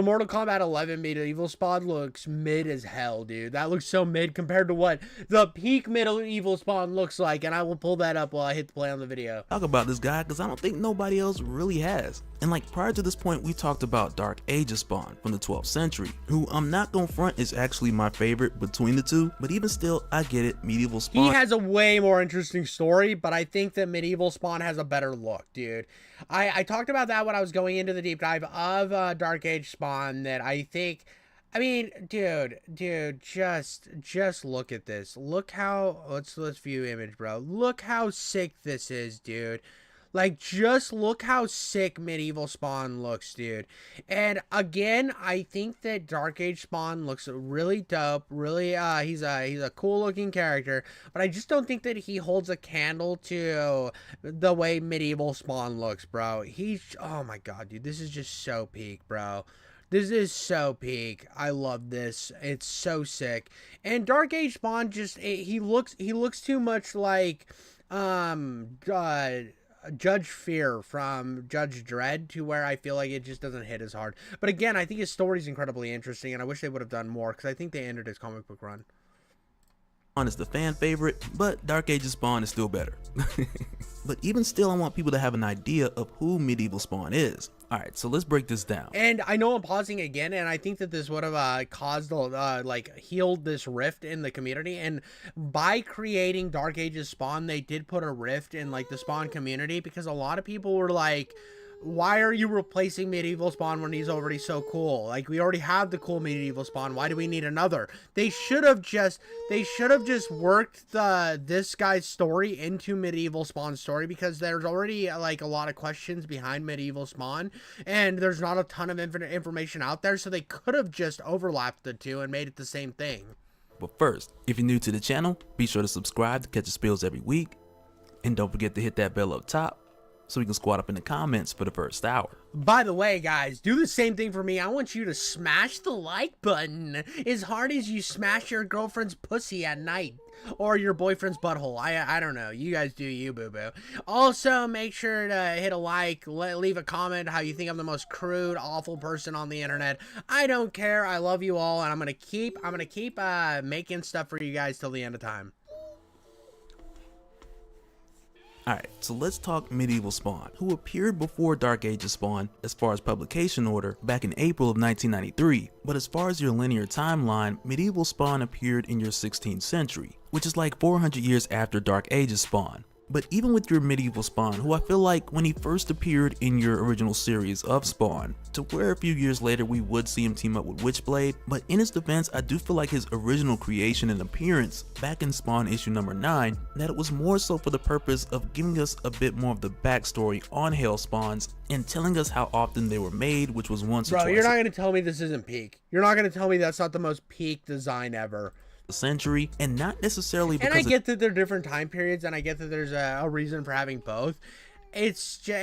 Mortal Kombat 11 medieval Spawn looks mid as hell, dude. That looks so mid compared to what the peak medieval Spawn looks like, and I will pull that up while I hit play on the video. Talk about this guy, because I don't think nobody else really has. And like prior to this point, we talked about Dark Ages Spawn from the 12th century, who I'm not gonna front is actually my favorite between the two, but even still, I get it, Medieval Spawn. He has a way more interesting story, but I think that Medieval Spawn has a better look, dude. I talked about that when I was going into the deep dive of Dark Age Spawn, that I think, I mean, dude, just look at this. Look how, let's view image, bro. Look how sick this is, dude. Like, just look how sick Medieval Spawn looks, dude. And again, I think that Dark Age Spawn looks really dope. Really, he's a cool looking character, but I just don't think that he holds a candle to the way Medieval Spawn looks, bro. Oh my god, dude, this is just so peak, bro. This is so peak. I love this. It's so sick. And Dark Age Spawn just, he looks too much like, Judge Fear from Judge Dredd, to where I feel like it just doesn't hit as hard. But again, I think his story's incredibly interesting, and I wish they would have done more, because I think they ended his comic book run. Spawn is the fan favorite, but Dark Ages Spawn is still better. But even still, I want people to have an idea of who Medieval Spawn is. Alright, so let's break this down. And I know I'm pausing again, and I think that this would have caused, healed this rift in the community. And by creating Dark Ages Spawn, they did put a rift in, like, the Spawn community, because a lot of people were like, why are you replacing Medieval Spawn when he's already so cool? Like, we already have the cool Medieval Spawn. Why do we need another? They should have just worked this guy's story into Medieval Spawn's story, because there's already like a lot of questions behind Medieval Spawn, and there's not a ton of information out there, so they could have just overlapped the two and made it the same thing. But first, if you're new to the channel, be sure to subscribe to catch the spills every week, and don't forget to hit that bell up top, so we can squat up in the comments for the first hour. By the way, guys, do the same thing for me. I want you to smash the like button as hard as you smash your girlfriend's pussy at night, or your boyfriend's butthole. I don't know. You guys do you, boo-boo. Also, make sure to hit a like, leave a comment how you think I'm the most crude, awful person on the internet. I don't care. I love you all, and I'm gonna keep making stuff for you guys till the end of time. Alright, so let's talk Medieval Spawn, who appeared before Dark Ages Spawn as far as publication order back in April of 1993, but as far as your linear timeline, Medieval Spawn appeared in your 16th century, which is like 400 years after Dark Ages Spawn. But even with your Medieval Spawn, who I feel like when he first appeared in your original series of Spawn, to where a few years later we would see him team up with Witchblade, but in his defense I do feel like his original creation and appearance back in Spawn issue number 9, that it was more so for the purpose of giving us a bit more of the backstory on Hell Spawns and telling us how often they were made, which was once or twice. Bro, you're not going to tell me this isn't peak. You're not going to tell me that's not the most peak design ever. Century, and not necessarily because, and I get that they're different time periods, and I get that there's a reason for having both. It's just,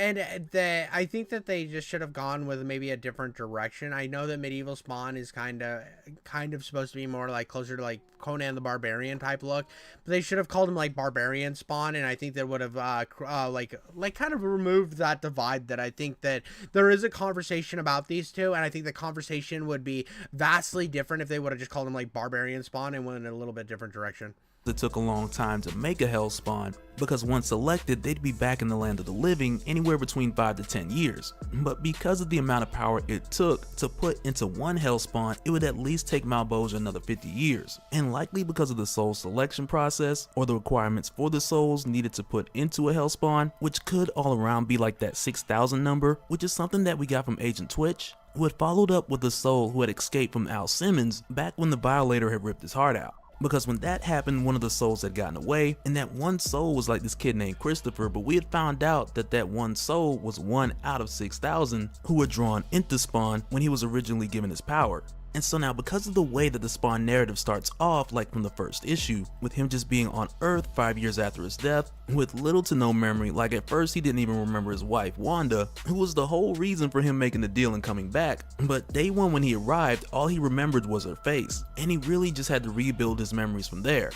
I think that they just should have gone with maybe a different direction. I know that Medieval Spawn is kind of supposed to be more like closer to like Conan the Barbarian type look, but they should have called him like Barbarian Spawn, and I think that would have like kind of removed that divide. That I think that there is a conversation about these two, and I think the conversation would be vastly different if they would have just called him like Barbarian Spawn and went in a little bit different direction. it took a long time to make a Hell Spawn, because once selected, they'd be back in the land of the living anywhere between 5 to 10 years. But because of the amount of power it took to put into one Hell Spawn, it would at least take Malbolgia another 50 years. And likely because of the soul selection process, or the requirements for the souls needed to put into a Hell Spawn, which could all around be like that 6,000 number, which is something that we got from Agent Twitch, who had followed up with the soul who had escaped from Al Simmons back when the Violator had ripped his heart out. Because when that happened, one of the souls had gotten away, and that one soul was like this kid named Christopher, but we had found out that that one soul was 1 out of 6,000 who were drawn into Spawn when he was originally given his power. And so now, because of the way that the Spawn narrative starts off, like from the first issue, with him just being on Earth 5 years after his death, with little to no memory, like at first he didn't even remember his wife, Wanda, who was the whole reason for him making the deal and coming back, but day one when he arrived, all he remembered was her face, and he really just had to rebuild his memories from there.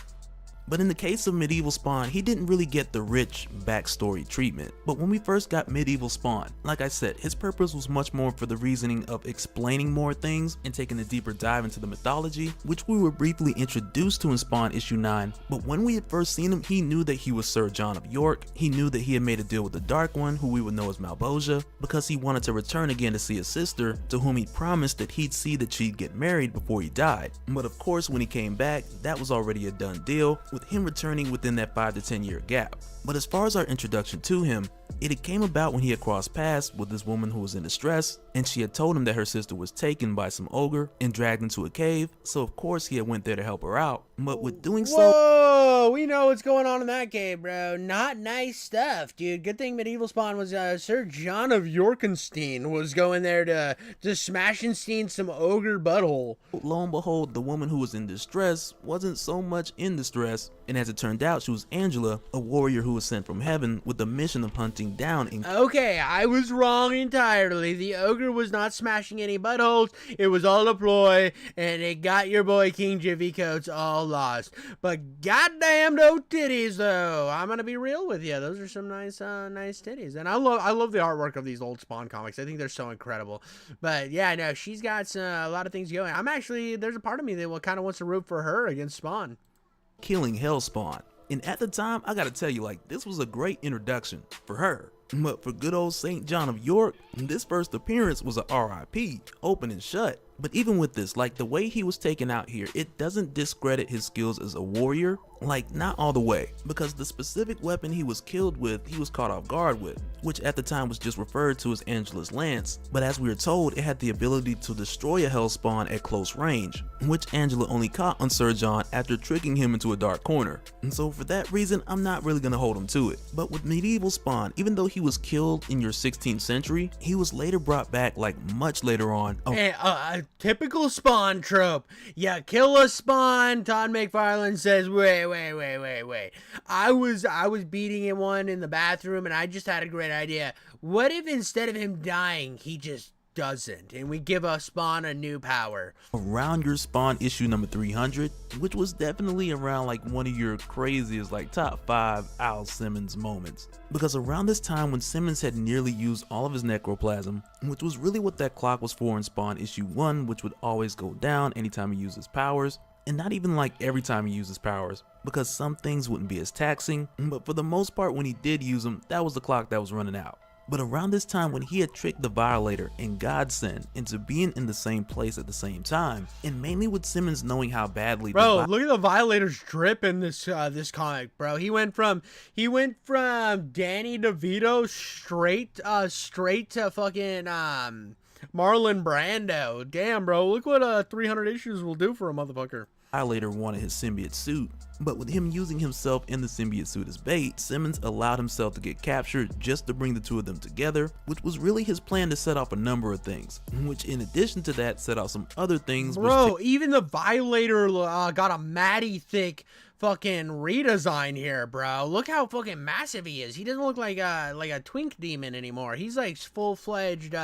But in the case of Medieval Spawn, he didn't really get the rich backstory treatment. But when we first got Medieval Spawn, like I said, his purpose was much more for the reasoning of explaining more things and taking a deeper dive into the mythology, which we were briefly introduced to in Spawn issue 9. But when we had first seen him, he knew that he was Sir John of York. He knew that he had made a deal with the Dark One, who we would know as Malbosia, because he wanted to return again to see his sister, to whom he promised that he'd see that she'd get married before he died. But of course, when he came back, that was already a done deal, with him returning within that 5 to 10 year gap. But as far as our introduction to him, it came about when he had crossed paths with this woman who was in distress, and she had told him that her sister was taken by some ogre and dragged into a cave, so of course he had went there to help her out. But with doing so— Whoa, we know what's going on in that cave, bro. Not nice stuff, dude. Good thing Medieval Spawn was Sir John of Yorkenstein was going there to smash and steam some ogre butthole. lo and behold, the woman who was in distress wasn't so much in distress, and as it turned out, she was Angela, a warrior who was sent from heaven with the mission of hunting down and— Okay, I was wrong entirely. The ogre was not smashing any buttholes. It was all a ploy, and it got your boy King Jiffy Coats all lost. But goddamn those titties, though. I'm gonna be real with you. Those are some nice titties, and I love the artwork of these old Spawn comics. I think they're so incredible. But yeah, no, she's got a lot of things going. There's a part of me that kind of wants to root for her against Spawn. killing Hellspawn. And at the time, I gotta tell you, like, this was a great introduction for her. But for good old St. John of York, this first appearance was a RIP, open and shut. But even with this, like, the way he was taken out here, it doesn't discredit his skills as a warrior. Like, not all the way, because the specific weapon he was killed with, he was caught off guard with, which at the time was just referred to as Angela's Lance. But as we were told, it had the ability to destroy a Hellspawn at close range, which Angela only caught on Sir John after tricking him into a dark corner. And so for that reason, I'm not really gonna hold him to it. But with Medieval Spawn, even though he was killed in your 16th century, he was later brought back, like, much later on. Hey, a typical Spawn trope. Yeah, kill a Spawn. Todd McFarlane says, wait. I was beating him one in the bathroom, and I just had a great idea. What if instead of him dying, he just doesn't, and we give a Spawn a new power? Around your Spawn issue number 300, which was definitely around like one of your craziest, like, top 5 Al Simmons moments. Because around this time when Simmons had nearly used all of his necroplasm, which was really what that clock was for in Spawn issue 1, which would always go down anytime he used his powers. And not even like every time he uses powers, because some things wouldn't be as taxing, but for the most part when he did use them, that was the clock that was running out. But around this time when he had tricked the Violator and Godsend into being in the same place at the same time, and mainly with Simmons knowing how badly— Bro, look at the Violator's drip in this comic, bro. He went from Danny DeVito straight to fucking Marlon Brando. Damn, bro, look what 300 issues will do for a motherfucker. Violator wanted his symbiote suit, but with him using himself in the symbiote suit as bait, Simmons allowed himself to get captured just to bring the two of them together, which was really his plan to set off a number of things, which in addition to that set off some other things. Bro, even the Violator got a matty thick fucking redesign here, bro. Look how fucking massive he is. He doesn't look like a twink demon anymore. He's like full-fledged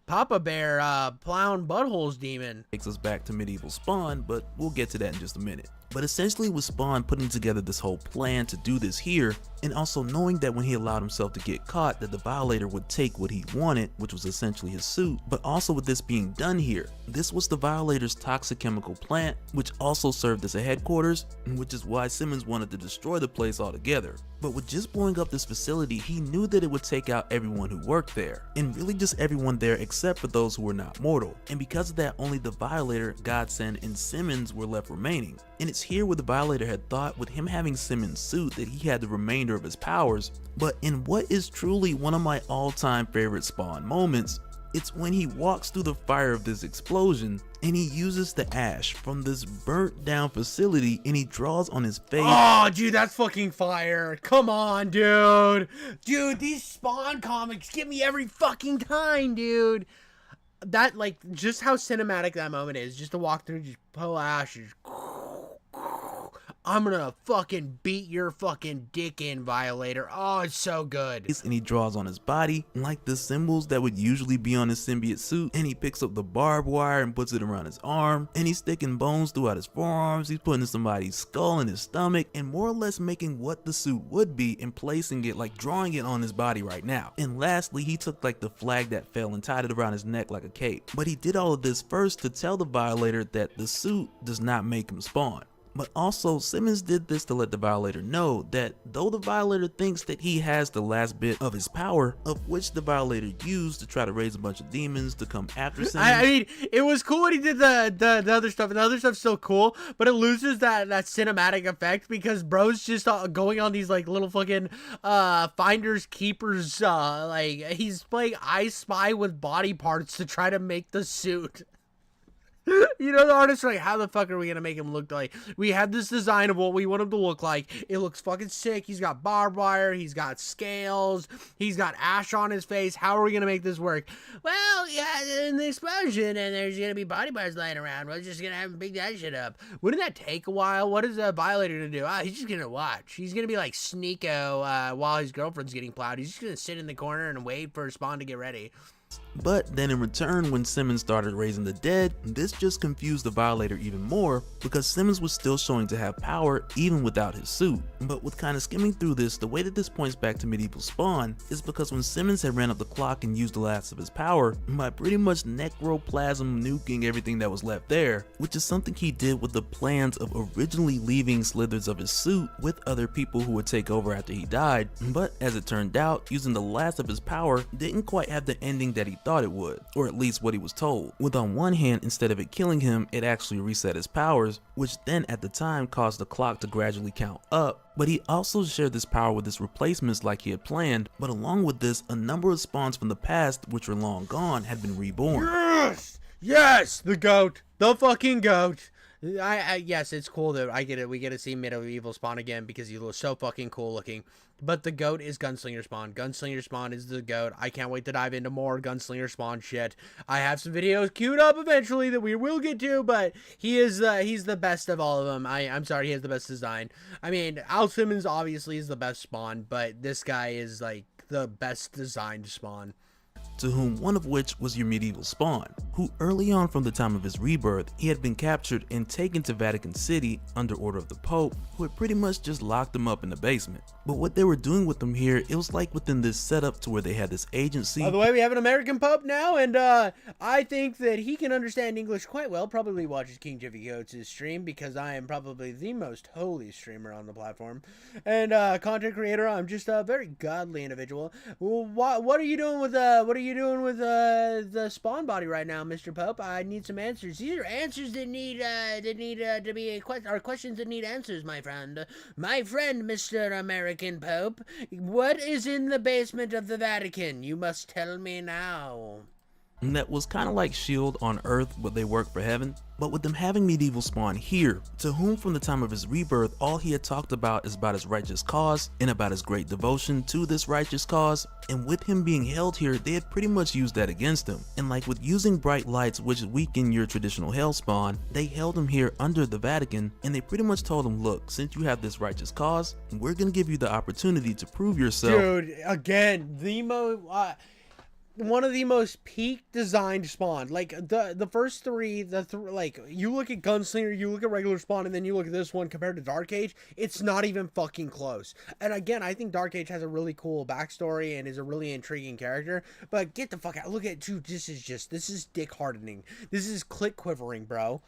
Papa Bear plowing buttholes demon. Takes us back to Medieval Spawn, but we'll get to that in just a minute. But essentially with Spawn putting together this whole plan to do this here, and also knowing that when he allowed himself to get caught that the Violator would take what he wanted, which was essentially his suit, but also with this being done here, this was the Violator's toxic chemical plant, which also served as a headquarters, which is why Simmons wanted to destroy the place altogether. But with just blowing up this facility, he knew that it would take out everyone who worked there, and really just everyone there except for those who were not mortal. And because of that, only the Violator, Godsend, and Simmons were left remaining. And it's here where the Violator had thought with him having Simmons' suit that he had the remainder of his powers. But in what is truly one of my all-time favorite Spawn moments, it's when he walks through the fire of this explosion and he uses the ash from this burnt down facility and he draws on his face. Oh, dude, that's fucking fire. Come on, dude. Dude, these Spawn comics get me every fucking time, dude. That, like, just how cinematic that moment is. Just to walk through, just pull ash. I'm gonna fucking beat your fucking dick in, Violator. Oh, it's so good. And he draws on his body like the symbols that would usually be on his symbiote suit, and he picks up the barbed wire and puts it around his arm, and he's sticking bones throughout his forearms, he's putting somebody's skull in his stomach, and more or less making what the suit would be and placing it, like drawing it on his body right now. And lastly, he took like the flag that fell and tied it around his neck like a cape. But he did all of this first to tell the Violator that the suit does not make him Spawn. But also, Simmons did this to let the Violator know that though the Violator thinks that he has the last bit of his power, of which the Violator used to try to raise a bunch of demons to come after Simmons. I mean, it was cool when he did the other stuff, and the other stuff's still cool, but it loses that cinematic effect because bro's just going on these like little fucking finders keepers, like he's playing I Spy with body parts to try to make the suit. You know, the artist's like, how the fuck are we gonna make him look like? We have this design of what we want him to look like. It looks fucking sick. He's got barbed wire. He's got scales. He's got ash on his face. How are we gonna make this work? Well, yeah, in the explosion, and there's gonna be body parts lying around. We're just gonna have him pick that shit up. Wouldn't that take a while? What is a Violator to do? He's just gonna watch. He's gonna be like Sneeko while his girlfriend's getting plowed. He's just gonna sit in the corner and wait for Spawn to get ready. But then in return, when Simmons started raising the dead, this just confused the Violator even more because Simmons was still showing to have power even without his suit. But with kind of skimming through this, the way that this points back to Medieval Spawn is because when Simmons had ran up the clock and used the last of his power by pretty much necroplasm nuking everything that was left there, which is something he did with the plans of originally leaving slithers of his suit with other people who would take over after he died, but as it turned out, using the last of his power didn't quite have the ending that he thought it would, or at least what he was told. With on one hand, instead of it killing him, it actually reset his powers, which then at the time caused the clock to gradually count up. But he also shared this power with his replacements like he had planned, but along with this, a number of spawns from the past, which were long gone, had been reborn. Yes! Yes! The goat! The fucking goat! Yes, it's cool that I get it. We get to see Medieval Spawn again because he looks so fucking cool looking. But the goat is Gunslinger Spawn. Gunslinger Spawn is the goat. I can't wait to dive into more Gunslinger Spawn shit. I have some videos queued up eventually that we will get to, but he is he's the best of all of them. I'm sorry, he has the best design. I mean, Al Simmons obviously is the best Spawn, but this guy is like the best designed Spawn. To whom one of which was your Medieval Spawn, who early on from the time of his rebirth, he had been captured and taken to Vatican City under order of the Pope, who had pretty much just locked him up in the basement. But what they were doing with him here, it was like within this setup to where they had this agency. By the way, we have an American Pope now, and I think that he can understand English quite well. Probably watches King Jiffy Coates' stream because I am probably the most holy streamer on the platform. And content creator, I'm just a very godly individual. Well, what are you doing with the Spawn body right now, Mr. Pope? I need some answers. These are answers that need to be questions that need answers, my friend. My friend, Mr. American Pope, what is in the basement of the Vatican? You must tell me now. And that was kind of like S.H.I.E.L.D. on Earth, but they work for heaven. But with them having Medieval Spawn here, to whom from the time of his rebirth, all he had talked about is about his righteous cause and about his great devotion to this righteous cause. And with him being held here, they had pretty much used that against him. And like with using bright lights, which weaken your traditional hell spawn, they held him here under the Vatican, and they pretty much told him, look, since you have this righteous cause, we're gonna give you the opportunity to prove yourself. Dude, again, one of the most peak designed Spawn. Like the first three, like you look at Gunslinger, you look at regular Spawn, and then you look at this one compared to Dark Age, it's not even fucking close. And again, I think Dark Age has a really cool backstory and is a really intriguing character. But get the fuck out! Look at dude, this is dick hardening. This is click quivering, bro.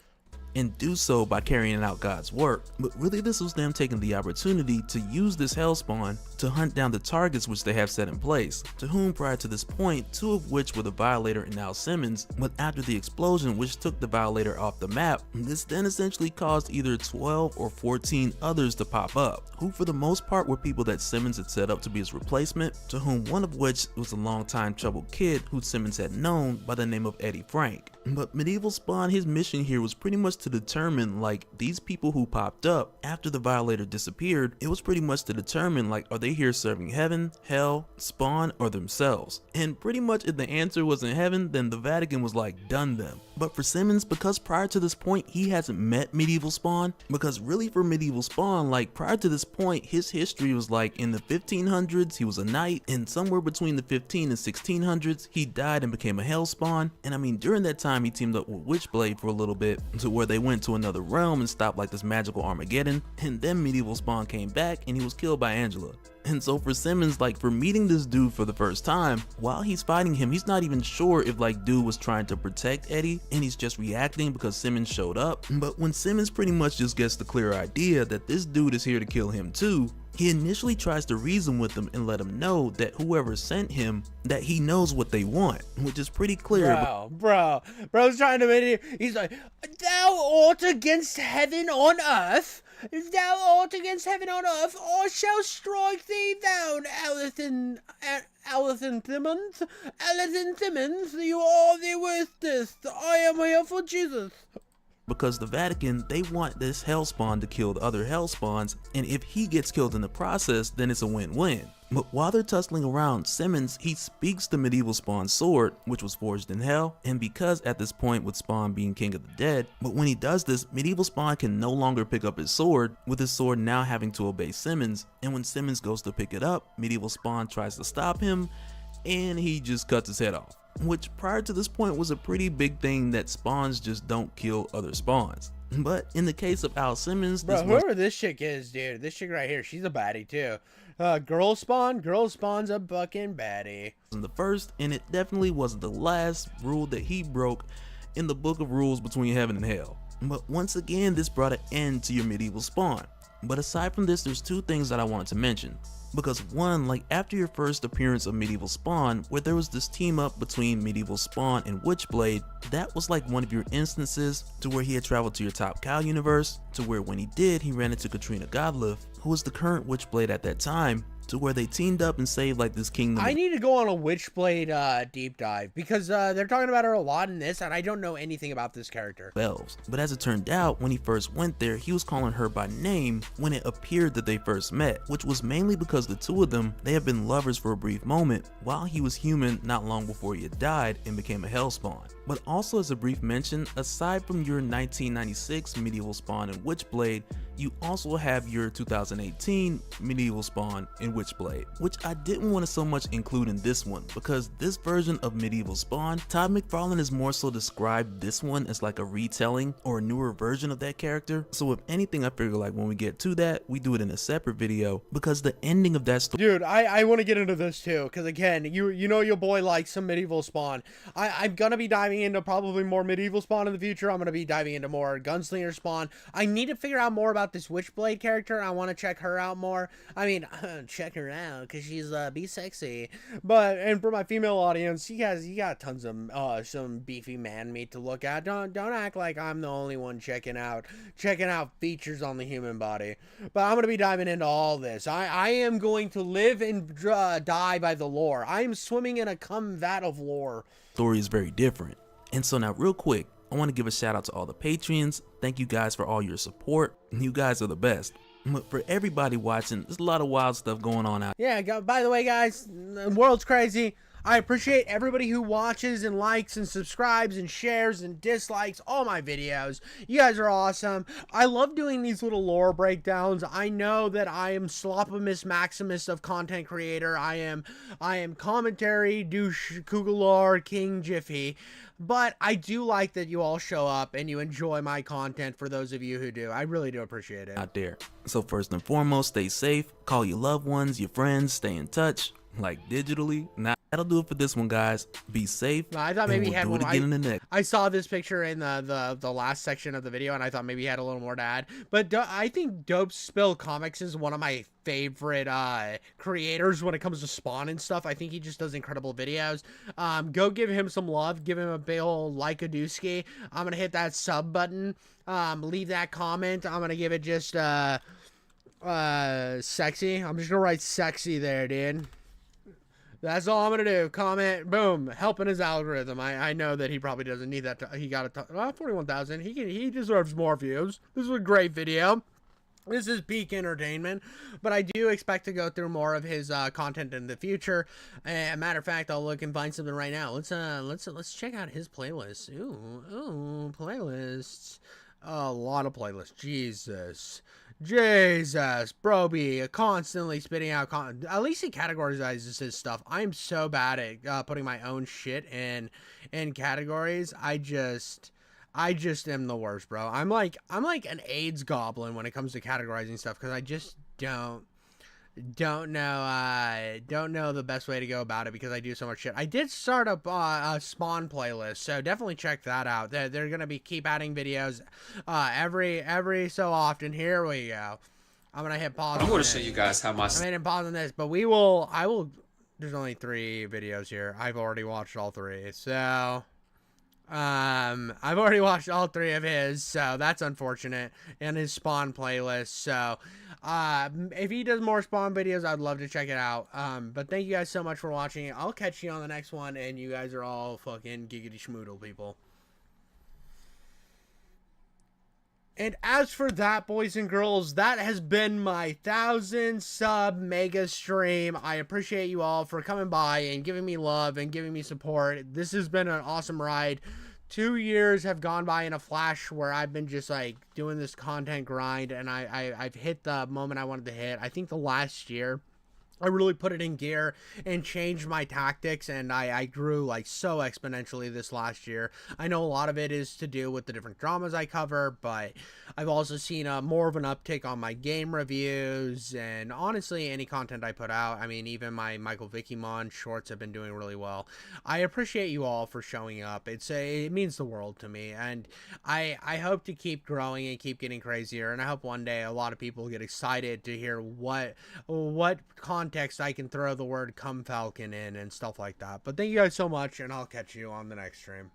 And do so by carrying out God's work. But really this was them taking the opportunity to use this Hellspawn to hunt down the targets which they have set in place, to whom prior to this point, two of which were the Violator and Al Simmons, but after the explosion which took the Violator off the map, this then essentially caused either 12 or 14 others to pop up, who for the most part were people that Simmons had set up to be his replacement, to whom one of which was a long-time troubled kid who Simmons had known by the name of Eddie Frank. But Medieval Spawn, his mission here was pretty much to determine, like, these people who popped up after the Violator disappeared, it was pretty much to determine, like, are they here serving heaven, hell, Spawn, or themselves? And pretty much if the answer was in heaven, then the Vatican was like, done them. But for Simmons, because prior to this point he hasn't met Medieval Spawn, because really for Medieval Spawn, like prior to this point his history was like in the 1500s he was a knight, and somewhere between the 15 and 1600s he died and became a Hellspawn. And I mean during that time he teamed up with Witchblade for a little bit to where they went to another realm and stopped like this magical Armageddon, and then Medieval Spawn came back and he was killed by Angela. And so for Simmons, like for meeting this dude for the first time, while he's fighting him, he's not even sure if like dude was trying to protect Eddie and he's just reacting because Simmons showed up. But when Simmons pretty much just gets the clear idea that this dude is here to kill him too, he initially tries to reason with him and let him know that whoever sent him, that he knows what they want, which is pretty clear. Bro's trying to, he's like, thou art against heaven on earth? Thou art against heaven on earth, I shall strike thee down, Alathan Thimmons, you are the worstest, I am here for Jesus. Because the Vatican, they want this Hellspawn to kill the other Hellspawns, and if he gets killed in the process, then it's a win-win. But while they're tussling around, Simmons, he speaks the Medieval Spawn sword, which was forged in hell, and because at this point with Spawn being king of the dead, but when he does this, Medieval Spawn can no longer pick up his sword, with his sword now having to obey Simmons, and when Simmons goes to pick it up, Medieval Spawn tries to stop him, and he just cuts his head off. Which prior to this point was a pretty big thing that spawns just don't kill other spawns. But in the case of Al Simmons, whoever this chick is, dude, this chick right here, she's a baddie too. Girl Spawn's a fucking baddie. The first, and it definitely wasn't the last rule that he broke in the book of rules between heaven and hell. But once again, this brought an end to your Medieval Spawn. But aside from this, there's two things that I wanted to mention. Because one, like after your first appearance of Medieval Spawn, where there was this team up between Medieval Spawn and Witchblade, that was like one of your instances to where he had traveled to your Top Cow universe, to where when he did, he ran into Katrina Godliff, who was the current Witchblade at that time, to where they teamed up and saved like this kingdom. I need to go on a Witchblade deep dive because they're talking about her a lot in this and I don't know anything about this character. Elves. But as it turned out, when he first went there, he was calling her by name when it appeared that they first met, which was mainly because the two of them, they had been lovers for a brief moment while he was human not long before he had died and became a Hellspawn. But also as a brief mention, aside from your 1996 Medieval Spawn and Witchblade, you also have your 2018 Medieval Spawn and Witchblade, which I didn't want to so much include in this one because this version of Medieval Spawn, Todd McFarlane has more so described this one as like a retelling or a newer version of that character. So if anything, I figure like when we get to that, we do it in a separate video because the ending of that story. Dude, I want to get into this too because again, you know your boy likes some Medieval Spawn. I'm gonna be diving into probably more Medieval Spawn in the future. I'm gonna be diving into more Gunslinger Spawn. I need to figure out more about this Witchblade character. I want to check her out more. I mean, check her out because she's be sexy. But and for my female audience, you got tons of some beefy man meat to look at. Don't act like I'm the only one checking out features on the human body. But I'm gonna be diving into all this. I am going to live and die by the lore. I am swimming in a cum vat of lore. Story is very different. And so now real quick, I want to give a shout out to all the Patreons. Thank you guys for all your support. You guys are the best. But for everybody watching, there's a lot of wild stuff going on out. Yeah, by the way, guys, the world's crazy. I appreciate everybody who watches and likes and subscribes and shares and dislikes all my videos. You guys are awesome. I love doing these little lore breakdowns. I know that I am Slopomus Maximus of content creator. I am commentary, douche, Kugalore, King Jiffy. But I do like that you all show up and you enjoy my content for those of you who do. I really do appreciate it. Out there. So first and foremost, stay safe. Call your loved ones, your friends, stay in touch. Like digitally. Now that'll do it for this one, guys. Be safe. I thought maybe he had one. Again in the next. I saw this picture in the last section of the video, and I thought maybe he had a little more to add. But I think Dope Spill Comics is one of my favorite creators when it comes to Spawn and stuff. I think he just does incredible videos. Go give him some love. Give him a big ol' like a dooski. I'm gonna hit that sub button. Leave that comment. I'm gonna give it just sexy. I'm just gonna write sexy there, dude. That's all I'm gonna do. Comment, boom, helping his algorithm. I know that he probably doesn't need that. He got 41,000. He deserves more views. This is a great video. This is peak entertainment, but I do expect to go through more of his content in the future. Matter of fact, I'll look and find something right now. Let's check out his playlist. Ooh, playlists. A lot of playlists. Jesus, Broby, constantly spitting out at least he categorizes his stuff. I'm so bad at putting my own shit in categories. I just am the worst, bro. I'm like an AIDS goblin when it comes to categorizing stuff, because I just don't know the best way to go about it, because I do so much shit. I did start up a Spawn playlist, so definitely check that out. They're gonna keep adding videos every so often. Here we go. I'm gonna hit pause. I'm gonna show you guys how my I'm hitting pause on this, but I will. There's only 3 videos here. I've already watched all 3, so. I've already watched all 3 of his, so that's unfortunate, and his Spawn playlist. So if he does more Spawn videos, I'd love to check it out. But thank you guys so much for watching. I'll catch you on the next one, and you guys are all fucking giggity schmoodle people. And as for that, boys and girls, that has been my 1,000 sub mega stream. I appreciate you all for coming by and giving me love and giving me support. This has been an awesome ride. 2 years have gone by in a flash, where I've been just like doing this content grind, and I've hit the moment I wanted to hit. I think the last year I really put it in gear and changed my tactics, and I grew like so exponentially this last year. I know a lot of it is to do with the different dramas I cover, but I've also seen more of an uptick on my game reviews, and honestly any content I put out. I mean, even my Michael Vickymon shorts have been doing really well. I appreciate you all for showing up. It means the world to me, and I hope to keep growing and keep getting crazier, and I hope one day a lot of people get excited to hear what context I can throw the word "Come Falcon" in and stuff like that. But thank you guys so much, and I'll catch you on the next stream.